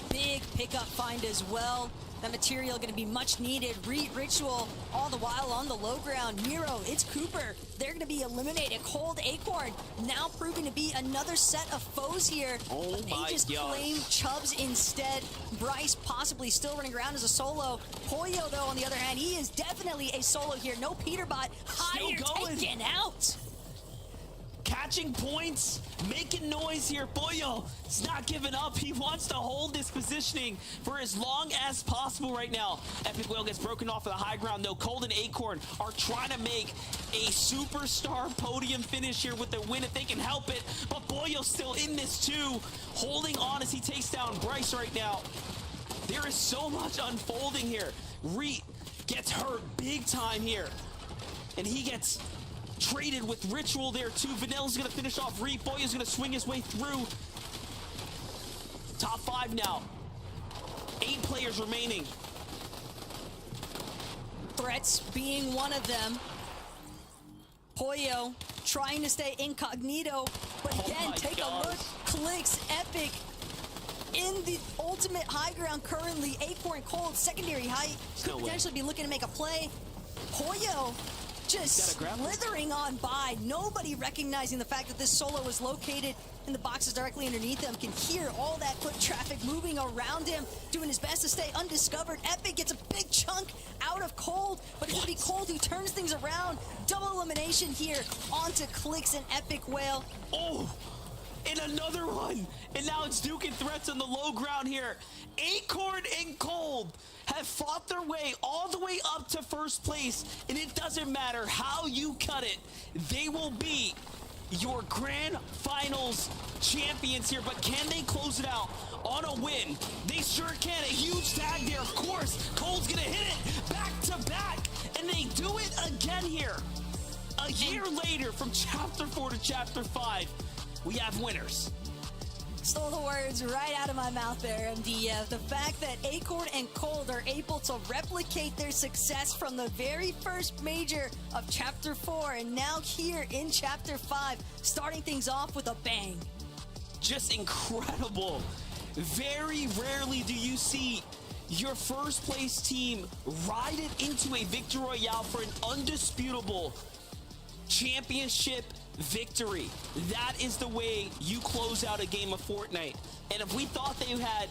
Big pickup find as well. That material going to be much needed. Ritual all the while on the low ground. Miro, it's Cooper. They're going to be eliminated. Cold Acorn now proving to be another set of foes here. Oh but they just claim Chubbs instead. Bryce possibly still running around as a solo. Poyo, though, on the other hand, he is definitely a solo here. No Peterbot. Higher taken out. matching points, making noise here. Boyo is not giving up. He wants to hold this positioning for as long as possible right now. Epic Whale gets broken off of the high ground, though. Cold and Acorn are trying to make a superstar podium finish here with the win if they can help it. But Boyo's still in this too, holding on as he takes down Bryce right now. There is so much unfolding here. Reet gets hurt big time here, and he gets traded with Ritual there too. Vanilla's gonna finish off Reet. Boyo's gonna swing his way through. Top 5 now. 8 players remaining. Threats being one of them. Poyo trying to stay incognito, but again, take a look. Clix, Epic in the ultimate high ground currently. Acorn Cold, secondary height, could potentially be looking to make a play. Poyo just slithering on by. Nobody recognizing the fact that this solo was located in the boxes directly underneath him. Can hear all that foot traffic moving around him, doing his best to stay undiscovered. Epic gets a big chunk out of Cold, but it's gonna be Cold who turns things around. Double elimination here onto Clix and Epic Whale. Oh, and another one. And now it's Duke and Threats on the low ground here. Acorn and Cold have fought their way all the way up to first place, and it doesn't matter how you cut it, they will be your grand finals champions here. But can they close it out on a win? They sure can. A huge tag there, of course. Cold's gonna hit it back to back, and they do it again here. A year later, from chapter 4 to chapter 5, we have winners. Stole the words right out of my mouth there, MDF. The fact that Acorn and Cold are able to replicate their success from the very first major of Chapter 4, and now here in Chapter 5, starting things off with a bang. Just incredible. Very rarely do you see your first place team ride it into a victory royale for an undisputable championship victory. That is the way you close out a game of Fortnite. And if we thought they had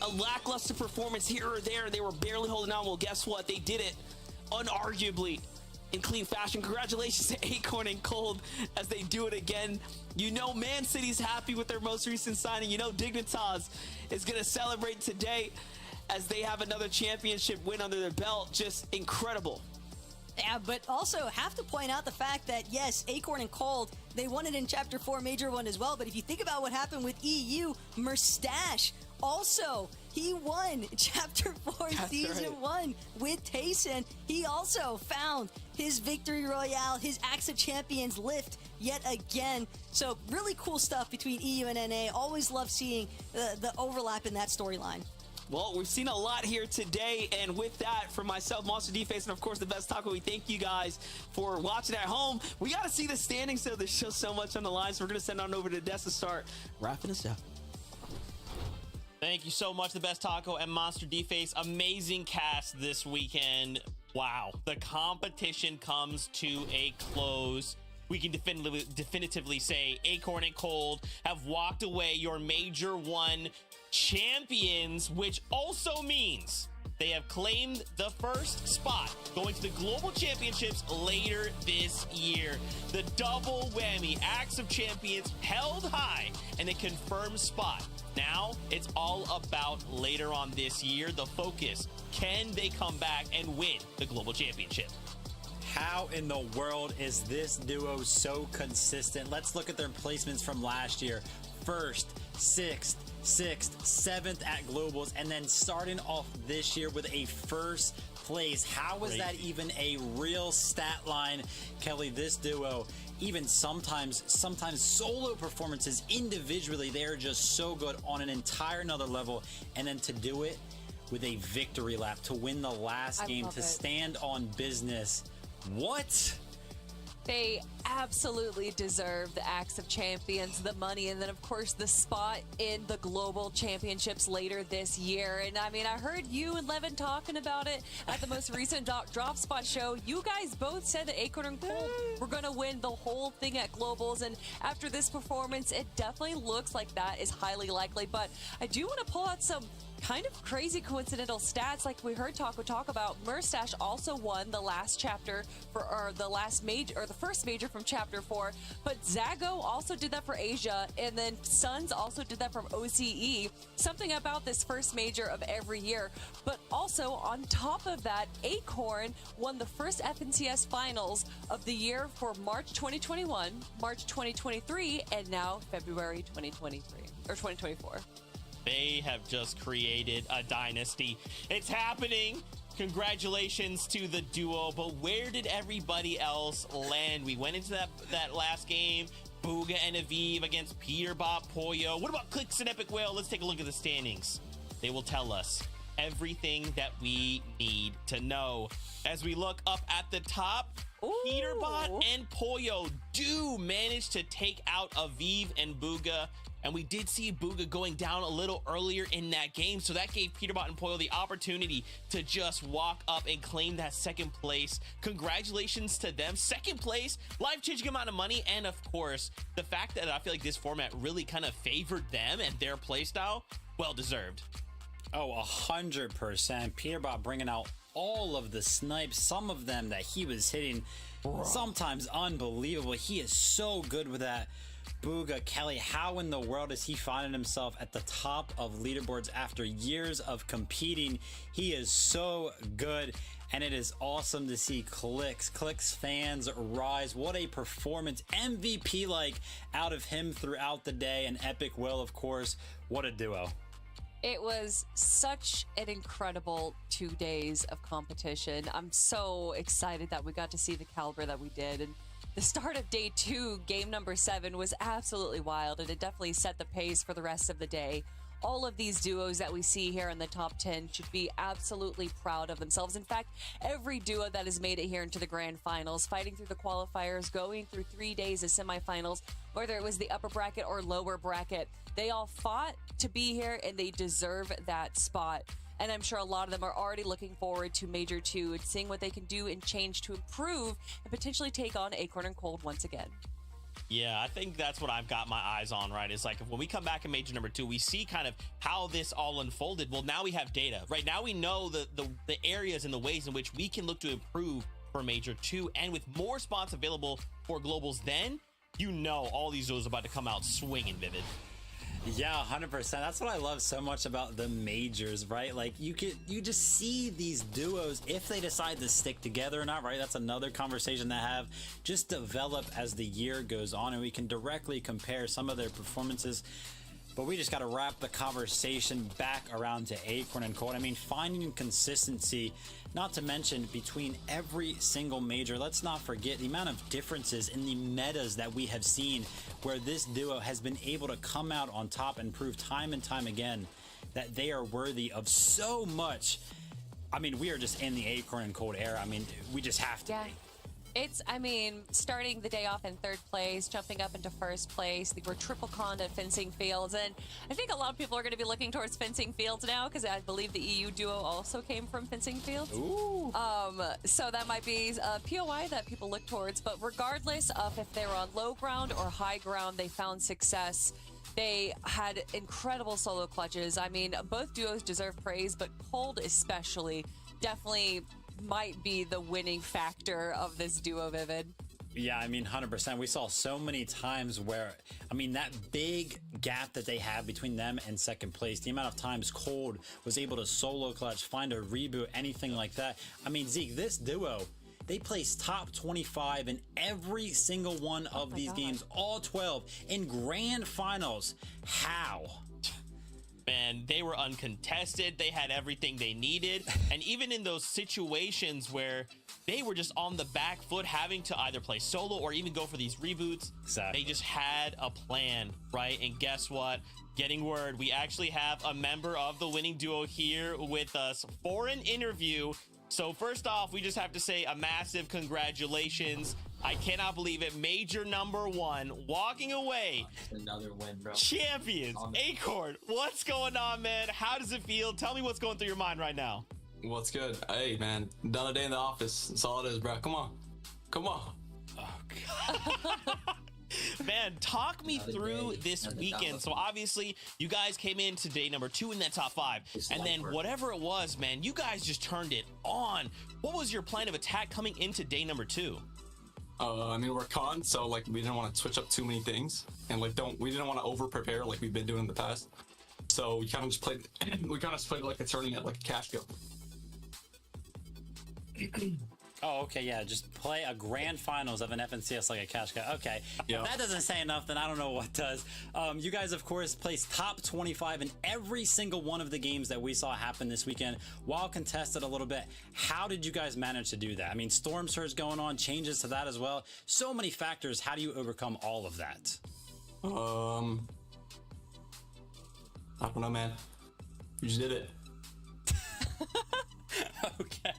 a lackluster performance here or there, they were barely holding on, well, guess what? They did it unarguably in clean fashion. Congratulations to Acorn and Cold as they do it again. You know Man City's happy with their most recent signing. You know Dignitas is going to celebrate today as they have another championship win under their belt. Just incredible. Yeah, but also have to point out the fact that, yes, Acorn and Cold, they won it in Chapter 4 Major 1 as well, but if you think about what happened with EU, Merstache also, he won Chapter 4 Season 1 with Tayson. He also found his victory royale, his Axe of Champions lift yet again. So really cool stuff between EU and NA. Always love seeing the overlap in that storyline. Well, we've seen a lot here today, and with that, from myself, Monster D-Face, and of course the Best Taco, we thank you guys for watching at home. We got to see the standings, so there's just so much on the line, so we're going to send on over to Des to start wrapping us up. Thank you so much, the Best Taco and Monster D-Face. Amazing cast this weekend. Wow. The competition comes to a close. We can definitively say Acorn and Cold have walked away your Major 1 champions, which also means they have claimed the first spot going to the Global Championships later this year. The double whammy, Axe of Champions held high and a confirmed spot. Now it's all about later on this year, the focus. Can they come back and win the Global Championship? How in the world is this duo so consistent? Let's look at their placements from last year. First, 6th, 7th at Globals, and then starting off this year with a first place. How is that even a real stat line, Kelly? This duo, even sometimes solo performances individually, they're just so good on an entire another level, and then to do it with a victory lap, to win the last game, to stand on business. What? They absolutely deserve the Axe of Champions, the money, and then, of course, the spot in the Global Championships later this year. And, I mean, I heard you and Levin talking about it at the most recent Drop Spot show. You guys both said that Acorn and Cold were going to win the whole thing at Globals, and after this performance, it definitely looks like that is highly likely. But I do want to pull out some kind of crazy coincidental stats like we heard Taco talk about. Murstache also won the last chapter or the first major from chapter 4, but Zago also did that for Asia, and then Suns also did that from OCE. Something about this first major of every year. But also on top of that, Acorn won the first FNCS finals of the year for March 2021, March 2023, and now February 2023 or 2024. They have just created a dynasty. It's happening. Congratulations to the duo. But where did everybody else land? We went into that last game. Bugha and Aviv against Peterbot, Poyo. What about Clix and Epic Whale? Let's take a look at the standings. They will tell us everything that we need to know. As we look up at the top, Peterbot and Poyo do manage to take out Aviv and Bugha. And we did see Bugha going down a little earlier in that game. So that gave Peterbot and Poyo the opportunity to just walk up and claim that second place. Congratulations to them. Second place, life-changing amount of money. And of course, the fact that I feel like this format really kind of favored them and their playstyle, well deserved. Oh, 100%. Peterbot bringing out all of the snipes, some of them that he was hitting, sometimes unbelievable. He is so good with that. Bugha, Kelly, how in the world is he finding himself at the top of leaderboards after years of competing? He is so good, and it is awesome to see Clix fans rise. What a performance, MVP-like out of him throughout the day, and Epic Will, of course. What a duo. It was such an incredible 2 days of competition. I'm so excited that we got to see the caliber that we did. And the start of day 2, game number 7, was absolutely wild, and it definitely set the pace for the rest of the day. All of these duos that we see here in the top 10 should be absolutely proud of themselves. In fact, every duo that has made it here into the grand finals, fighting through the qualifiers, going through 3 days of semifinals, whether it was the upper bracket or lower bracket, they all fought to be here, and they deserve that spot. And I'm sure a lot of them are already looking forward to Major 2 and seeing what they can do and change to improve and potentially take on Acorn and Cold once again. Yeah, I think that's what I've got my eyes on, right? It's like when we come back in Major number 2, we see kind of how this all unfolded. Well, now we have data, right? Now we know the areas and the ways in which we can look to improve for Major 2. And with more spots available for Globals, then you know all these duos are about to come out swinging, Vivid. Yeah, 100%. That's what I love so much about the majors, right? Like you just see these duos, if they decide to stick together or not, right? That's another conversation to have. Just develop as the year goes on, and we can directly compare some of their performances. But we just got to wrap the conversation back around to Acorn and Cold. I mean, finding consistency, not to mention between every single major. Let's not forget the amount of differences in the metas that we have seen where this duo has been able to come out on top and prove time and time again that they are worthy of so much. I mean, we are just in the Acorn and Cold era. I mean, we just have to be. Starting the day off in 3rd place, jumping up into 1st place. We're triple conned at Fencing Fields. And I think a lot of people are going to be looking towards Fencing Fields now because I believe the EU duo also came from Fencing Fields. Ooh. So that might be a POI that people look towards. But regardless of if they were on low ground or high ground, they found success. They had incredible solo clutches. I mean, both duos deserve praise, but Cold especially definitely might be the winning factor of this duo, Vivid. Yeah, I mean, 100%. We saw so many times where, I mean, that big gap that they have between them and 2nd place, the amount of times Cold was able to solo clutch, find a reboot, anything like that. I mean, Zeke, this duo, they placed top 25 in every single one of these games, all 12 in grand finals. How? Man, they were uncontested. They had everything they needed. And even in those situations where they were just on the back foot, having to either play solo or even go for these reboots, exactly. They just had a plan, right? And guess what? Getting word, we actually have a member of the winning duo here with us for an interview. So first off, we just have to say a massive congratulations. I cannot believe it. Major number 1, walking away. Another win, bro. Champions, Acorn. What's going on, man? How does it feel? Tell me what's going through your mind right now. What's good? Hey, man. Another day in the office. That's all it is, bro. Come on. Come on. Oh, God. Man, talk me through this weekend. So obviously, you guys came into day number 2 in that top 5, and then whatever it was, man, you guys just turned it on. What was your plan of attack coming into day number 2? I mean, we're con, so like we didn't want to switch up too many things, and like we didn't want to over prepare like we've been doing in the past. So we kind of just played. We kind of just played like a tournament, like a cash go. Oh, okay, yeah. Just play a grand finals of an FNCS like a cash cow. Okay, Yeah. If that doesn't say enough, then I don't know what does. You guys, of course, placed top 25 in every single one of the games that we saw happen this weekend. While contested a little bit, how did you guys manage to do that? I mean, storm surge going on, changes to that as well. So many factors. How do you overcome all of that? I don't know, man. You just did it. Okay.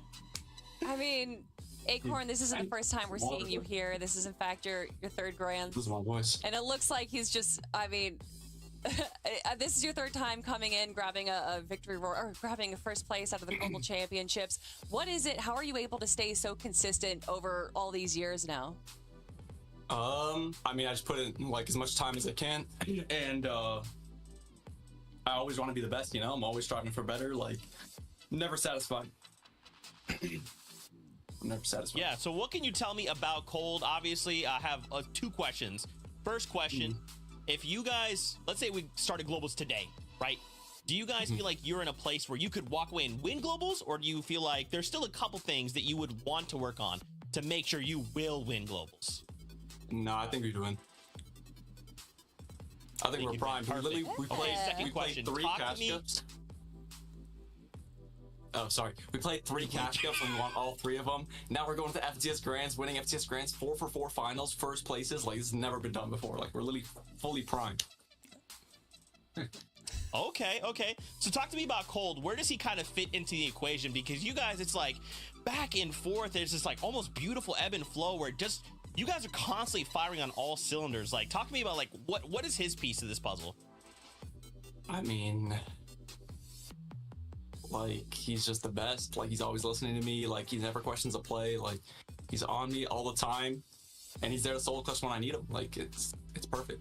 I mean, Acorn, this isn't the first time we're seeing you here. This is, in fact, your third grand. This is my voice. And it looks like he's just, I mean, this is your third time coming in, grabbing a victory roar, or grabbing a first place out of the global championships. What is it? How are you able to stay so consistent over all these years now? I mean, I just put in like as much time as I can, and I always want to be the best. You know, I'm always striving for better. Like, never satisfied. I'm never satisfied. Yeah, so what can you tell me about Cold? Obviously, I have 2 questions. First question, if you guys, let's say we started Globals today, right? Do you guys feel like you're in a place where you could walk away and win Globals, or do you feel like there's still a couple things that you would want to work on to make sure you will win Globals? No, I think we win. I think we're primed. We played 3 cash cups. Oh, sorry. We played 3 cash cups and we won all 3 of them. Now we're going to FCS Grands, winning FCS Grands 4 for 4 finals, first places. Like, this has never been done before. Like, we're literally fully primed. Okay. So talk to me about Cold. Where does he kind of fit into the equation? Because you guys, it's like back and forth. There's this like almost beautiful ebb and flow where just you guys are constantly firing on all cylinders. Like, talk to me about like what is his piece of this puzzle? I mean, like, he's just the best. Like, he's always listening to me. Like, he never questions a play. Like, he's on me all the time, and he's there to solo clutch when I need him. Like, it's perfect.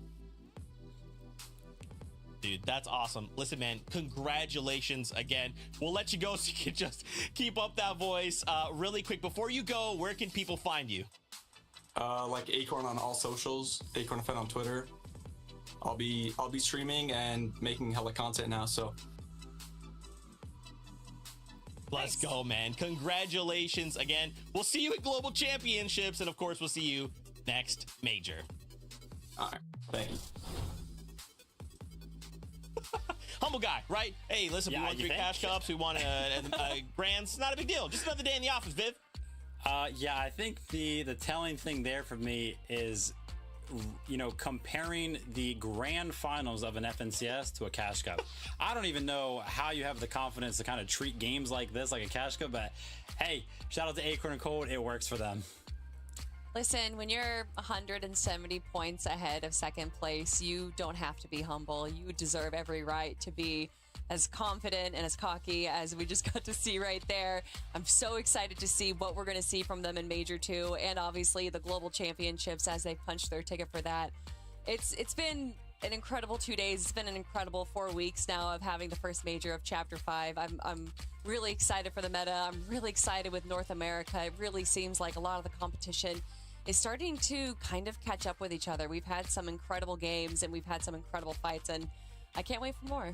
Dude, that's awesome. Listen, man, congratulations again. We'll let you go so you can just keep up that voice. Really quick, before you go, where can people find you? Like Acorn on all socials, Acorn FN on Twitter. I'll be streaming and making hella content now, so Let's go, man. Congratulations again. We'll see you at Global Championships, and of course, we'll see you next major. All right, thank you. Humble guy, right? Hey, listen, we won 3 cash cups. We won a grand. It's not a big deal. Just another day in the office, Viv. Yeah, I think the telling thing there for me is, you know, comparing the grand finals of an FNCS to a cash cup. I don't even know how you have the confidence to kind of treat games like this like a cash cup, but hey, shout out to Acorn and Cold. It works for them. Listen, when you're 170 points ahead of second place, you don't have to be humble. You deserve every right to be as confident and as cocky as we just got to see right there. I'm so excited to see what we're going to see from them in Major 2 and obviously the Global Championships as they punch their ticket for that. It's been an incredible 2 days. It's been an incredible 4 weeks now of having the first major of Chapter 5. I'm really excited for the meta. I'm really excited with North America. It really seems like a lot of the competition is starting to kind of catch up with each other. We've had some incredible games and we've had some incredible fights, and I can't wait for more.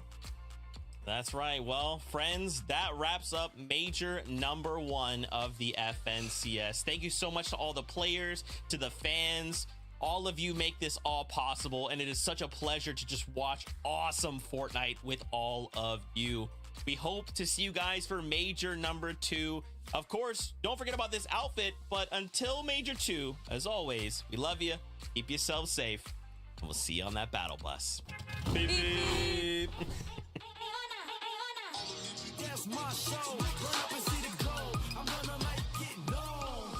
That's right. Well, friends, that wraps up major number 1 of the FNCS. Thank you so much to all the players, to the fans. All of you make this all possible, and it is such a pleasure to just watch awesome Fortnite with all of you. We hope to see you guys for major number 2. Of course, don't forget about this outfit, but until major 2, as always, we love you, keep yourselves safe, and we'll see you on that battle bus. Beep, beep. That's my show. Run up and see the goal. I'm gonna make it known.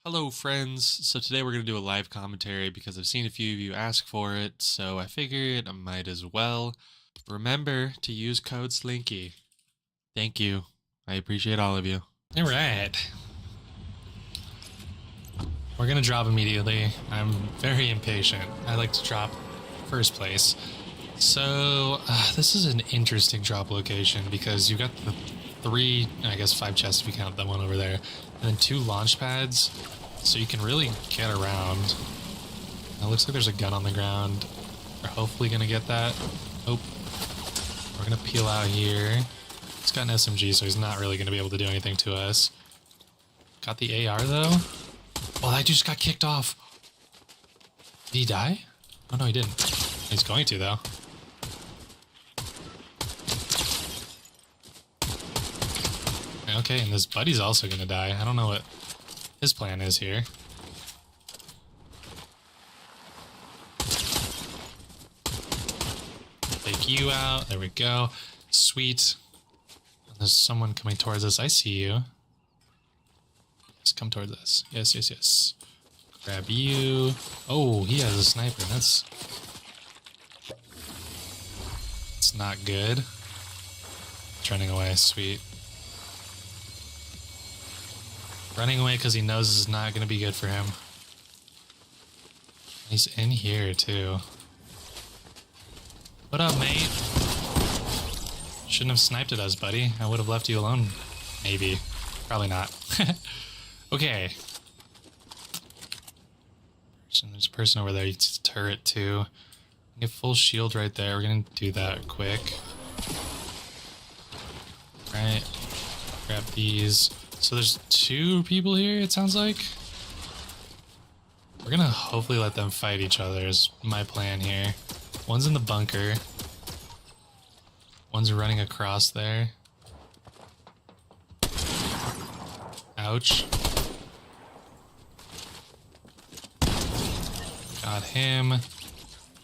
Hello friends, so today we're going to do a live commentary because I've seen a few of you ask for it, so I figured I might as well. Remember to use code SLINKY. Thank you. I appreciate all of you. Alright. We're going to drop immediately. I'm very impatient. I like to drop first place. So, this is an interesting drop location because you've got the 3, I guess 5 chests if you count that one over there, and then 2 launch pads, so you can really get around. It looks like there's a gun on the ground. We're hopefully gonna get that. Oh, we're gonna peel out here. He's got an SMG, so he's not really gonna be able to do anything to us. Got the AR though. Oh, that dude just got kicked off. Did he die? Oh no, he didn't. He's going to though. Okay, and this buddy's also gonna die. I don't know what his plan is here. Take you out. There we go. Sweet. There's someone coming towards us. I see you. Just come towards us. Yes, yes, yes. Grab you. Oh, he has a sniper. That's not good. Running away. Sweet. Running away because he knows this is not going to be good for him. He's in here too. What up, mate? Shouldn't have sniped at us, buddy. I would have left you alone. Maybe. Probably not. Okay. There's a person over there. It's a turret too. Get full shield right there. We're going to do that quick. Right. Grab these. So there's 2 people here, it sounds like. We're gonna hopefully let them fight each other is my plan here. One's in the bunker. One's running across there. Ouch. Got him.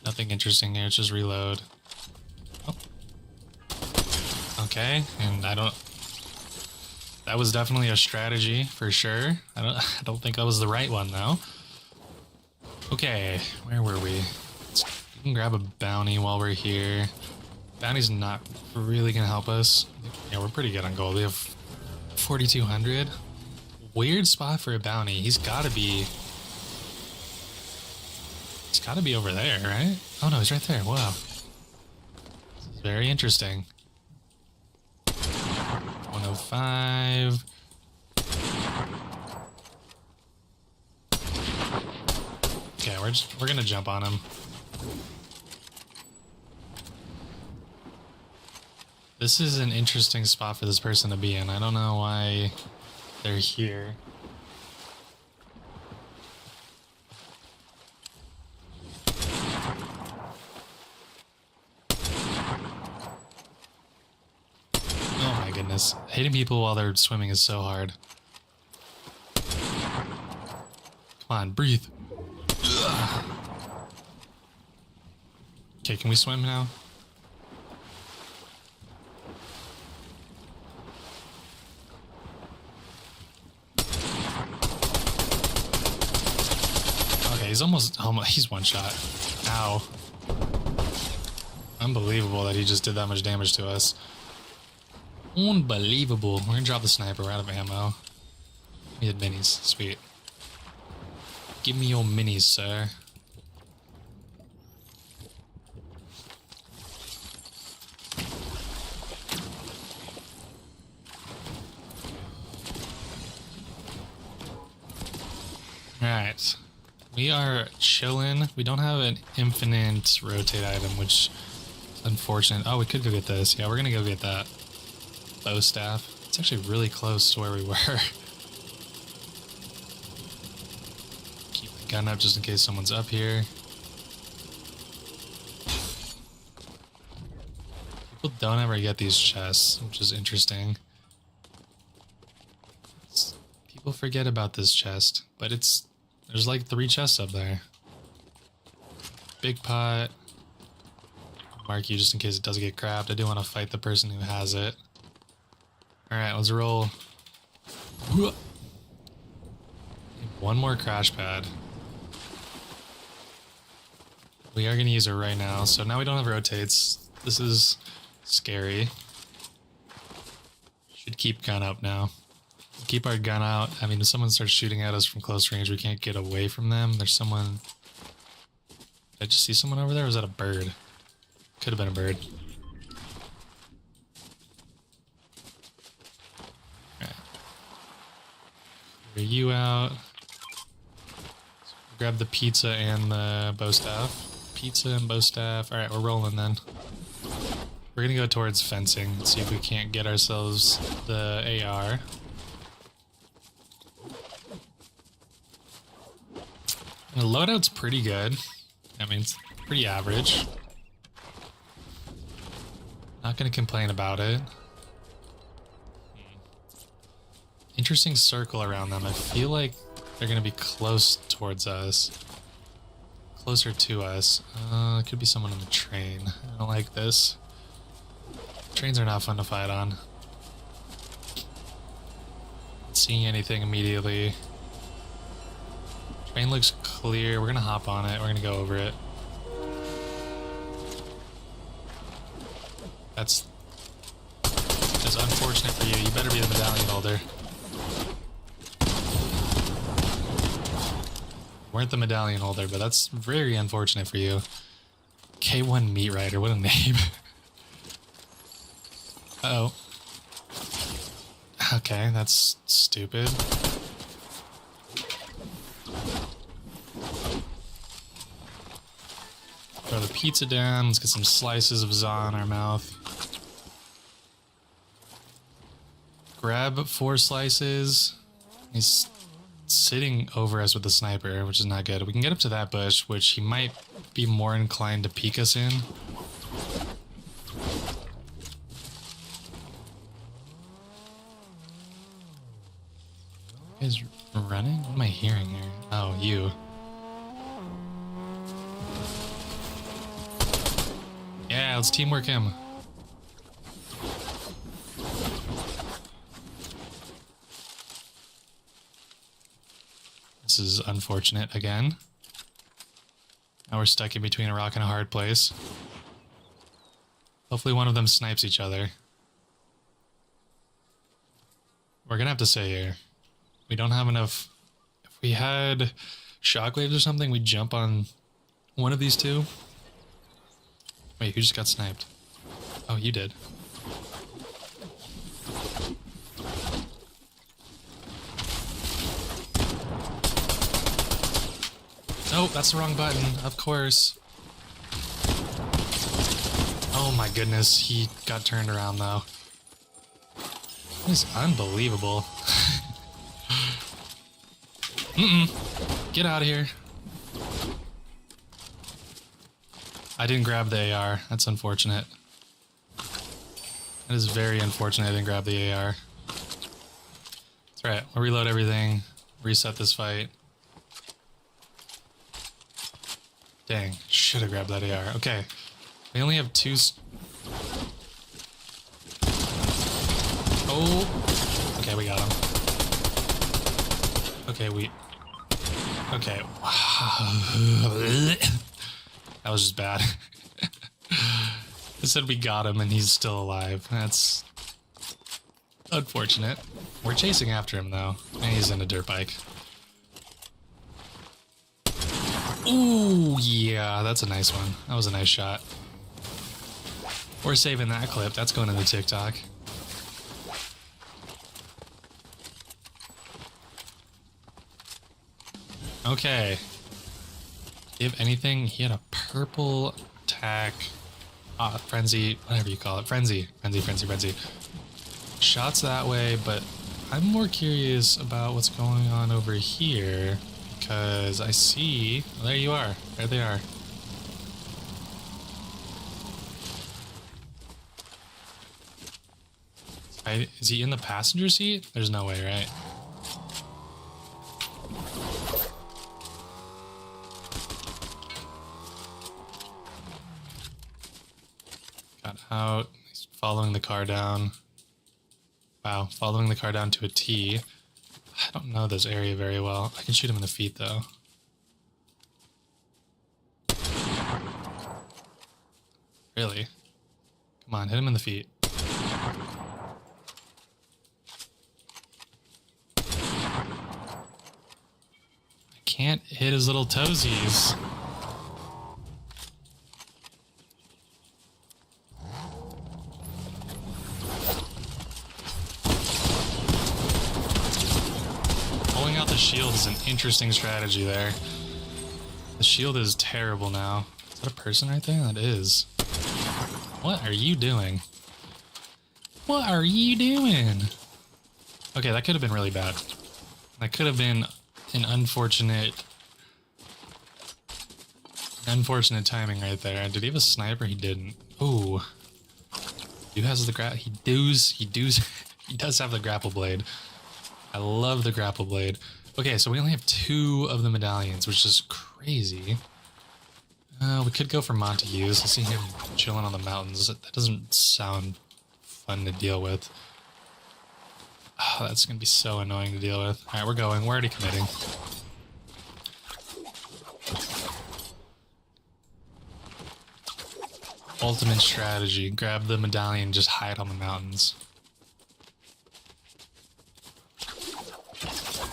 Nothing interesting here, just reload. Oh. Okay, and I don't... That was definitely a strategy for sure. I don't think that was the right one though. Okay, where were we? We can grab a bounty while we're here. Bounty's not really gonna help us. Yeah, we're pretty good on gold. We have 4,200. Weird spot for a bounty. He's gotta be over there, right? Oh no, he's right there. Wow. This is very interesting. 105. Okay, we're gonna jump on him. This is an interesting spot for this person to be in. I don't know why they're here. Goodness. Hitting people while they're swimming is so hard. Come on, breathe. Okay, can we swim now? Okay, he's almost he's one shot. Ow. Unbelievable that he just did that much damage to us. Unbelievable. We're gonna drop the sniper. We're out of ammo. We had minis. Sweet. Give me your minis, sir. Alright. We are chilling. We don't have an infinite rotate item, which is unfortunate. Oh, we could go get this. Yeah, we're gonna go get that. Bow staff. It's actually really close to where we were. Keep the gun up just in case someone's up here. People don't ever get these chests, which is interesting. People forget about this chest, but there's like 3 chests up there. Big pot. Mark you just in case it does get grabbed. I do want to fight the person who has it. Alright, let's roll. one more crash pad. We are going to use it right now, so now we don't have rotates. This is scary. Should keep gun up now. Keep our gun out. I mean, if someone starts shooting at us from close range, we can't get away from them. There's someone... Did I just see someone over there, or was that a bird? Could have been a bird. Alright. Clear you out. Grab the pizza and the bow staff. Pizza and bow staff. Alright, we're rolling then. We're gonna go towards fencing. Let's see if we can't get ourselves the AR. The loadout's pretty good. I mean, it's pretty average. Not gonna complain about it. Interesting circle around them. I feel like they're gonna be close towards us. Closer to us. It could be someone on the train. I don't like this. Trains are not fun to fight on. Not seeing anything immediately. Train looks clear. We're gonna hop on it. We're gonna go over it. That's unfortunate for you. You better be the medallion holder. Weren't the medallion holder, but that's very unfortunate for you. K1 Meat Rider, what a name. Uh-oh. Okay, that's stupid. Throw the pizza down. Let's get some slices of za in our mouth. Grab 4 slices. He's sitting over us with the sniper, which is not good. We can get up to that bush, which he might be more inclined to peek us in. Is running? What am I hearing here? Oh, you. Yeah, let's teamwork him. This is unfortunate again. Now we're stuck in between a rock and a hard place. Hopefully one of them snipes each other. We're gonna have to stay here. We don't have enough. If we had shockwaves or something, we'd jump on one of these two. Wait, who just got sniped? Oh, you did. Oh, that's the wrong button, of course. Oh my goodness, he got turned around though. This is unbelievable. Get out of here. I didn't grab the AR. That's unfortunate. That is very unfortunate I didn't grab the AR. That's right. We'll reload everything. Reset this fight. Dang. Should have grabbed that AR. Okay. We only have 2... Oh! Okay, we got him. Okay, we... Okay. That was just bad. It said we got him and he's still alive. That's unfortunate. We're chasing after him though, and he's in a dirt bike. Ooh, yeah, that's a nice one. That was a nice shot. We're saving that clip. That's going into TikTok. Okay. If anything, he had a purple tack, frenzy, whatever you call it, frenzy. Shots that way, but I'm more curious about what's going on over here because I see, well, there you are, there they are. Is he in the passenger seat? There's no way, right? Out. He's following the car down. Wow, following the car down to a T. I don't know this area very well. I can shoot him in the feet though. Really? Come on, hit him in the feet. I can't hit his little toesies. Pulling out the shield is an interesting strategy there. The shield is terrible now. Is that a person right there? That is. What are you doing? What are you doing? Okay, that could have been really bad. That could have been an unfortunate timing right there. Did he have a sniper? He didn't. Ooh. He has the he does have the grapple blade. I love the grapple blade. Okay, so we only have 2 of the medallions, which is crazy. We could go for Montagues. I see him chilling on the mountains. That doesn't sound fun to deal with. Oh, that's going to be so annoying to deal with. Alright, we're going. We're already committing. Ultimate strategy. Grab the medallion, just hide on the mountains.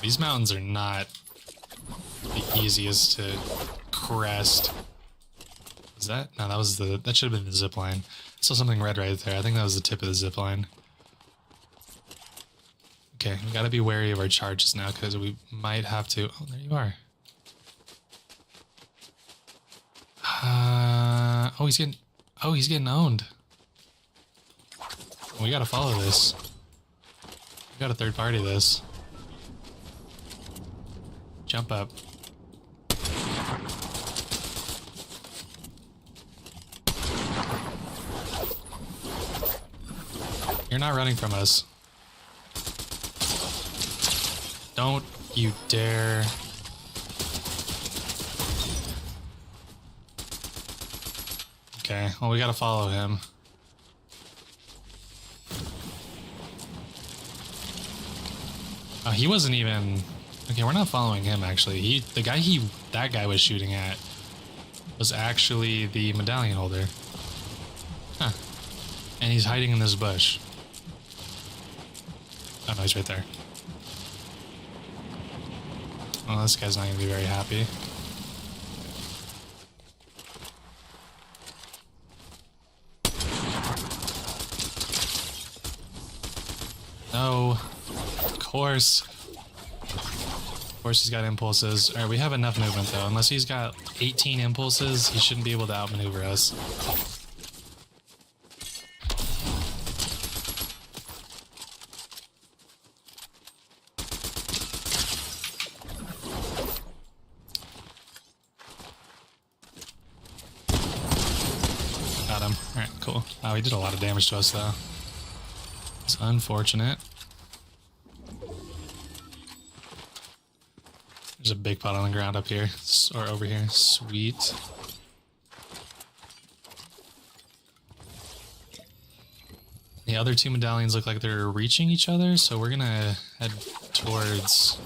These mountains are not the easiest to crest. Is that? No, that was the... That should have been the zip line. I saw something red right there. I think that was the tip of the zip line. Okay, we gotta be wary of our charges now because we might have to... Oh, there you are. Oh, he's getting... Oh, he's getting owned. We gotta follow this. We gotta third party this. Jump up. You're not running from us. Don't you dare. Okay, well, we gotta follow him. Oh, he wasn't even... Okay, we're not following him, actually. That guy was shooting at was actually the medallion holder. Huh. And he's hiding in this bush. Oh, no, he's right there. Well, this guy's not gonna be very happy. No. Of course. Of course he's got impulses. Alright, we have enough movement though. Unless he's got 18 impulses, he shouldn't be able to outmaneuver us. Got him. Alright, cool. Wow, he did a lot of damage to us though. It's unfortunate. There's a big pot on the ground up here, or over here. Sweet. The other 2 medallions look like they're reaching each other, so we're gonna head towards,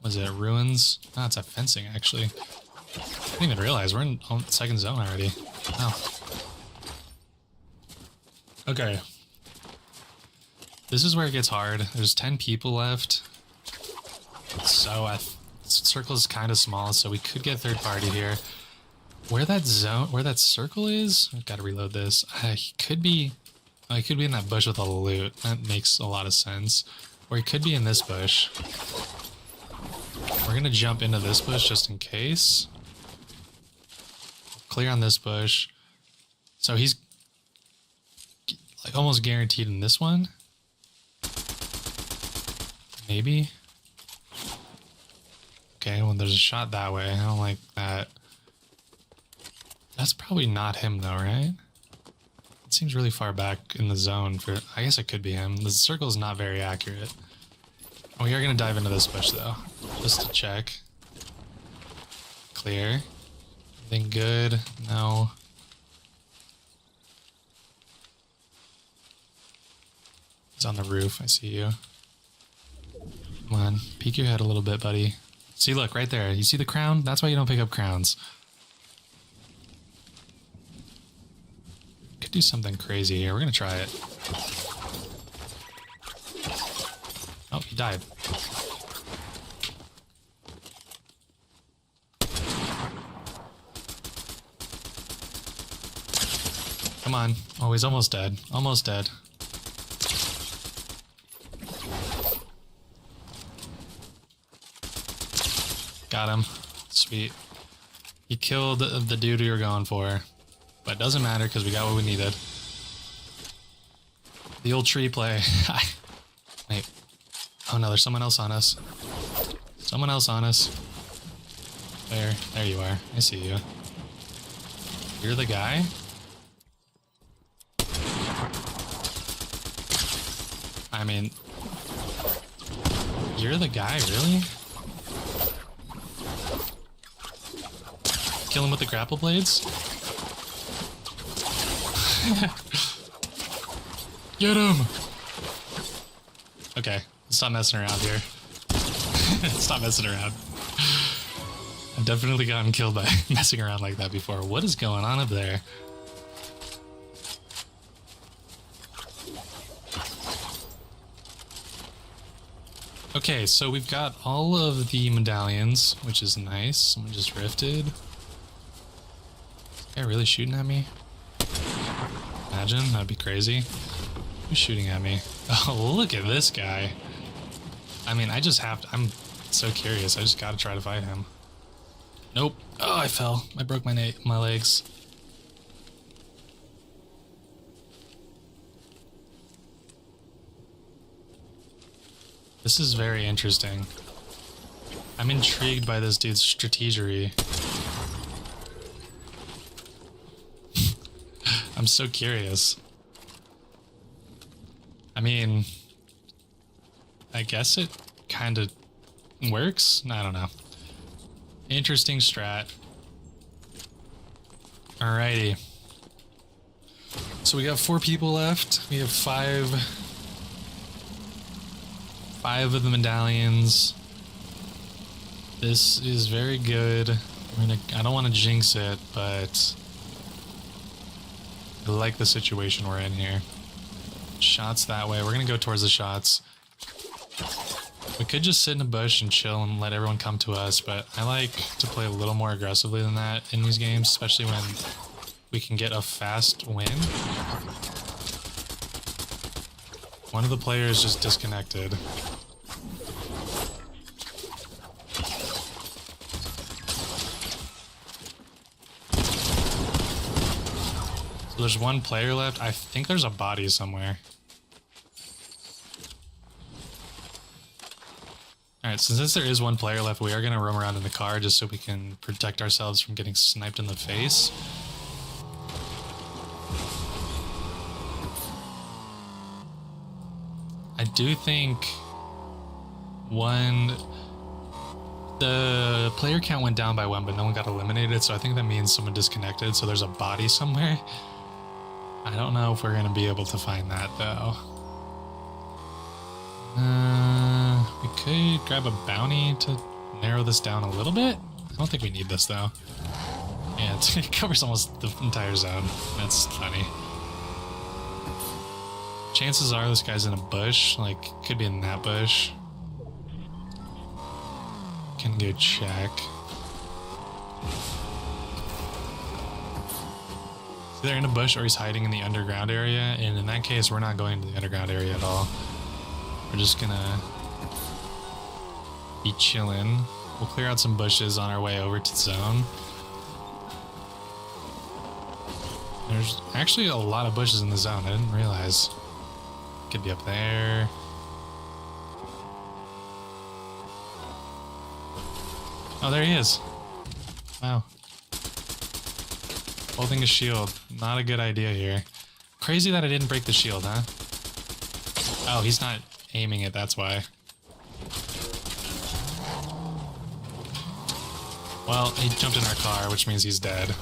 was it ruins? Oh, it's a fencing actually. I didn't even realize we're in second zone already. Wow. Okay. This is where it gets hard. There's 10 people left. So circle is kind of small, so we could get third party here. Where that circle is, I've got to reload this. He could be in that bush with all the loot. That makes a lot of sense. Or he could be in this bush. We're gonna jump into this bush just in case. Clear on this bush. So he's like almost guaranteed in this one. Maybe. Okay, well, there's a shot that way. I don't like that. That's probably not him, though, right? It seems really far back in the zone for... I guess it could be him. The circle is not very accurate. We are going to dive into this bush, though. Just to check. Clear. Anything good? No. He's on the roof. I see you. Come on, peek your head a little bit, buddy. See, look, right there. You see the crown? That's why you don't pick up crowns. Could do something crazy here. We're gonna try it. Oh, he died. Come on. Oh, he's almost dead. Almost dead. Got him. Sweet. He killed the dude we were going for. But it doesn't matter because we got what we needed. The old tree play. Wait. Oh no, there's someone else on us. Someone else on us. There you are. I see you. You're the guy? I mean... You're the guy, really? Kill him with the grapple blades? Get him! Okay, stop messing around here. Stop messing around. I've definitely gotten killed by messing around like that before. What is going on up there? Okay, so we've got all of the medallions, which is nice. Someone just rifted. Is this guy really shooting at me? Imagine, that'd be crazy. Who's shooting at me? Oh, look at this guy. I mean, I just have to, I'm so curious. I just gotta try to fight him. Nope. Oh, I fell. I broke my legs. This is very interesting. I'm intrigued by this dude's strategery. I'm so curious. I mean, I guess it kind of works? I don't know. Interesting strat. Alrighty. So we got 4 people left. We have 5 of the medallions. This is very good. I don't want to jinx it, but I like the situation we're in here. Shots that way. We're gonna go towards the shots. We could just sit in a bush and chill and let everyone come to us, but I like to play a little more aggressively than that in these games, especially when we can get a fast win. One of the players just disconnected. So there's 1 player left. I think there's a body somewhere. Alright, so since there is 1 player left, we are going to roam around in the car just so we can protect ourselves from getting sniped in the face. I do think the player count went down by 1, but no one got eliminated, so I think that means someone disconnected, so there's a body somewhere. I don't know if we're going to be able to find that, though. We could grab a bounty to narrow this down a little bit. I don't think we need this, though. Yeah, it covers almost the entire zone. That's funny. Chances are this guy's in a bush, like, could be in that bush. Can go check. He's either in a bush or he's hiding in the underground area, and in that case, we're not going to the underground area at all. We're just gonna be chilling. We'll clear out some bushes on our way over to the zone. There's actually a lot of bushes in the zone. I didn't realize. Could be up there. Oh, there he is. Wow. Holding a shield. Not a good idea here. Crazy that I didn't break the shield, huh? Oh, he's not aiming it, that's why. Well, he jumped in our car, which means he's dead.